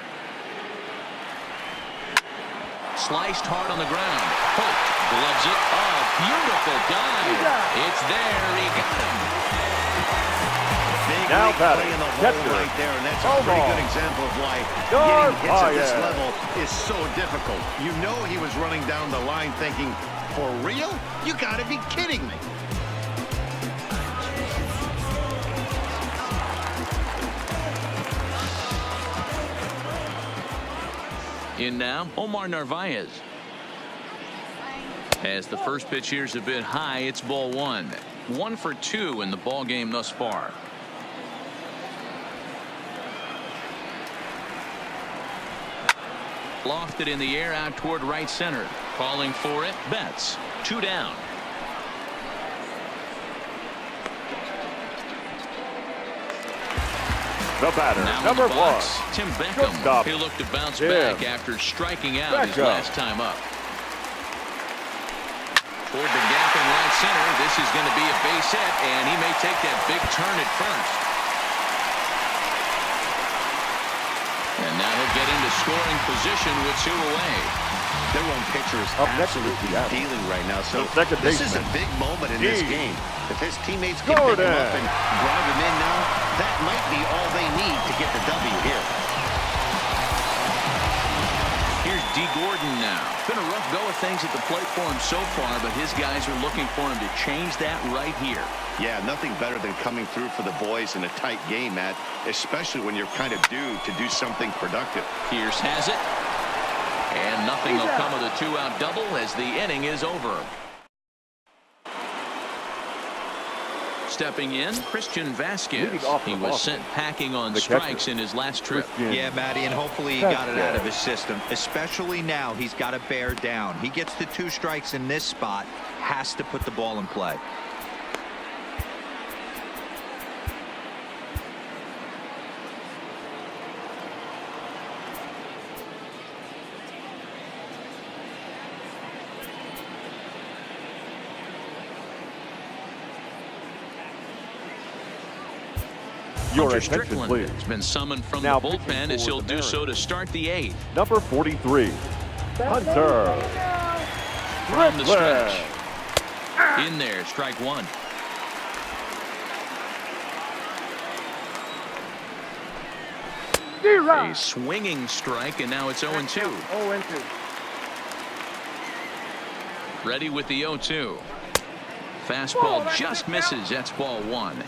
Sliced hard on the ground. Holt gloves it. Oh, beautiful dive. It's there. He got him. Big now play in the hole right there, and that's a pretty good example of why getting hits at this level is so difficult. You know he was running down the line thinking, for real? You got to be kidding me. In now, Omar Narvaez. As the first pitch here's a bit high, it's ball one. 1 for 2 in the ball game thus far. Lofted in the air out toward right center. Calling for it, Betts. 2 down. The batter, now number 1, Tim Beckham. He'll look to bounce back after striking out his last time up. Toward the gap in right center. This is going to be a base hit, and he may take that big turn at first. And now he'll get into scoring position with 2 away. Their own pitcher is absolutely dealing right now. So this is a big moment in this game. If his teammates can pick him up and drive him in now, that might be all they need to get the W here. Here's D. Gordon now. Been a rough go of things at the plate for him so far, but his guys are looking for him to change that right here. Yeah, nothing better than coming through for the boys in a tight game, Matt, especially when you're kind of due to do something productive. Pierce has it. And nothing will come of the two-out double as the inning is over. Stepping in, Christian Vasquez. He was sent packing on strikes in his last trip. Yeah, Matty, and hopefully he got it out of his system. Especially now, he's got to bear down. He gets the 2 strikes in this spot, has to put the ball in play. Your Hunter attention, Strickland please. has been summoned from Now the pitching bullpen as for he'll the do so Mariners. to start the 8th. Number 43, Hunter From the Strickland. stretch. In there, strike 1. A swinging strike, and now it's 0-2. 0-2. Ready with the 0-2. Fastball just misses. That's ball 1.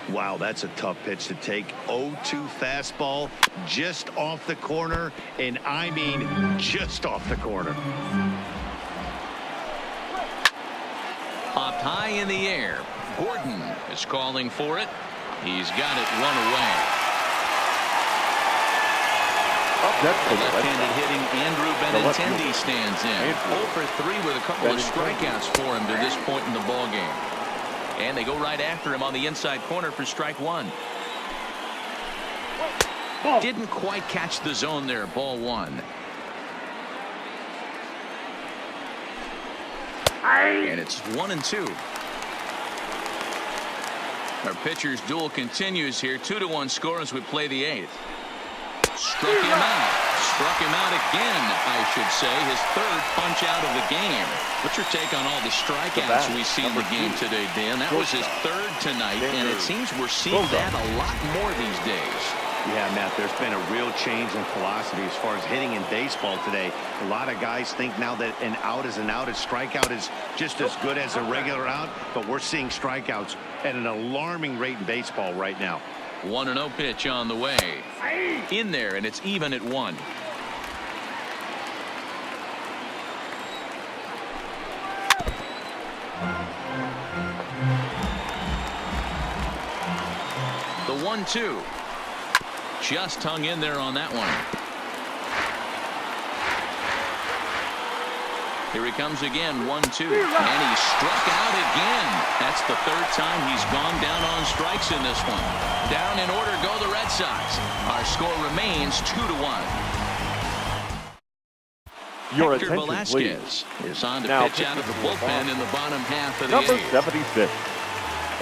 Wow, that's a tough pitch to take. 0-2 fastball just off the corner, and I mean just off the corner. Popped high in the air. Gordon is calling for it. He's got it 1 away. The left-handed hitting Andrew Benintendi stands in. 0 for 3 with a couple of strikeouts for him to this point in the ballgame. And they go right after him on the inside corner for strike 1. Didn't quite catch the zone there. Ball 1. And it's 1-2. Our pitcher's duel continues here. 2-1 score as we play the 8th. Struck him out. Struck him out again, I should say. His 3rd punch out of the game. What's your take on all the strikeouts we see in the game today, Dan? That was his 3rd tonight, and it seems we're seeing that a lot more these days. Yeah, Matt, there's been a real change in philosophy as far as hitting in baseball today. A lot of guys think now that an out is an out. A strikeout is just as good as a regular out, but we're seeing strikeouts at an alarming rate in baseball right now. 1-0 pitch on the way. In there, and it's even at 1. The 1-2. Just hung in there on that one. Here he comes again, 1-2. And he struck out again. That's the 3rd time he's gone down on strikes in this one. Down in order go the Red Sox. Our score remains 2-1. Your Hector attention, Velasquez please. is on to Now pitch out of the pitching for bullpen in the bottom half of the Number 8th. 76.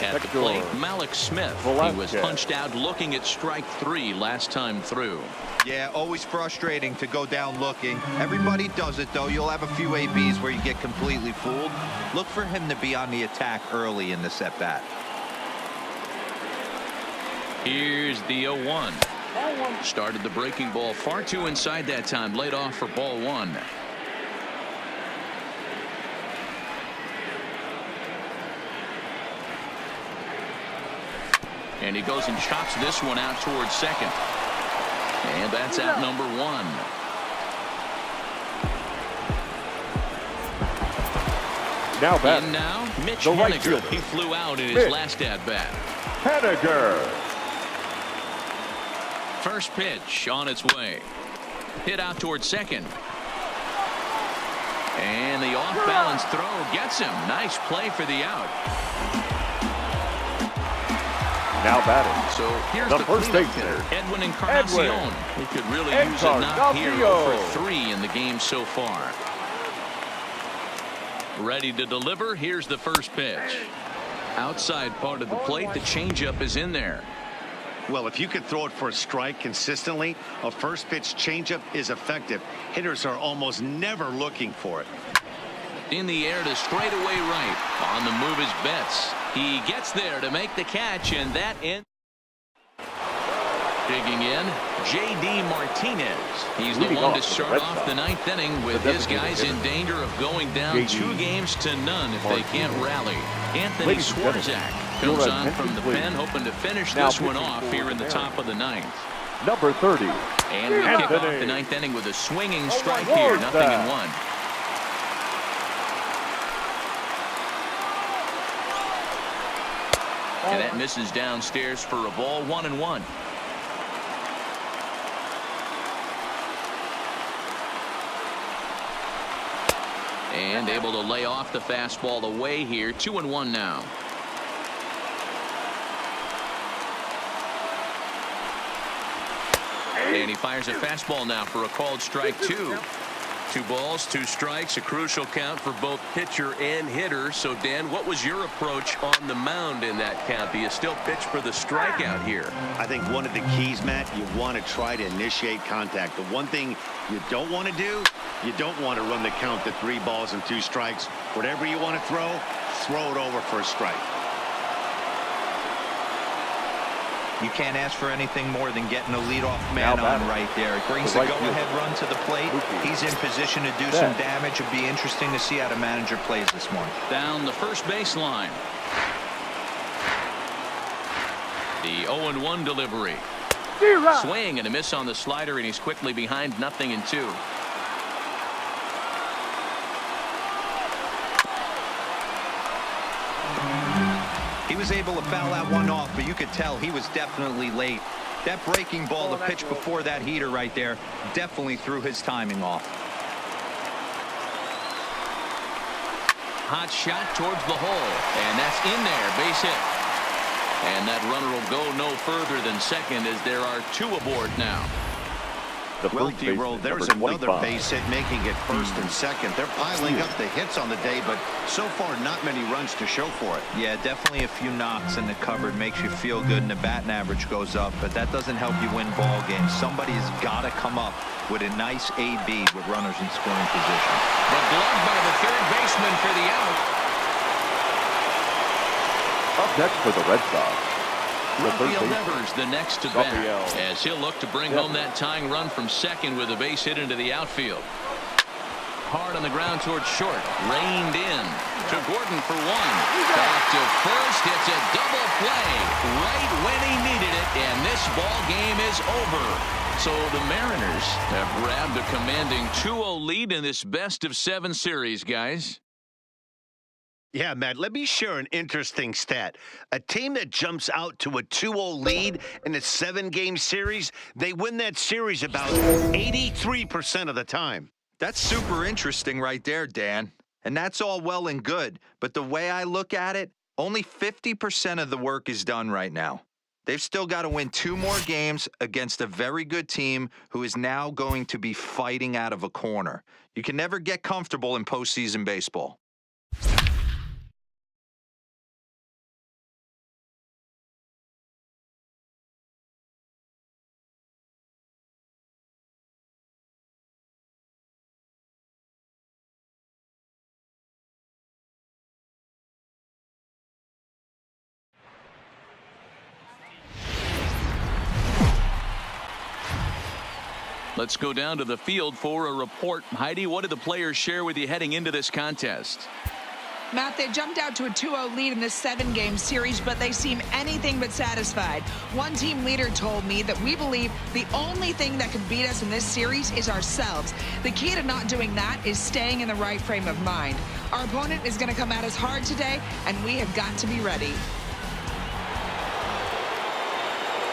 At the Hector plate, Malik Smith. He was Velasquez. punched out looking at strike 3 last time through. Yeah, always frustrating to go down looking. Everybody does it, though. You'll have a few ABs where you get completely fooled. Look for him to be on the attack early in this at-bat. Here's the 0-1. Started the breaking ball far too inside that time. Laid off for ball 1. And he goes and chops this one out towards second. And that's out number 1. Now back. In now, Mitch The right Haniger. fielder. He flew out in his Mitch last at-bat. Haniger. First pitch on its way. Hit out towards second. And the off-balance throw gets him. Nice play for the out. Now batting. So here's The the first cleanup baseman, hitter, Edwin Encarnacion. He could really use a knock here. 0 for 3 in the game so far. Ready to deliver. Here's the first pitch. Outside part of the plate. The changeup is in there. Well, if you could throw it for a strike consistently, a first pitch changeup is effective. Hitters are almost never looking for it. In the air to straightaway right. On the move is Betts. He gets there to make the catch, and that ends. Digging in, J.D. Martinez. He's the one to start off the ninth inning with his guys in danger of going down 2-0 if they can't rally. Anthony Swarzak comes on from the pen, hoping to finish this one off here in the top of the ninth. Number 30. And we kick off the ninth inning with a swinging strike here, 0-1. And that misses downstairs for a ball, 1-1. And able to lay off the fastball away here, 2-1 now. And he fires a fastball now for a called strike 2. 2 balls, 2 strikes, a crucial count for both pitcher and hitter. So, Dan, what was your approach on the mound in that count? Do you still pitch for the strikeout here? I think one of the keys, Matt, you want to try to initiate contact. The one thing you don't want to do, you don't want to run the count to 3 balls and 2 strikes. Whatever you want to throw it over for a strike. You can't ask for anything more than getting a leadoff man on right there. It brings the go-ahead run to the plate. He's in position to do some damage. It'd be interesting to see how the manager plays this morning. Down the first baseline. The 0-1 delivery. Swing and a miss on the slider, and he's quickly behind 0-2. He was able to foul that one off, but you could tell he was definitely late. That breaking ball, the pitch before that heater right there, definitely threw his timing off. Hot shot towards the hole, and that's in there, base hit. And that runner will go no further than second as there are 2 aboard now. Well, T-Roll, there's another base hit making it first and second. They're piling up the hits on the day, but so far not many runs to show for it. Yeah, definitely a few knocks in the cupboard makes you feel good, and the batting average goes up, but that doesn't help you win ball games. Somebody has got to come up with a nice AB with runners in scoring position. The glove by the third baseman for the out. Up next for the Red Sox. Rafael Devers the next to bat as he'll look to bring home that tying run from second with a base hit into the outfield. Hard on the ground towards short, reined in to Gordon for 1. Back to first, it's a double play right when he needed it, and this ball game is over. So the Mariners have grabbed a commanding 2-0 lead in this best-of-7 series, guys. Yeah, Matt, let me share an interesting stat. A team that jumps out to a 2-0 lead in a 7-game series, they win that series about 83% of the time. That's super interesting right there, Dan. And that's all well and good. But the way I look at it, only 50% of the work is done right now. They've still got to win 2 more games against a very good team who is now going to be fighting out of a corner. You can never get comfortable in postseason baseball. Let's go down to the field for a report. Heidi, what did the players share with you heading into this contest? Matt, they jumped out to a 2-0 lead in this 7-game series, but they seem anything but satisfied. One team leader told me that we believe the only thing that could beat us in this series is ourselves. The key to not doing that is staying in the right frame of mind. Our opponent is going to come at us hard today, and we have got to be ready.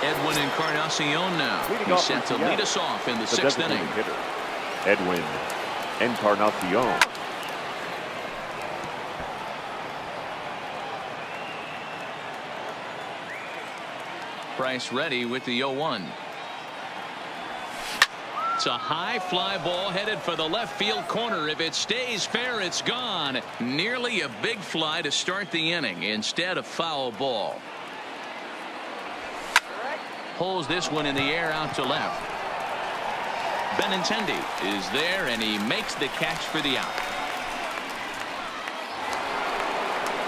Edwin Encarnacion now. He's set to lead us off in the 6th inning. Hitter, Edwin Encarnacion. Price ready with the 0-1. It's a high fly ball headed for the left field corner. If it stays fair, it's gone. Nearly a big fly to start the inning. Instead, a foul ball. Pulls this one in the air out to left. Benintendi is there, and he makes the catch for the out.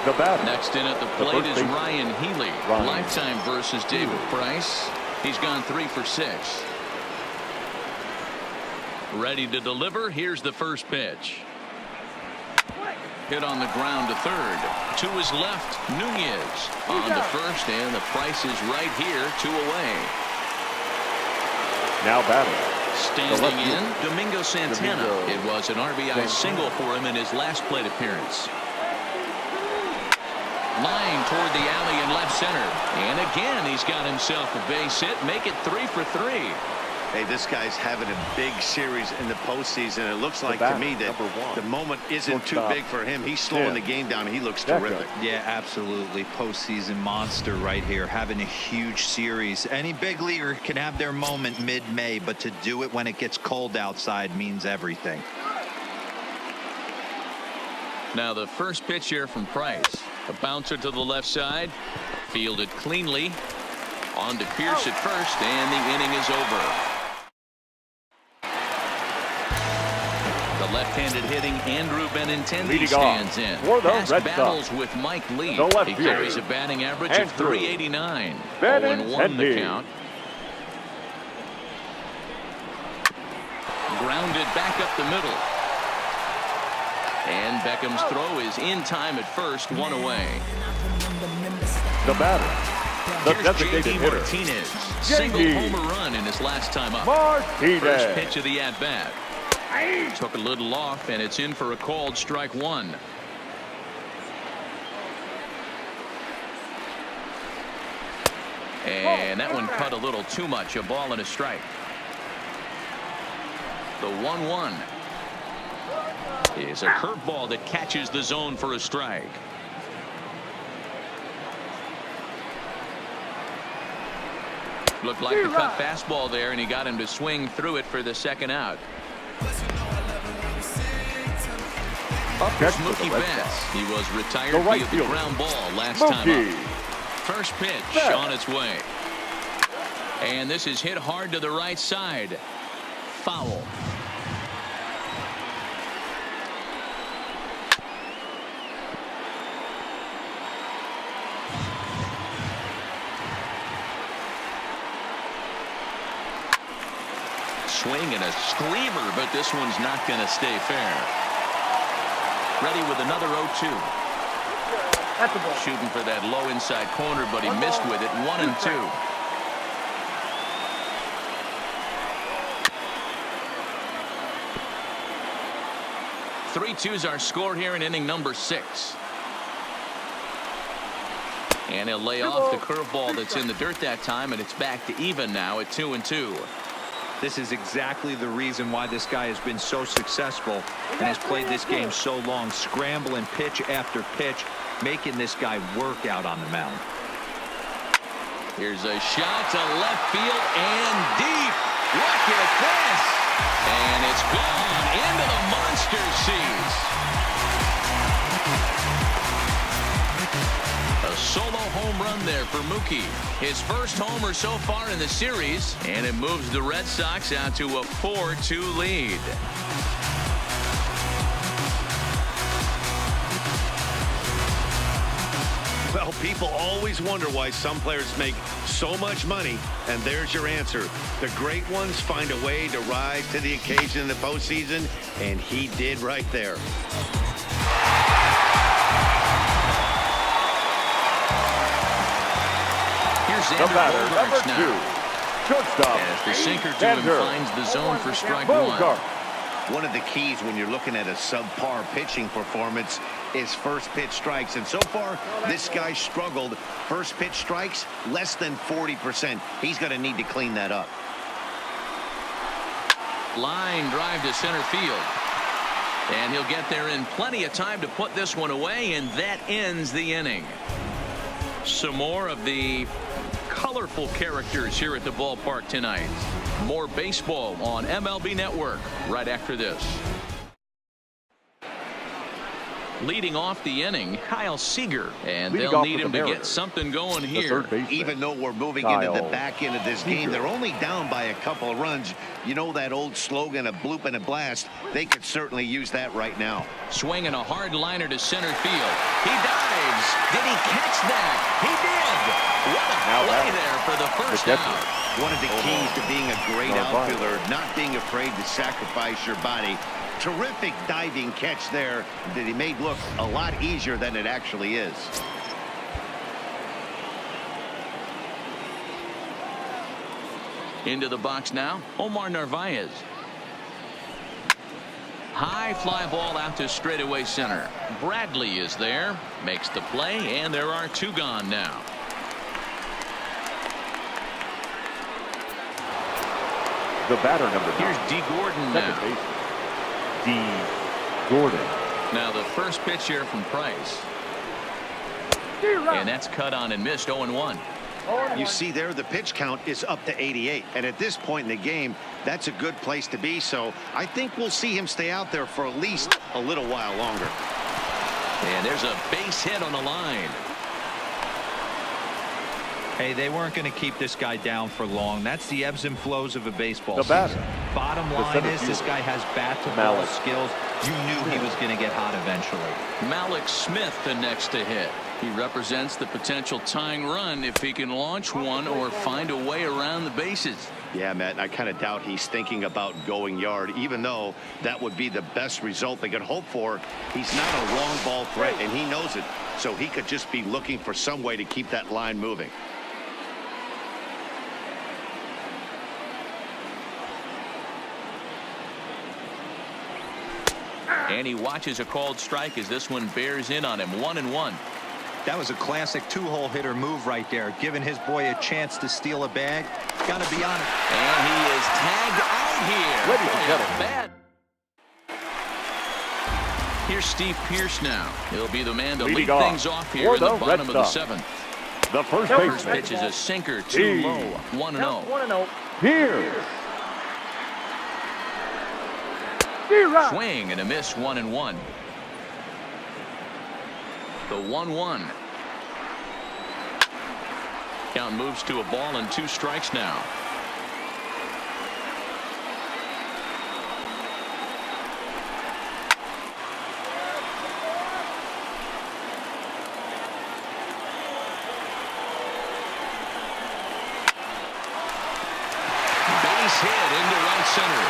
The batter. Next in at the plate is Ryan Healy. Lifetime versus David Price. He's gone 3 for 6. Ready to deliver. Here's the first pitch. Hit on the ground to third. To his left, Nunez on the first, and the price is right here, 2 away. Now batting. Standing in, Domingo Santana. It was an RBI single for him in his last plate appearance. Line toward the alley in left center. And again, he's got himself a base hit. Make it 3 for 3. Hey, this guy's having a big series in the postseason. It looks like to me that the moment isn't too big for him. He's slowing the game down. He looks terrific. Yeah, absolutely. Postseason monster right here, having a huge series. Any big leaguer can have their moment mid-May, but to do it when it gets cold outside means everything. Now the first pitch here from Price. A bouncer to the left side. Fielded cleanly. On to Pierce at first, and the inning is over. The left-handed hitting Andrew Benintendi stands in. Past battles with Mike Lee. He carries a batting average of .389. 0-1 the count. Grounded back up the middle. And Beckham's throw is in time at first, 1 away. The batter, the designated hitter, Martinez. Single homer run in his last time up. Martinez. First pitch of the at-bat. Took a little off, and it's in for a called strike 1. And that one cut a little too much. A ball and a strike. The 1-1 is a curveball that catches the zone for a strike. Looked like the cut fastball there, and he got him to swing through it for the second out. Here's Mookie Betts. He was retired via the ground ball last time up. First pitch on its way. And this is hit hard to the right side. Foul. Swing and a screamer, but this one's not going to stay fair. Ready with another 0-2. That's a ball. Shooting for that low inside corner, but he missed with it. 1-2. Three twos are scored here in inning number 6. And he'll lay off the curveball that's in the dirt that time, and it's back to even now at 2-2. This is exactly the reason why this guy has been so successful and has played this game so long, scrambling pitch after pitch, making this guy work out on the mound. Here's a shot to left field and deep. Look at this. And it's gone into the monster seats. A solo home run there for Mookie. His first homer so far in the series, and it moves the Red Sox out to a 4-2 lead. Well, people always wonder why some players make so much money, and there's your answer. The great ones find a way to rise to the occasion in the postseason, and he did right there. The batter, number 2, shortstop. As the sinker to him finds the zone for strike 1. One of the keys when you're looking at a subpar pitching performance is first pitch strikes. And so far, this guy struggled. First pitch strikes, less than 40%. He's going to need to clean that up. Line drive to center field. And he'll get there in plenty of time to put this one away, and that ends the inning. Some more of the colorful characters here at the ballpark tonight. More baseball on MLB Network right after this. Leading off the inning, Kyle Seager, and Leading they'll off need for him the to get Mariners, something going the here. third baseman, Even though we're moving Kyle into the back end of this game, Seager. they're only down by a couple of runs. You know that old slogan, a bloop and a blast? They could certainly use that right now. Swinging a hard liner to center field. He dives. Did he catch that? He did. What a Now play that there for the first catcher. out. One of the keys to being a great Narvaez. outfielder, not being afraid to sacrifice your body. Terrific diving catch there that he made look a lot easier than it actually is. Into the box now, Omar Narvaez. High fly ball out to straightaway center. Bradley is there, makes the play, and there are two gone now. The batter, number 9. Here's D. Gordon Second now. baseman, D. Gordon. Now the first pitch here from Price. And that's cut on and missed 0-1. You see there, the pitch count is up to 88. And at this point in the game, that's a good place to be. So I think we'll see him stay out there for at least a little while longer. And there's a base hit on the line. Hey, they weren't going to keep this guy down for long. That's the ebbs and flows of a baseball The batter. season. Bottom The line center is this fielder. guy has bat-to-ball Malik. skills. You knew he was going to get hot eventually. Malik Smith the next to hit. He represents the potential tying run if he can launch one or find a way around the bases. Yeah, Matt, I kind of doubt he's thinking about going yard, even though that would be the best result they could hope for. He's not a long ball threat, and he knows it. So he could just be looking for some way to keep that line moving. And he watches a called strike as this one bears in on him. 1-1. That was a classic two-hole hitter move right there, giving his boy a chance to steal a bag. Got to be on it. And he is tagged out here. Ladies and Boy, gentlemen. bad. Here's Steve Pearce now. He'll be the man to Leading lead off things off here for in the the bottom Red of the Sox. 7th. The first First baseman, pitch is a sinker too Hey. low. 1-0. 1-0. Pierce. Swing and a miss. 1-1. The 1-1. Count moves to a ball and 2 strikes now. Base hit into right center.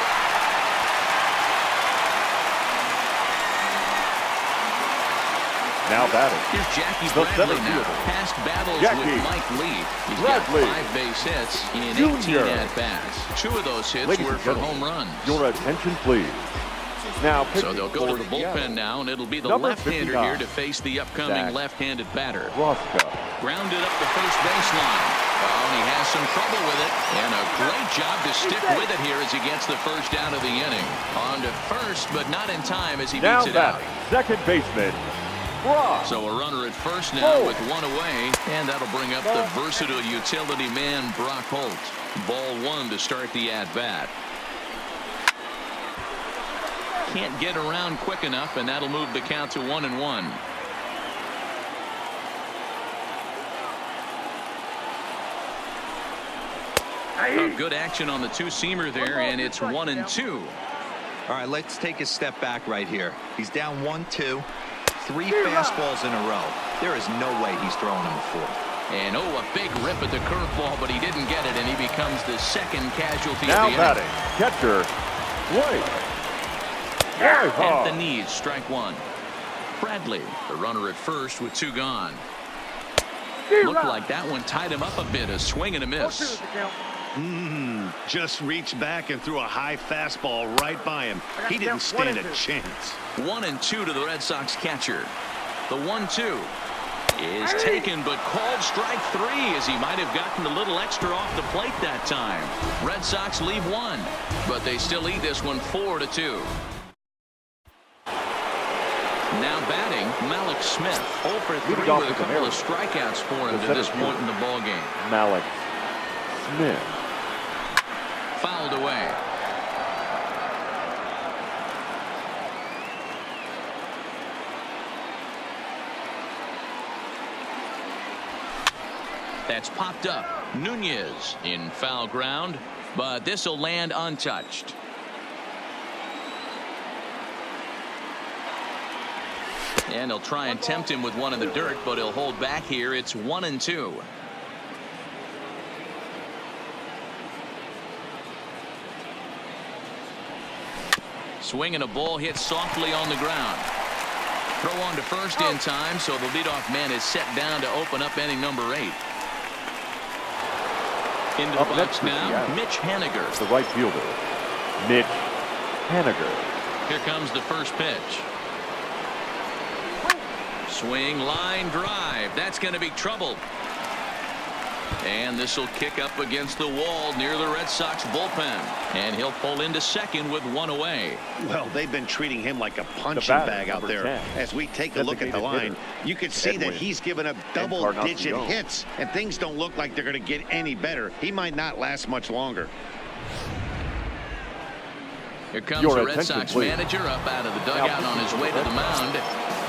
Now batting. Here's Jackie The Bradley center now. fielder. Past battles Jackie with Mike Lee. He's Bradley. got 5 base hits in Junior. 18 at-bats. 2 of those hits Ladies were and for gentlemen, home runs. Your attention, please. Now So pitching they'll go to for the bullpen Seattle, now, and it'll be the Number left-hander 59, here to face the upcoming Zach left-handed batter. Roscoe. Grounded up the first baseline. Oh, and he has some trouble with it. And a great job to stick with it here as he gets the first out of the inning. On to first, but not in time as he Now beats it out. batting. Second baseman, Ross. So a runner at first now Holt. with 1 away, and that'll bring up the versatile utility man Brock Holt. Ball 1 to start the at-bat. Can't get around quick enough, and that'll move the count to 1-1. Oh, good action on the two-seamer there, and it's 1-2. All right, let's take a step back right here. He's down 1-2, 3 fastballs in a row. There is no way he's throwing him a 4th. And oh, a big rip at the curveball, but he didn't get it, and he becomes the second casualty Now of the batting. inning. Catcher, White. At the knees, strike 1. Bradley, the runner at first with 2 gone. Looked like that one tied him up a bit. A swing and a miss. Just reached back and threw a high fastball right by him. He didn't stand a chance. 1-2 to the Red Sox catcher. The 1-2 is taken, but called strike 3 as he might have gotten a little extra off the plate that time. Red Sox leave 1, but they still lead this one 4-2. Now batting, Malik Smith. 0 for 3 Leading off with a with the couple of Mariners. strikeouts for him The to this center point in the ball game. Malik Smith. Fouled away. That's popped up. Nunez in foul ground, but this will land untouched. And they'll try and tempt him with one in the dirt, but he'll hold back here. It's 1-2. Swinging a ball hit softly on the ground. Throw on to first in time, so the leadoff man is set down to open up inning number 8. Into the box now, Mitch Haniger. The right fielder, Mitch Haniger. Here comes the first pitch. Swing, line drive. That's going to be trouble. And this will kick up against the wall near the Red Sox bullpen. And he'll pull into second with one away. Well, they've been treating him like a punching bag out there. 10. As we take a look at the line, you can see that he's given up double-digit hits, and things don't look like they're going to get any better. He might not last much longer. Here comes the Red Sox manager up out of the dugout on his way to the mound.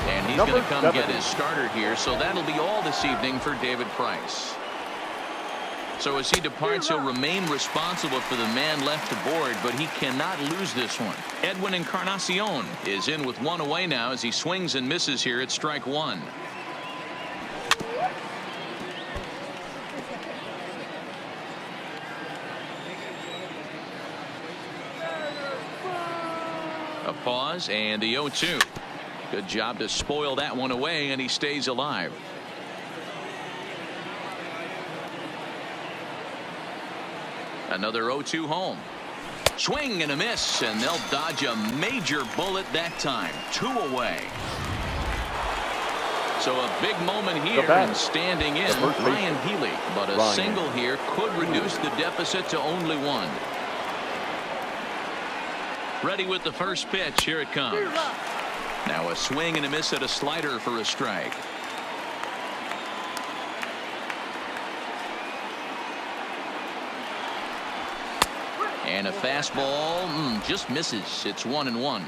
And he's going to come get his starter here, so that'll be all this evening for David Price. So as he departs, he'll remain responsible for the man left aboard, but he cannot lose this one. Edwin Encarnacion is in with one away now as he swings and misses here at strike one. A pause and the 0-2. Good job to spoil that one away, and he stays alive. Another 0-2 home. Swing and a miss, and they'll dodge a major bullet that time. 2 away. So a big moment here, and standing in, Ryan Healy. But a single here could reduce the deficit to only 1. Ready with the first pitch. Here it comes. Now a swing and a miss at a slider for a strike. And a fastball just misses. It's 1-1.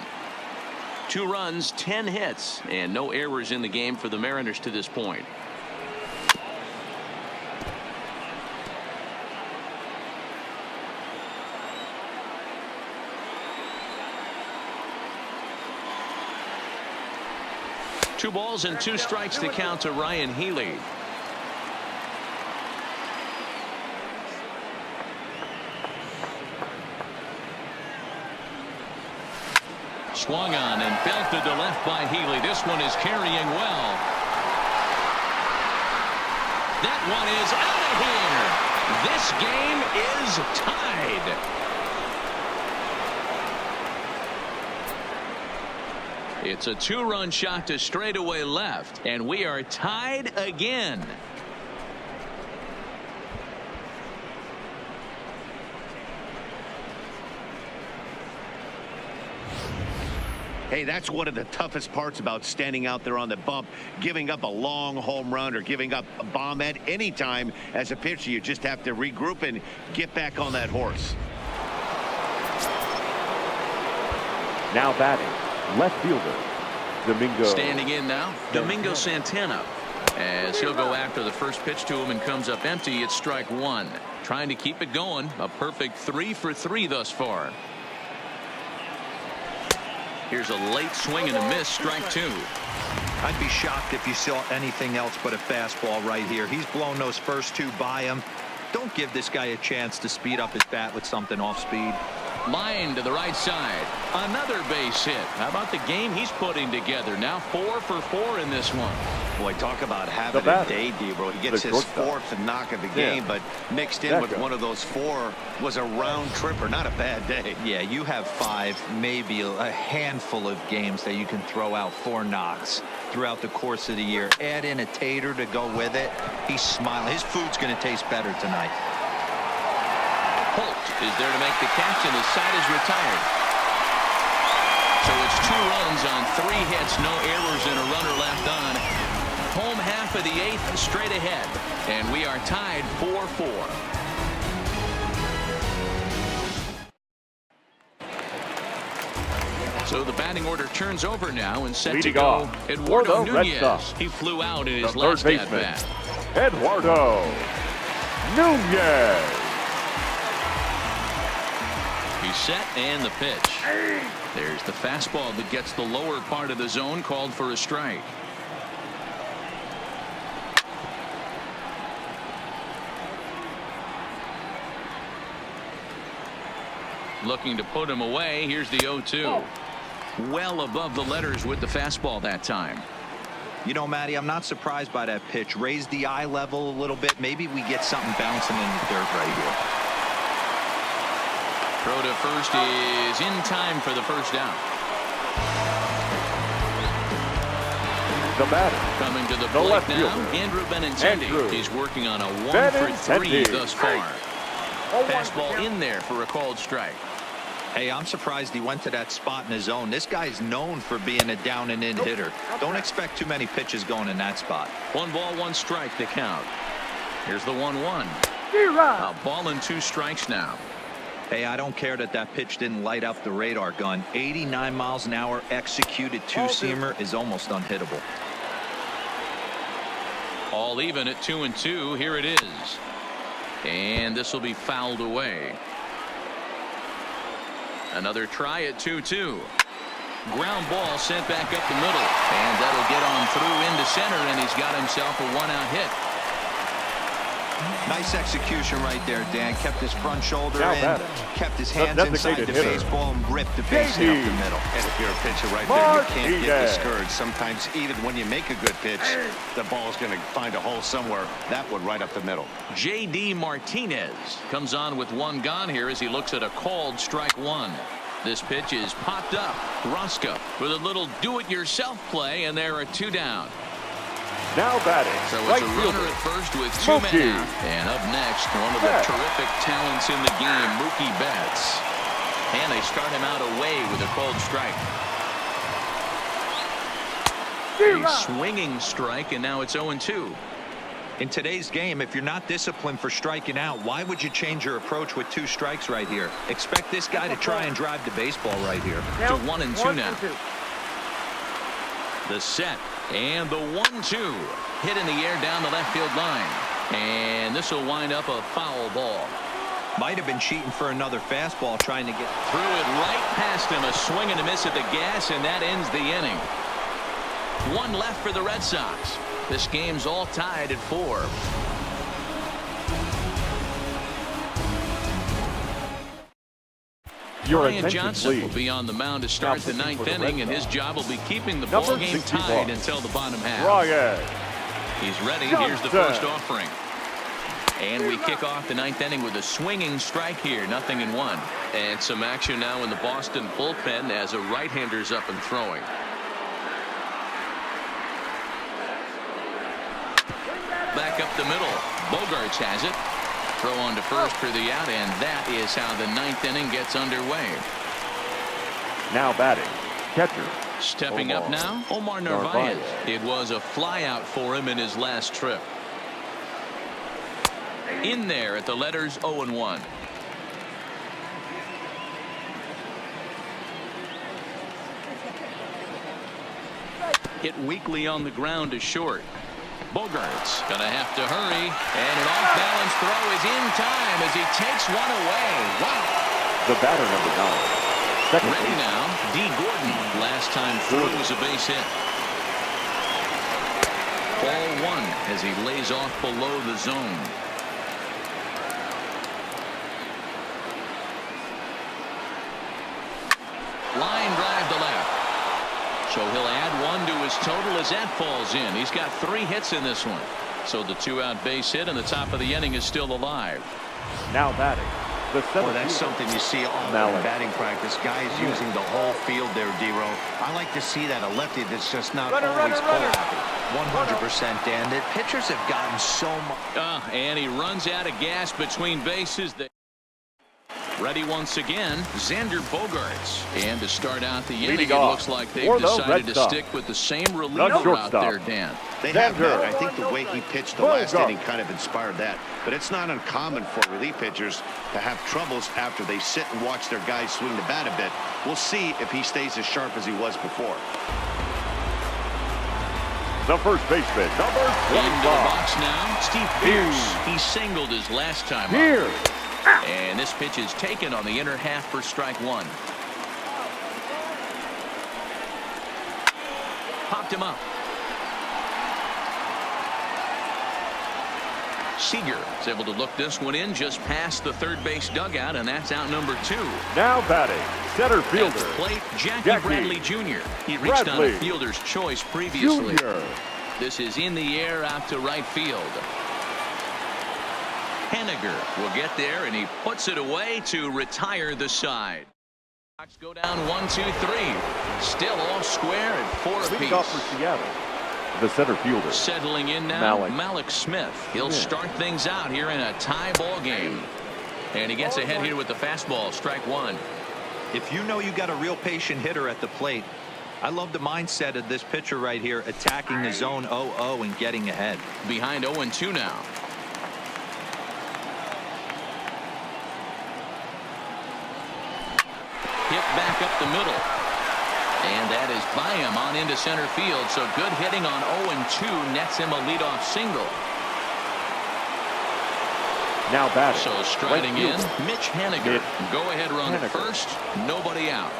2 runs, 10 hits, and no errors in the game for the Mariners to this point. Two balls and 2 strikes to count to Ryan Healy. Swung on and belted to left by Healy. This one is carrying well. That one is out of here. This game is tied. It's a 2-run shot to straightaway left, and we are tied again. Hey, that's one of the toughest parts about standing out there on the bump. Giving up a long home run or giving up a bomb at any time as a pitcher. You just have to regroup and get back on that horse. Now batting, left fielder, Domingo. Standing in now, Domingo Santana. As he'll go after the first pitch to him and comes up empty. It's strike 1. Trying to keep it going. A perfect 3 for 3 thus far. Here's a late swing and a miss. Strike 2. I'd be shocked if you saw anything else but a fastball right here. He's blown those first 2 by him. Don't give this guy a chance to speed up his bat with something off speed. Line to the right side. Another base hit. How about the game he's putting together? Now 4 for 4 in this one. Boy, talk about having a day, Debro. He gets his 4th knock of the game, but mixed in with one of those 4 was a round tripper. Not a bad day. Yeah, you have 5, maybe a handful of games that you can throw out 4 knocks throughout the course of the year. Add in a tater to go with it. He's smiling. His food's going to taste better tonight. Holt is there to make the catch, and his side is retired. So it's 2 runs on 3 hits, no errors, and a runner left on. Home half of the 8th, straight ahead, and we are tied 4-4. So the batting order turns over now, and set to go Eduardo Nunez. He flew out in his last at bat. Eduardo Nunez. He's set and the pitch. There's the fastball that gets the lower part of the zone, called for a strike. Looking to put him away. Here's the 0-2. Well above the letters with the fastball that time. You know, Matty, I'm not surprised by that pitch. Raise the eye level a little bit. Maybe we get something bouncing in the dirt right here. Throw to first is in time for the first down. The batter. Coming to the The plate left now, fielder. Andrew Benintendi. Andrew He's working on a 1-for-3 Benintendi. thus far. Fastball in there for a called strike. Hey, I'm surprised he went to that spot in his zone. This guy's known for being a down-and-in hitter. Don't expect too many pitches going in that spot. 1 ball, 1 strike to count. Here's the 1-1. A ball and 2 strikes now. Hey, I don't care that that pitch didn't light up the radar gun. 89 miles an hour executed two-seamer is almost unhittable. All even at 2-2. Here it is. And this will be fouled away. Another try at 2-2. Ground ball sent back up the middle. And that'll get on through into center, and he's got himself a 1-out hit. Nice execution right there, Dan. Kept his front shoulder Now in, batting. kept his The hands inside the designated hitter. baseball, and ripped the base hit up the middle. And if you're a pitcher right there, you can't get Martinez. discouraged. Sometimes even when you make a good pitch, the ball's going to find a hole somewhere. That one right up the middle. J.D. Martinez comes on with 1 gone here as he looks at a called strike 1. This pitch is popped up. Roscoe with a little do-it-yourself play, and there are 2 down. Now batting. So it's Right a fielder. runner at first with 2 men Mookie. out. And up next, one of the Betts. terrific talents in the game, Mookie Betts. And they start him out away with a called strike. A swinging strike, and now it's 0-2. In today's game, if you're not disciplined for striking out, why would you change your approach with 2 strikes right here? Expect this guy to try and drive the baseball right here. To 1-2 now. The set. And the 1-2 hit in the air down the left field line. And this will wind up a foul ball. Might have been cheating for another fastball, trying to get Threw it right past him. A swing and a miss at the gas, and that ends the inning. 1 left for the Red Sox. This game's all tied at 4. Your Brian attention, Johnson will please. be on the mound to start the Now pitching 9th for the inning, Red and his Sox. job will be keeping the Number ball game 61. tied until the bottom half. Ryan. He's ready. Johnson. Here's the first offering. And we kick off the 9th inning with a swinging strike here. 0-1. And some action now in the Boston bullpen as a right-hander's up and throwing. Back up the middle. Bogarts has it. Throw on to first for the out, and that is how the 9th inning gets underway. Now batting. Catcher. Stepping up now, Omar Narvaez. It was a flyout for him in his last trip. In there at the letters 0-1. Hit weakly on the ground to short. Bogarts gonna have to hurry, and an off-balance throw is in time as he takes one away. Wow. The batter, number 9. Second Ready base. now, D. Gordon. Last time through was a base hit. Ball 1 as he lays off below the zone. Line drive to left. So he'll add 1 to his total as that falls in. He's got 3 hits in this one. So the 2-out base hit, and the top of the inning is still alive. Now batting. The Well, 7th that's fielder. something you see all in Mallett. batting practice. Guys using the whole field there, D-Row. I like to see that. A lefty that's just not always cold. 100%, Dan. The pitchers have gotten so much. And he runs out of gas between bases. Ready once again, Xander Bogarts. And to start out the inning, Leading it off looks like they've for the decided Red to Sox. stick with the same reliever out shortstop. there, Dan. They have, Xander. Matt. I think the way he pitched the last inning kind of inspired that. But it's not uncommon for relief pitchers to have troubles after they sit and watch their guys swing the bat a bit. We'll see if he stays as sharp as he was before. the first baseman, number 25. Into the box now, Steve Pierce. He singled his last time Pierce. up. And this pitch is taken on the inner half for strike one. Popped him up. Seager is able to look this one in just past the third base dugout, and that's out number 2. Now batting, center At the fielder, plate, Jackie Bradley Jr. He reached on a fielder's choice previously. Jr. This is in the air out to right field. Henniger will get there, and he puts it away to retire the side. Go down 1, 2, 3. Still all square at 4 Leading off apiece. for Seattle, the center fielder. Settling in now, Malik. Malik Smith. He'll start things out here in a tie ball game. And he gets ahead here with the fastball, strike one. If you know you got a real patient hitter at the plate, I love the mindset of this pitcher right here, attacking the zone 0-0 and getting ahead. Behind 0-2 now. Hit back up the middle. And that is by him on into center field. So good hitting on 0-2 nets him a leadoff single. Now batting, So striding in, right fielder. Mitch Henniger. Mitch Go ahead run at Henniger. first. Nobody out.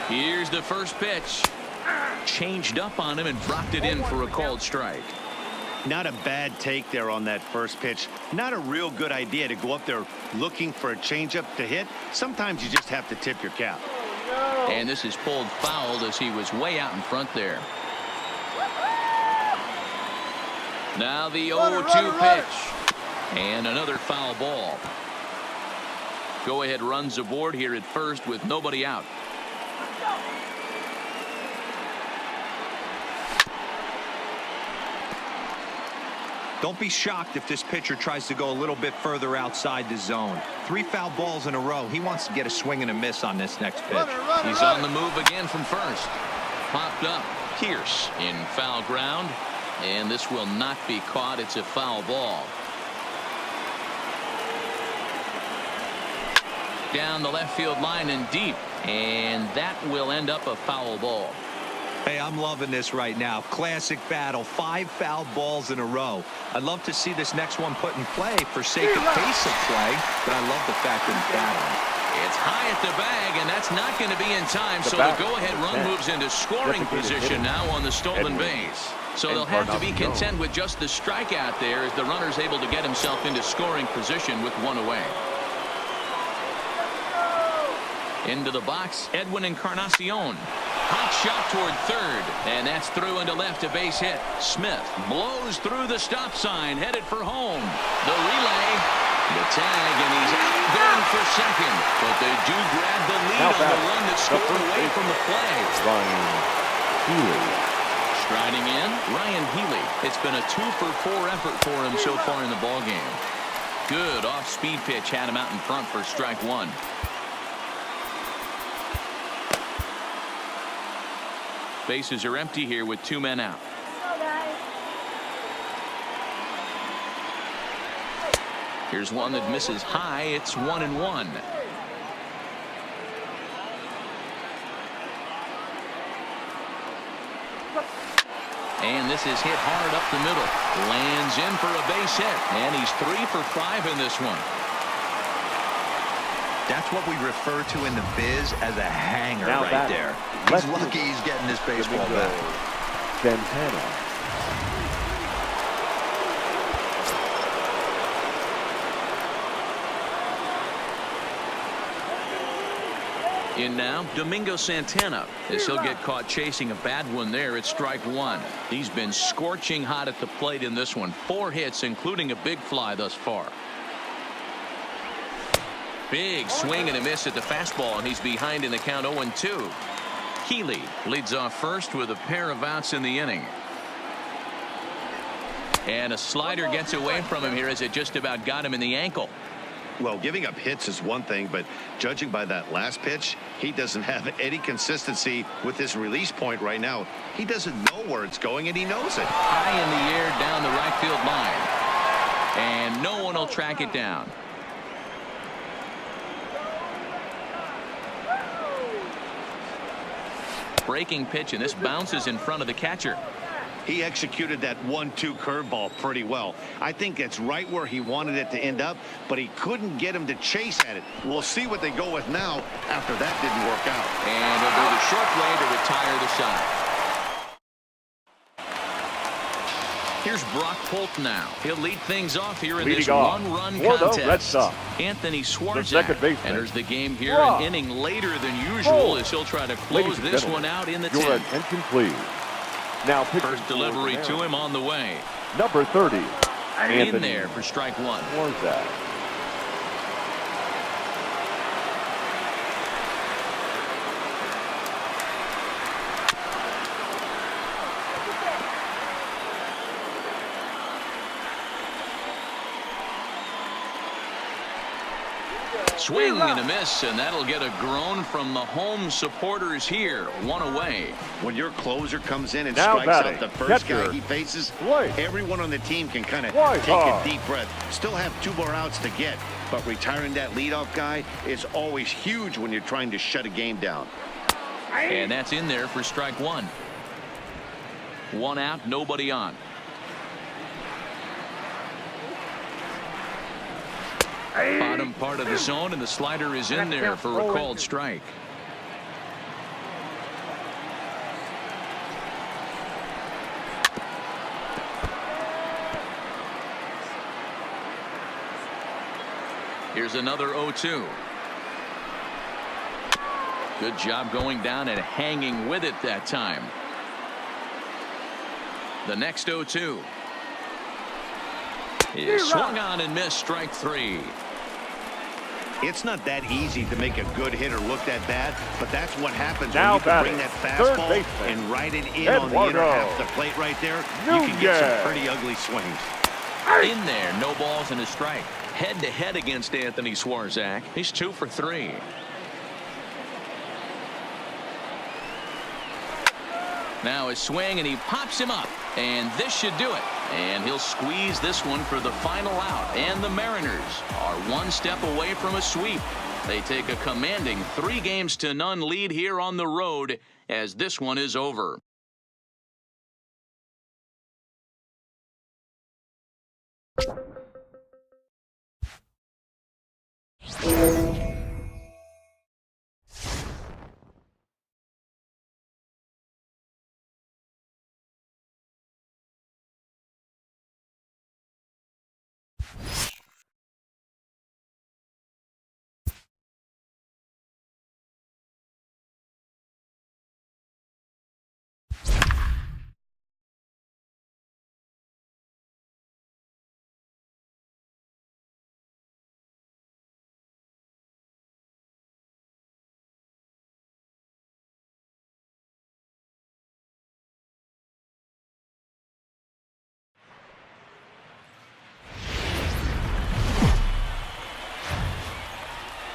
Here's the first pitch. Changed up on him and dropped it in for a called strike. Not a bad take there on that first pitch. Not a real good idea to go up there looking for a changeup to hit. Sometimes you just have to tip your cap. And this is pulled foul as he was way out in front there. Now the 0-2 pitch. And another foul ball. Go ahead runs aboard here at first with nobody out. Don't be shocked if this pitcher tries to go a little bit further outside the zone. 3 foul balls in a row. He wants to get a swing and a miss on this next pitch. He's on the move again from first. Popped up. Pierce in foul ground. And this will not be caught. It's a foul ball. Down the left field line and deep. And that will end up a foul ball. Hey, I'm loving this right now. Classic battle. 5 foul balls in a row. I'd love to see this next one put in play for sake of pace of play, but I love the fact that he's battling. It's high at the bag, and that's not going to be in time, so the go-ahead run moves into scoring position now on the stolen base. So they'll have to be content with just the strikeout there as the runner's able to get himself into scoring position with 1 away. Into the box, Edwin Encarnacion. Hot shot toward third, and that's through into left, a base hit. Smith blows through the stop sign, headed for home. The relay, the tag, and he's out going for second. But they do grab the lead on the run that scored away from the play. Ryan Healy. Striding in, Ryan Healy. It's been a 2-for-4 effort for him so far in the ballgame. Good off-speed pitch had him out in front for strike one. Bases are empty here with 2 men out. Here's one that misses high. It's 1-1. And this is hit hard up the middle. Lands in for a base hit. And he's 3 for 5 in this one. That's what we refer to in the biz as a hanger Now right there. He's lucky he's getting this baseball back. Santana. In now, Domingo Santana, as he'll get caught chasing a bad one there at strike one. He's been scorching hot at the plate in this one. 4 hits, including a big fly thus far. Big swing and a miss at the fastball, and he's behind in the count 0-2. Healy leads off first with a pair of outs in the inning. And a slider gets away from him here as it just about got him in the ankle. Well, giving up hits is one thing, but judging by that last pitch, he doesn't have any consistency with his release point right now. He doesn't know where it's going, and he knows it. High in the air down the right field line. And no one will track it down. Breaking pitch, and this bounces in front of the catcher. He executed that 1-2 curveball pretty well. I think it's right where he wanted it to end up, but he couldn't get him to chase at it. We'll see what they go with now after that didn't work out. And he'll go the short way to retire the side. Here's Brock Holt now. He'll lead things off here in this one-run contest. Anthony Swarzak enters the game here an inning later than usual as he'll try to close this one out in the 10th. Your attention, please. Now, first delivery to him on the way. Number 30. In there for strike one. Swarzak. Swing and a miss, and that'll get a groan from the home supporters here. One away. When your closer comes in and now strikes out the first guy he faces, everyone on the team can kind of take a deep breath. Still have 2 more outs to get, but retiring that leadoff guy is always huge when you're trying to shut a game down. And that's in there for strike one. 1 out, nobody on. Bottom part of the zone, and the slider is in there for a called strike. Here's another 0-2. Good job going down and hanging with it that time. The next 0-2. He swung on and missed, strike 3. It's not that easy to make a good hitter look that bad, but that's what happens now when you can bring that fastball and ride it in on the inner half of the plate right there. You can get some pretty ugly swings. In there, no balls and a strike. Head-to-head against Anthony Swarzak. He's 2 for 3. Now a swing, and he pops him up, and this should do it. And he'll squeeze this one for the final out. And the Mariners are 1 step away from a sweep. They take a commanding 3-0 lead here on the road as this one is over.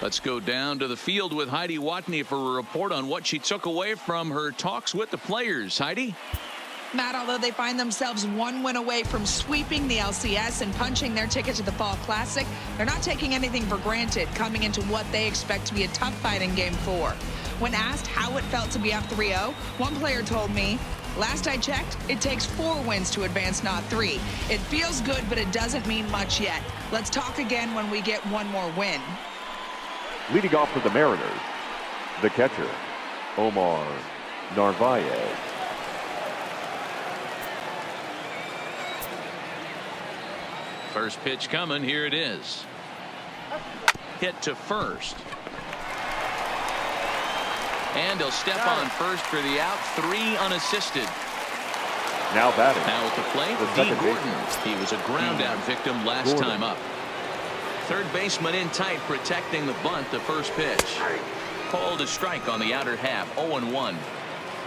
Let's go down to the field with Heidi Watney for a report on what she took away from her talks with the players. Heidi? Matt, although they find themselves 1 win away from sweeping the LCS and punching their ticket to the Fall Classic, they're not taking anything for granted coming into what they expect to be a tough fight in Game 4. When asked how it felt to be up 3-0, one player told me, "Last I checked, it takes 4 wins to advance, not 3. It feels good, but it doesn't mean much yet. Let's talk again when we get 1 more win." Leading off for the Mariners, the catcher, Omar Narvaez. First pitch coming. Here it is. Hit to first. And he'll step on first for the out. 3 unassisted. Now batting. Now at the plate, D. Gordon. He was a ground out victim last time up. Third baseman in tight, protecting the bunt. The first pitch. Called a strike on the outer half. 0-1.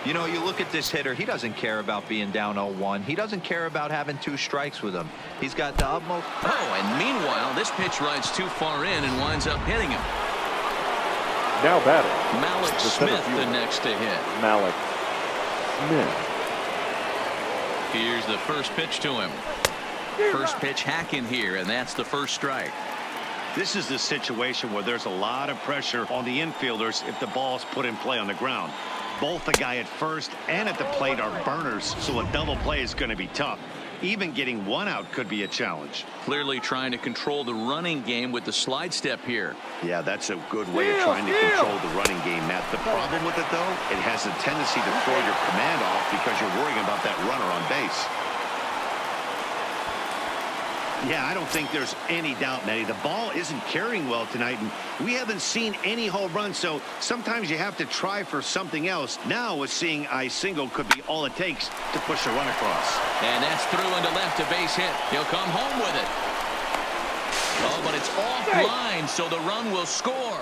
You know, you look at this hitter, he doesn't care about being down 0-1. He doesn't care about having 2 strikes with him. He's got the utmost. Oh, and meanwhile, this pitch rides too far in and winds up hitting him. Now batting. Malik Smith, the next to hit. Malik Smith. Here's the first pitch to him. First pitch hacking here, and that's the first strike. This is the situation where there's a lot of pressure on the infielders if the ball's put in play on the ground. Both the guy at first and at the plate are burners, so a double play is going to be tough. Even getting one out could be a challenge. Clearly trying to control the running game with the slide step here. Yeah, that's a good way of trying to control the running game, Matt. The problem with it, though, it has a tendency to throw your command off because you're worrying about that runner on base. Yeah, I don't think there's any doubt, Matty. The ball isn't carrying well tonight, and we haven't seen any home runs, so sometimes you have to try for something else. Now, with seeing I single could be all it takes to push a run across. And that's through into left, a base hit. He'll come home with it. Oh, but it's offline, so the run will score.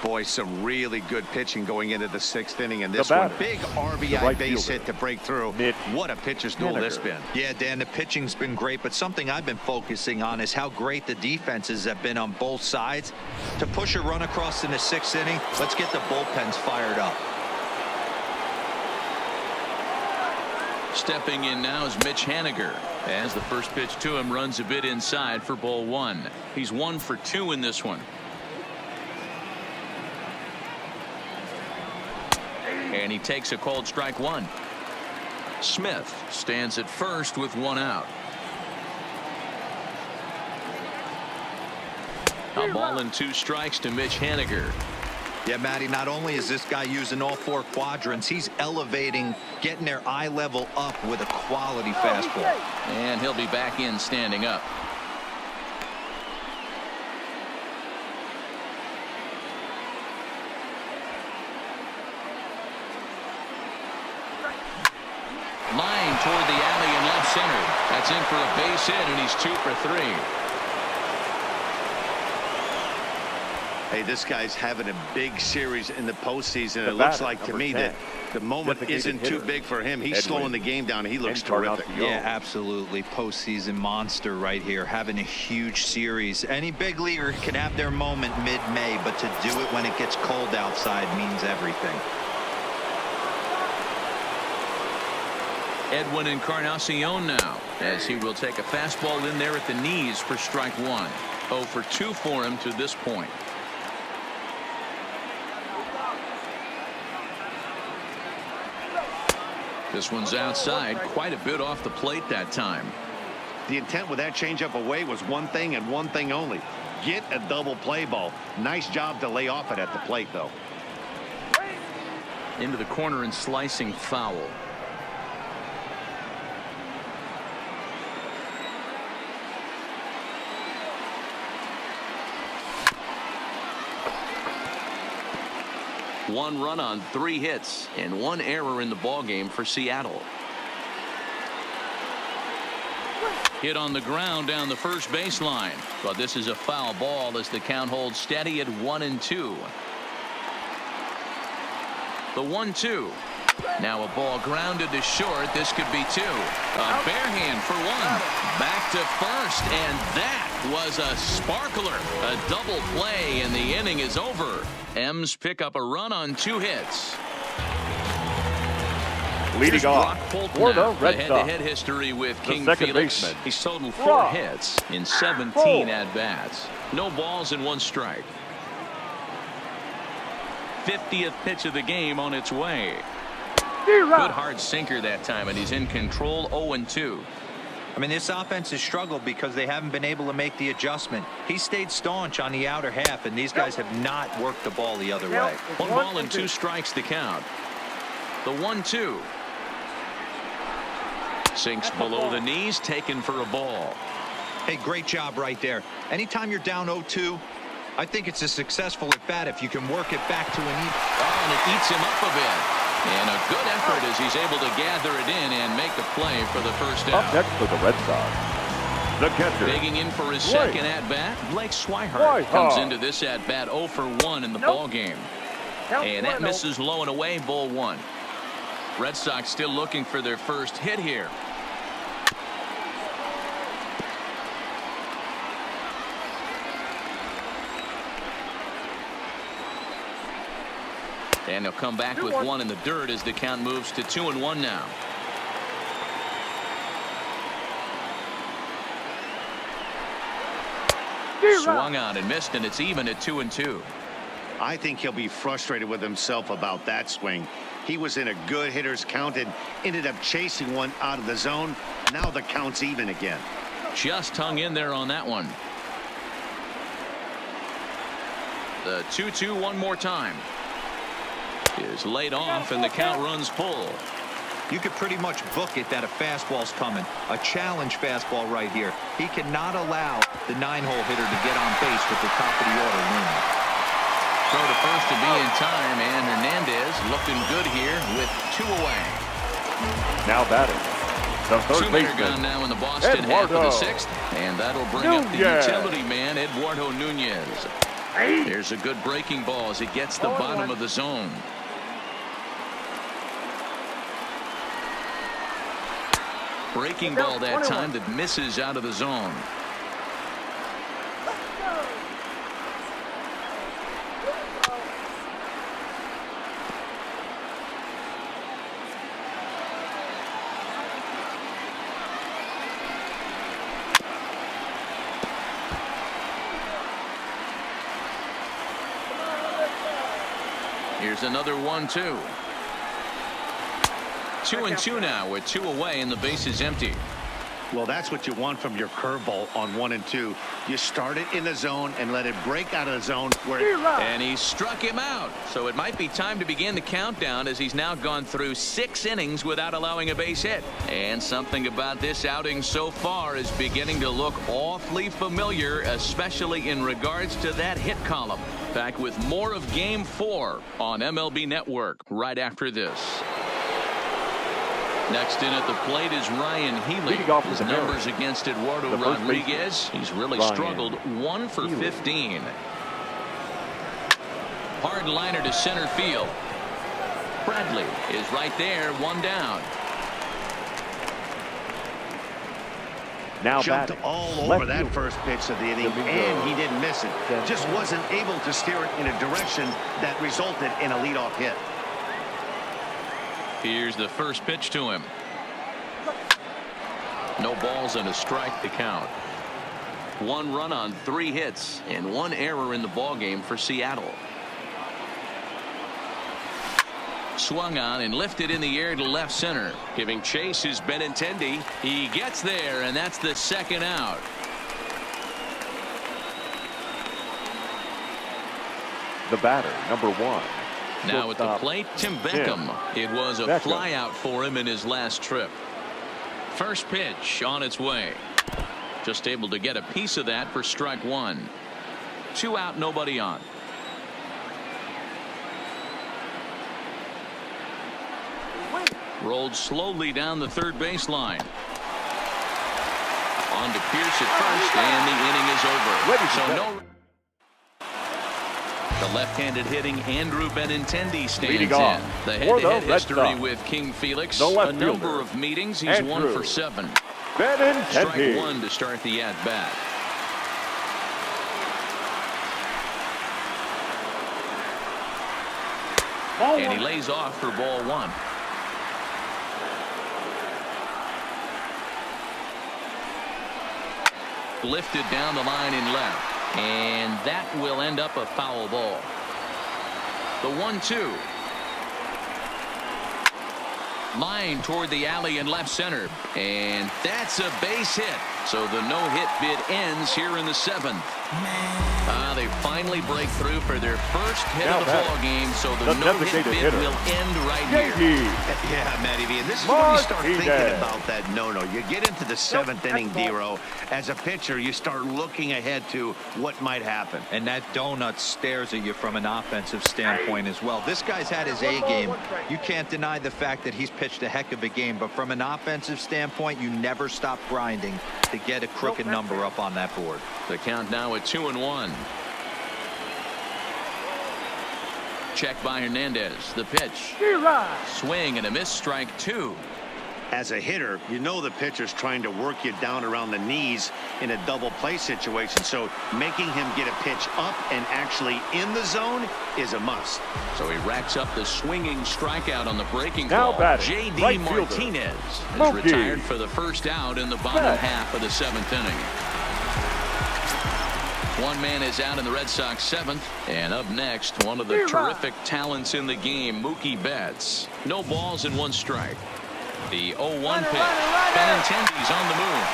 Boy, some really good pitching going into the 6th inning, and this one, big RBI base hit to break through. What a pitcher's duel this been. Yeah, Dan, the pitching's been great, but something I've been focusing on is how great the defenses have been on both sides. To push a run across in the 6th inning, let's get the bullpens fired up. Stepping in now is Mitch Haniger. As the first pitch to him runs a bit inside for ball 1. He's 1 for 2 in this one. And he takes a called strike 1. Smith stands at first with 1 out. A ball and 2 strikes to Mitch Haniger. Yeah, Matty, not only is this guy using all 4 quadrants, he's elevating, getting their eye level up with a quality fastball. And he'll be back in standing up. Line toward the alley in left center. That's in for a base hit, and he's 2 for 3. Hey, this guy's having a big series in the postseason. It looks like to me that the moment isn't too big for him. He's slowing the game down. He looks terrific. Yeah, absolutely. Postseason monster right here, having a huge series. Any big leaguer can have their moment mid-May, but to do it when it gets cold outside means everything. Edwin Encarnacion now, as he will take a fastball in there at the knees for strike 1. 0 for 2 for him to this point. This one's outside, quite a bit off the plate that time. The intent with that changeup away was one thing and one thing only. Get a double play ball. Nice job to lay off it at the plate, though. Into the corner and slicing foul. One run on 3 hits and 1 error in the ballgame for Seattle. Hit on the ground down the first baseline, but this is a foul ball as the count holds steady at 1-2. The 1-2. Now a ball grounded to short. This could be 2. A bare hand for 1. Back to first, and that was a sparkler. A double play, and the inning is over. M's pick up a run on 2 hits. Leading off for the Red Sox, head-to-head history with King Felix. Baseman. He's totaled 4 hits in 17 at-bats. No balls and 1 strike. 50th pitch of the game on its way. Good hard sinker that time, and he's in control. 0-2. I mean, this offense has struggled because they haven't been able to make the adjustment. He stayed staunch on the outer half, and these guys have not worked the ball the other way. 1 ball and 2 strikes to count. The 1-2. Sinks below the knees, taken for a ball. Hey, great job right there. Anytime you're down 0-2, I think it's a successful at bat if you can work it back to an even. Oh, and it eats him up a bit. And a good effort as he's able to gather it in and make the play for the first out. Up next for the Red Sox, the catcher. Digging in for his second at-bat, Blake Swihart comes into this at-bat 0 for 1 in the ballgame. And that misses low and away, ball 1. Red Sox still looking for their first hit here. And they'll come back with 1 in the dirt as the count moves to 2-1 now. Swung on and missed, and it's even at 2-2. I think he'll be frustrated with himself about that swing. He was in a good hitter's count and ended up chasing one out of the zone. Now the count's even again. Just hung in there on that one. The 2-2 one more time. Is laid off and the count runs full. You could pretty much book it that a fastball's coming. A challenge fastball right here. He cannot allow the 9-hole hitter to get on base with the top of the order looming. Throw to first to be in time, and Hernandez looking good here with 2 away. Now batting, the third Two-hitter gone baseman, now in the Boston half of the Eduardo 6th, and that'll bring up the Nunez. utility man, Eduardo Nunez. There's a good breaking ball as it gets the bottom of the zone. Breaking ball that time that misses out of the zone. Here's another 1-2. 2-2 now with 2 away and the base is empty. Well, that's what you want from your curveball on 1 and 2. You start it in the zone and let it break out of the zone where And he struck him out. So it might be time to begin the countdown as he's now gone through 6 innings without allowing a base hit. And something about this outing so far is beginning to look awfully familiar, especially in regards to that hit column. Back with more of Game 4 on MLB Network right after this. Next in at the plate is Ryan Healy. Leading off His with the numbers against Eduardo the first Rodriguez. He's really Ryan struggled. 1 for Healy. 15. Hard liner to center field. Bradley is right there, 1 down. now jumped batting, all over left that fielder, first pitch of the inning, Domingo. and he didn't miss it. Then- Just wasn't able to steer it in a direction that resulted in a leadoff hit. Here's the first pitch to him. No balls and a strike to count. 1 run on 3 hits and 1 error in the ballgame for Seattle. Swung on and lifted in the air to left center. Giving chase is Benintendi. He gets there, and that's the 2nd out. The batter, number 1. Now at the Shortstop, plate, Tim Beckham. It was a Beckham. fly out for him in his last trip. First pitch on its way. Just able to get a piece of that for strike 1. 2 out, nobody on. Rolled slowly down the third baseline. On to Pierce at first, and the inning is over. Ready to So go. no. The left-handed hitting Andrew Benintendi stands Leading in. off The for the head-to-head Red history Sox, with King Felix. the left A number fielder, of meetings. He's 1 Andrew for 7. Benintendi. Strike 1 to start the at-bat. And he lays off for ball 1. Lifted down the line in left. And that will end up a foul ball. The 1-2. Line toward the alley in left center. And that's a base hit. So the no-hit bid ends here in the 7th. They finally break through for their first hit Now of the batting, ball game. So the the no-hit designated bid hitter, will end right here. Yankee. Yeah, Matty V, and this is when you start thinking Martinez. about that no-no. You get into the 7th inning, D-Row. As a pitcher, you start looking ahead to what might happen. And that donut stares at you from an offensive standpoint as well. This guy's had his A game. You can't deny the fact that he's pitched a heck of a game, but from an offensive standpoint, you never stop grinding to get a crooked number up on that board. The count now at 2-1. Check by Hernandez. The pitch. Swing and a miss, strike 2. As a hitter, you know the pitcher's trying to work you down around the knees in a double play situation. So making him get a pitch up and actually in the zone is a must. So he racks up the swinging strikeout on the breaking Now ball. batting, J.D. right fielder, Martinez has Mookie. retired for the first out in the bottom Back. half of the 7th inning. One man is out in the Red Sox seventh. And up next, one of the terrific talents in the game, Mookie Betts. No balls and one strike. The 0-1 pitch. Benintendi's on the move.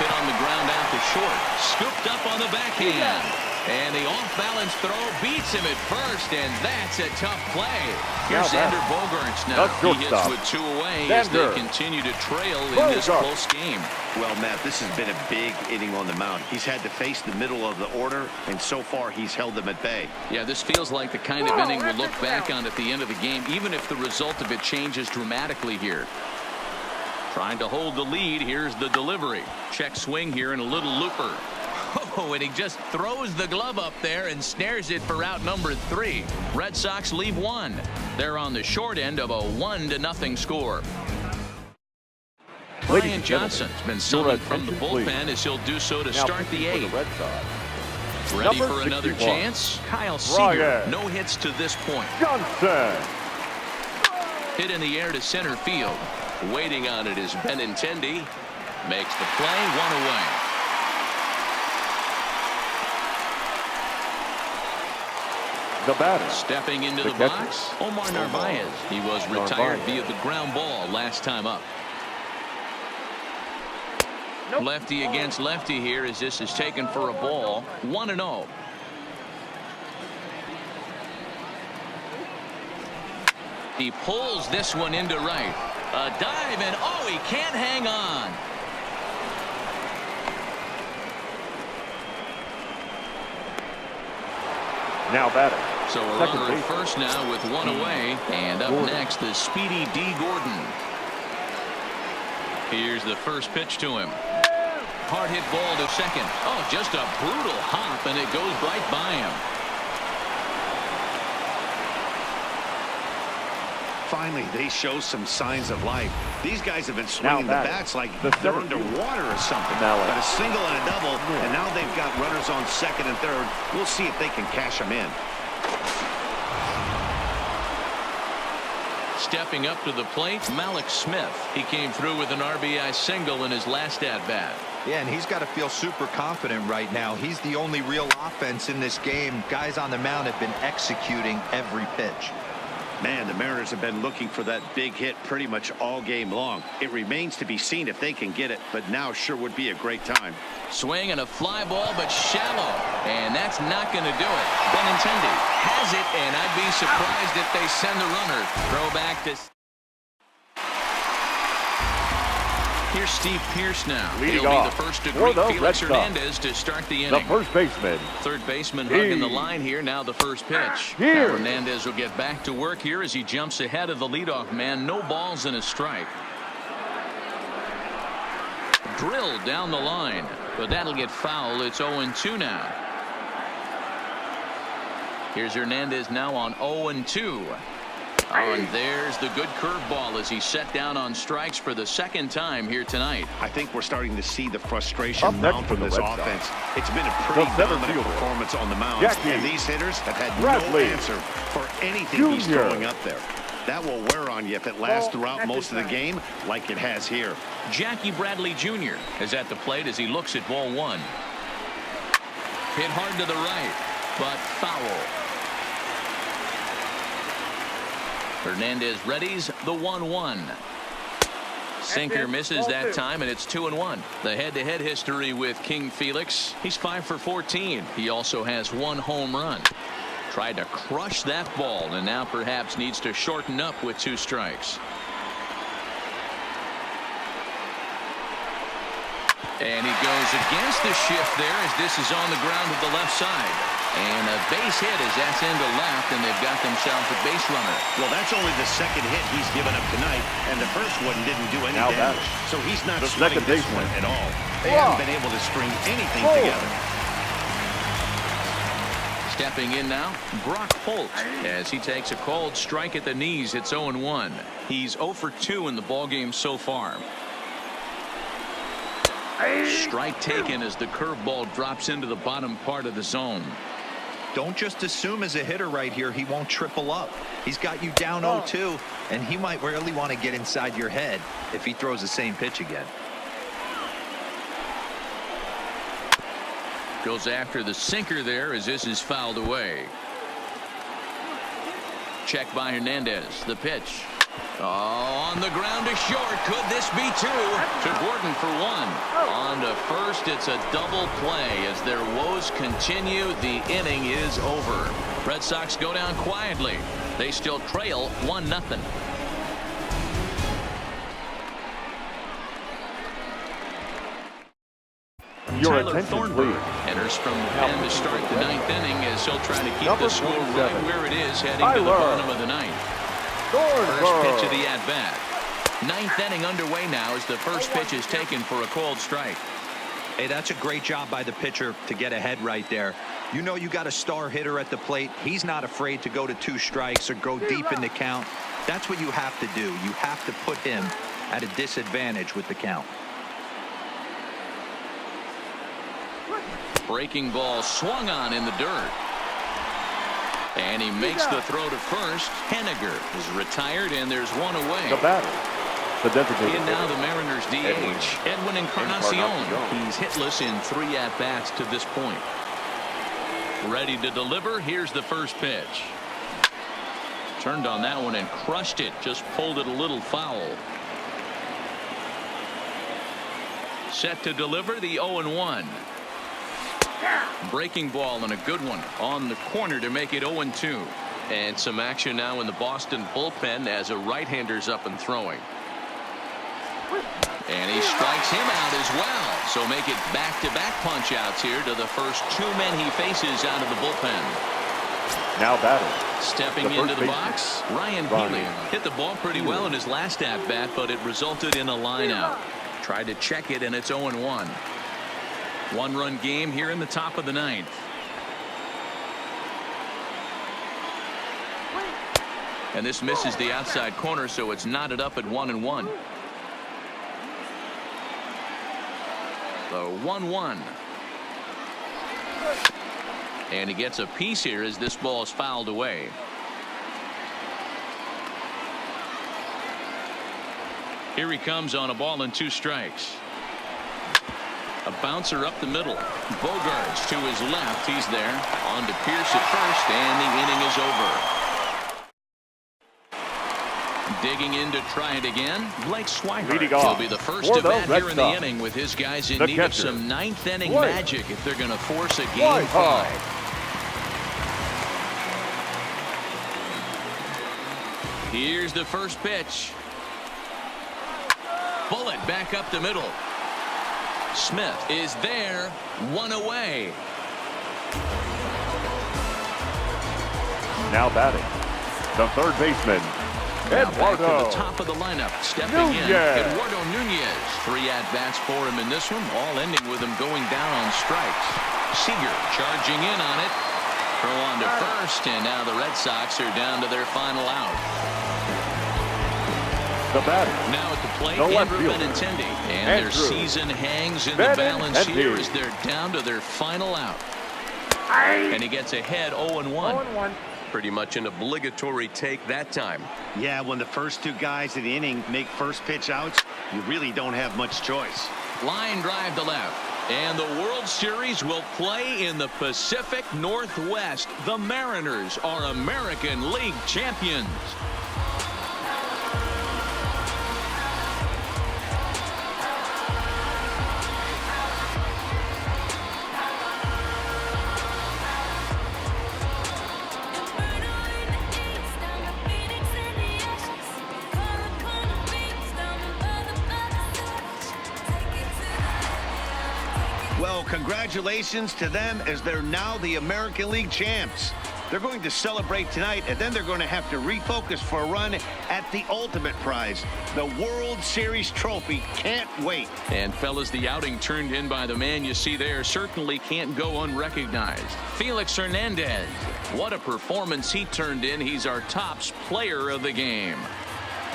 Hit on the ground out to short. Scooped up on the backhand. And the off-balance throw beats him at first, and that's a tough play. Here's Xander Bogaerts now. He hits with two away as they continue to trail in this close game. Well, Matt, this has been a big inning on the mound. He's had to face the middle of the order, and so far he's held them at bay. Yeah, this feels like the kind of inning we'll look back on at the end of the game, even if the result of it changes dramatically here. Trying to hold the lead. Here's the delivery. Check swing here and a little looper. Oh, and he just throws the glove up there and snares it for out number 3. Red Sox leave one. They're on the short end of a 1-0 score. Brian Johnson's been summoned from the bullpen as he'll do so to start the 8th. Ready for another chance? Kyle Seager. No hits to this point. Johnson. Hit in the air to center field. Waiting on it is Benintendi. Makes the play, one away. The batter. Stepping into the box, Omar Narvaez. He was retired via the ground ball last time up. Lefty against lefty here as this is taken for a ball. 1-0. He pulls this one into right. A dive, and oh, he can't hang on. Now batter. So a runner at first now with one away. And up next, the speedy D. Gordon. Here's the first pitch to him. Hard hit ball to second. Oh, just a brutal hop, and it goes right by him. Finally, they show some signs of life. These guys have been swinging the bats like they're underwater or something. But a single and a double, and now they've got runners on second and third. We'll see if they can cash them in. Stepping up to the plate, Malik Smith. He came through with an RBI single in his last at-bat. Yeah, and he's got to feel super confident right now. He's the only real offense in this game. Guys on the mound have been executing every pitch. Man, the Mariners have been looking for that big hit pretty much all game long. It remains to be seen if they can get it, but now sure would be a great time. Swing and a fly ball, but shallow. And that's not going to do it. Benintendi has it, and I'd be surprised if they send the runner. Throw back to... Here's Steve Pearce now. He'll be the first to greet Felix Hernandez to start the inning. The first baseman. Third baseman hugging the line here. Now the first pitch. Now Hernandez will get back to work here as he jumps ahead of the leadoff man. No balls and a strike. Drilled down the line, but that'll get foul. It's 0-2 now. Here's Hernandez now on 0-2. Oh, and there's the good curveball as he's set down on strikes for the second time here tonight. I think we're starting to see the frustration mount from this offense. It's been a pretty dominant performance on the mound, and these hitters have had no answer for anything he's throwing up there. That will wear on you if it lasts throughout most of the game like it has here. Jackie Bradley Jr. is at the plate as he looks at ball one. Hit hard to the right, but foul. Hernandez readies the 1-1. Sinker misses that time, and it's 2-1. The head-to-head history with King Felix. He's 5 for 14. He also has 1 home run. Tried to crush that ball, and now perhaps needs to shorten up with 2 strikes. And he goes against the shift there as this is on the ground to the left side. And a base hit as that's into left, and they've got themselves a base runner. Well, that's only the second hit he's given up tonight, and the first one didn't do any damage. So he's not sweating this one at all. They haven't been able to string anything together. Stepping in now, Brock Holt, as he takes a called strike at the knees. It's 0-1. He's 0 for 2 in the ballgame so far. Strike taken as the curveball drops into the bottom part of the zone. Don't just assume as a hitter right here he won't triple up. He's got you down 0-2, and he might really want to get inside your head if he throws the same pitch again. Goes after the sinker there as this is fouled away. Check by Hernandez. The pitch. Oh, on the ground to short. Could this be two? To Gordon for one. On to first, it's a double play. As their woes continue, the inning is over. Red Sox go down quietly. They still trail 1-0. Your Tyler attention, Thornburg please. enters from the pen to start the ninth inning as he'll try to keep Number the score 47, right where it is heading to the Tyler bottom of the ninth. First pitch of the at-bat. Ninth inning underway now as the first pitch is taken for a cold strike. Hey, that's a great job by the pitcher to get ahead right there. You know you got a star hitter at the plate. He's not afraid to go to 2 strikes or go deep in the count. That's what you have to do. You have to put him at a disadvantage with the count. Breaking ball swung on in the dirt. And he makes the throw to first. Henniger is retired, and there's one away. The batter, the designated And now hitter, the Mariners DH, Edwin Encarnacion. He's hitless in 3 at-bats to this point. Ready to deliver. Here's the first pitch. Turned on that one and crushed it. Just pulled it a little foul. Set to deliver the 0-1. Breaking ball and a good one on the corner to make it 0-2. And some action now in the Boston bullpen as a right-hander's up and throwing. And he strikes him out as well. So make it back-to-back punch-outs here to the first 2 men he faces out of the bullpen. now batting. Stepping The into first the baseman, box, Ryan Healy hit the ball pretty well in his last at-bat, but it resulted in a line-out. Tried to check it, and it's 0-1. 1-run game here in the top of the ninth. And this misses the outside corner, so it's knotted up at 1-1. The 1-1. And he gets a piece here as this ball is fouled away. Here he comes on a ball and 2 strikes. A bouncer up the middle. Bogarts to his left. He's there. On to Pierce at first, and the inning is over. Digging in to try it again, Blake Swihart. He'll be the first to bat here in the inning with his guys in need of some 9th inning magic if they're going to force a game 5. Here's the first pitch. Bullet back up the middle. Smith is there, 1 away. Now batting, the third baseman, Back to Eduardo the top of the lineup, stepping in, Eduardo Nunez. 3 at-bats for him in this one, all ending with him going down on strikes. Seager charging in on it. Throw on to first, and now the Red Sox are down to their final out. the batter, Now at the plate, the left Andrew fielder, Benintendi. And Andrew their season hangs in the balance Benintendi. here as they're down to their final out. And he gets ahead 0-1. Pretty much an obligatory take that time. Yeah, when the first 2 guys in the inning make first pitch outs, you really don't have much choice. Line drive to left. And the World Series will play in the Pacific Northwest. The Mariners are American League champions. Well, congratulations to them as they're now the American League champs. They're going to celebrate tonight, and then they're going to have to refocus for a run at the ultimate prize, the World Series trophy. Can't wait. And fellas, the outing turned in by the man you see there certainly can't go unrecognized. Felix Hernandez. What a performance he turned in. He's our tops player of the game.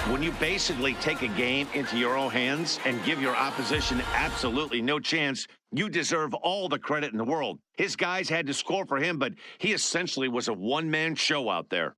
When you basically take a game into your own hands and give your opposition absolutely no chance, you deserve all the credit in the world. His guys had to score for him, but he essentially was a one-man show out there.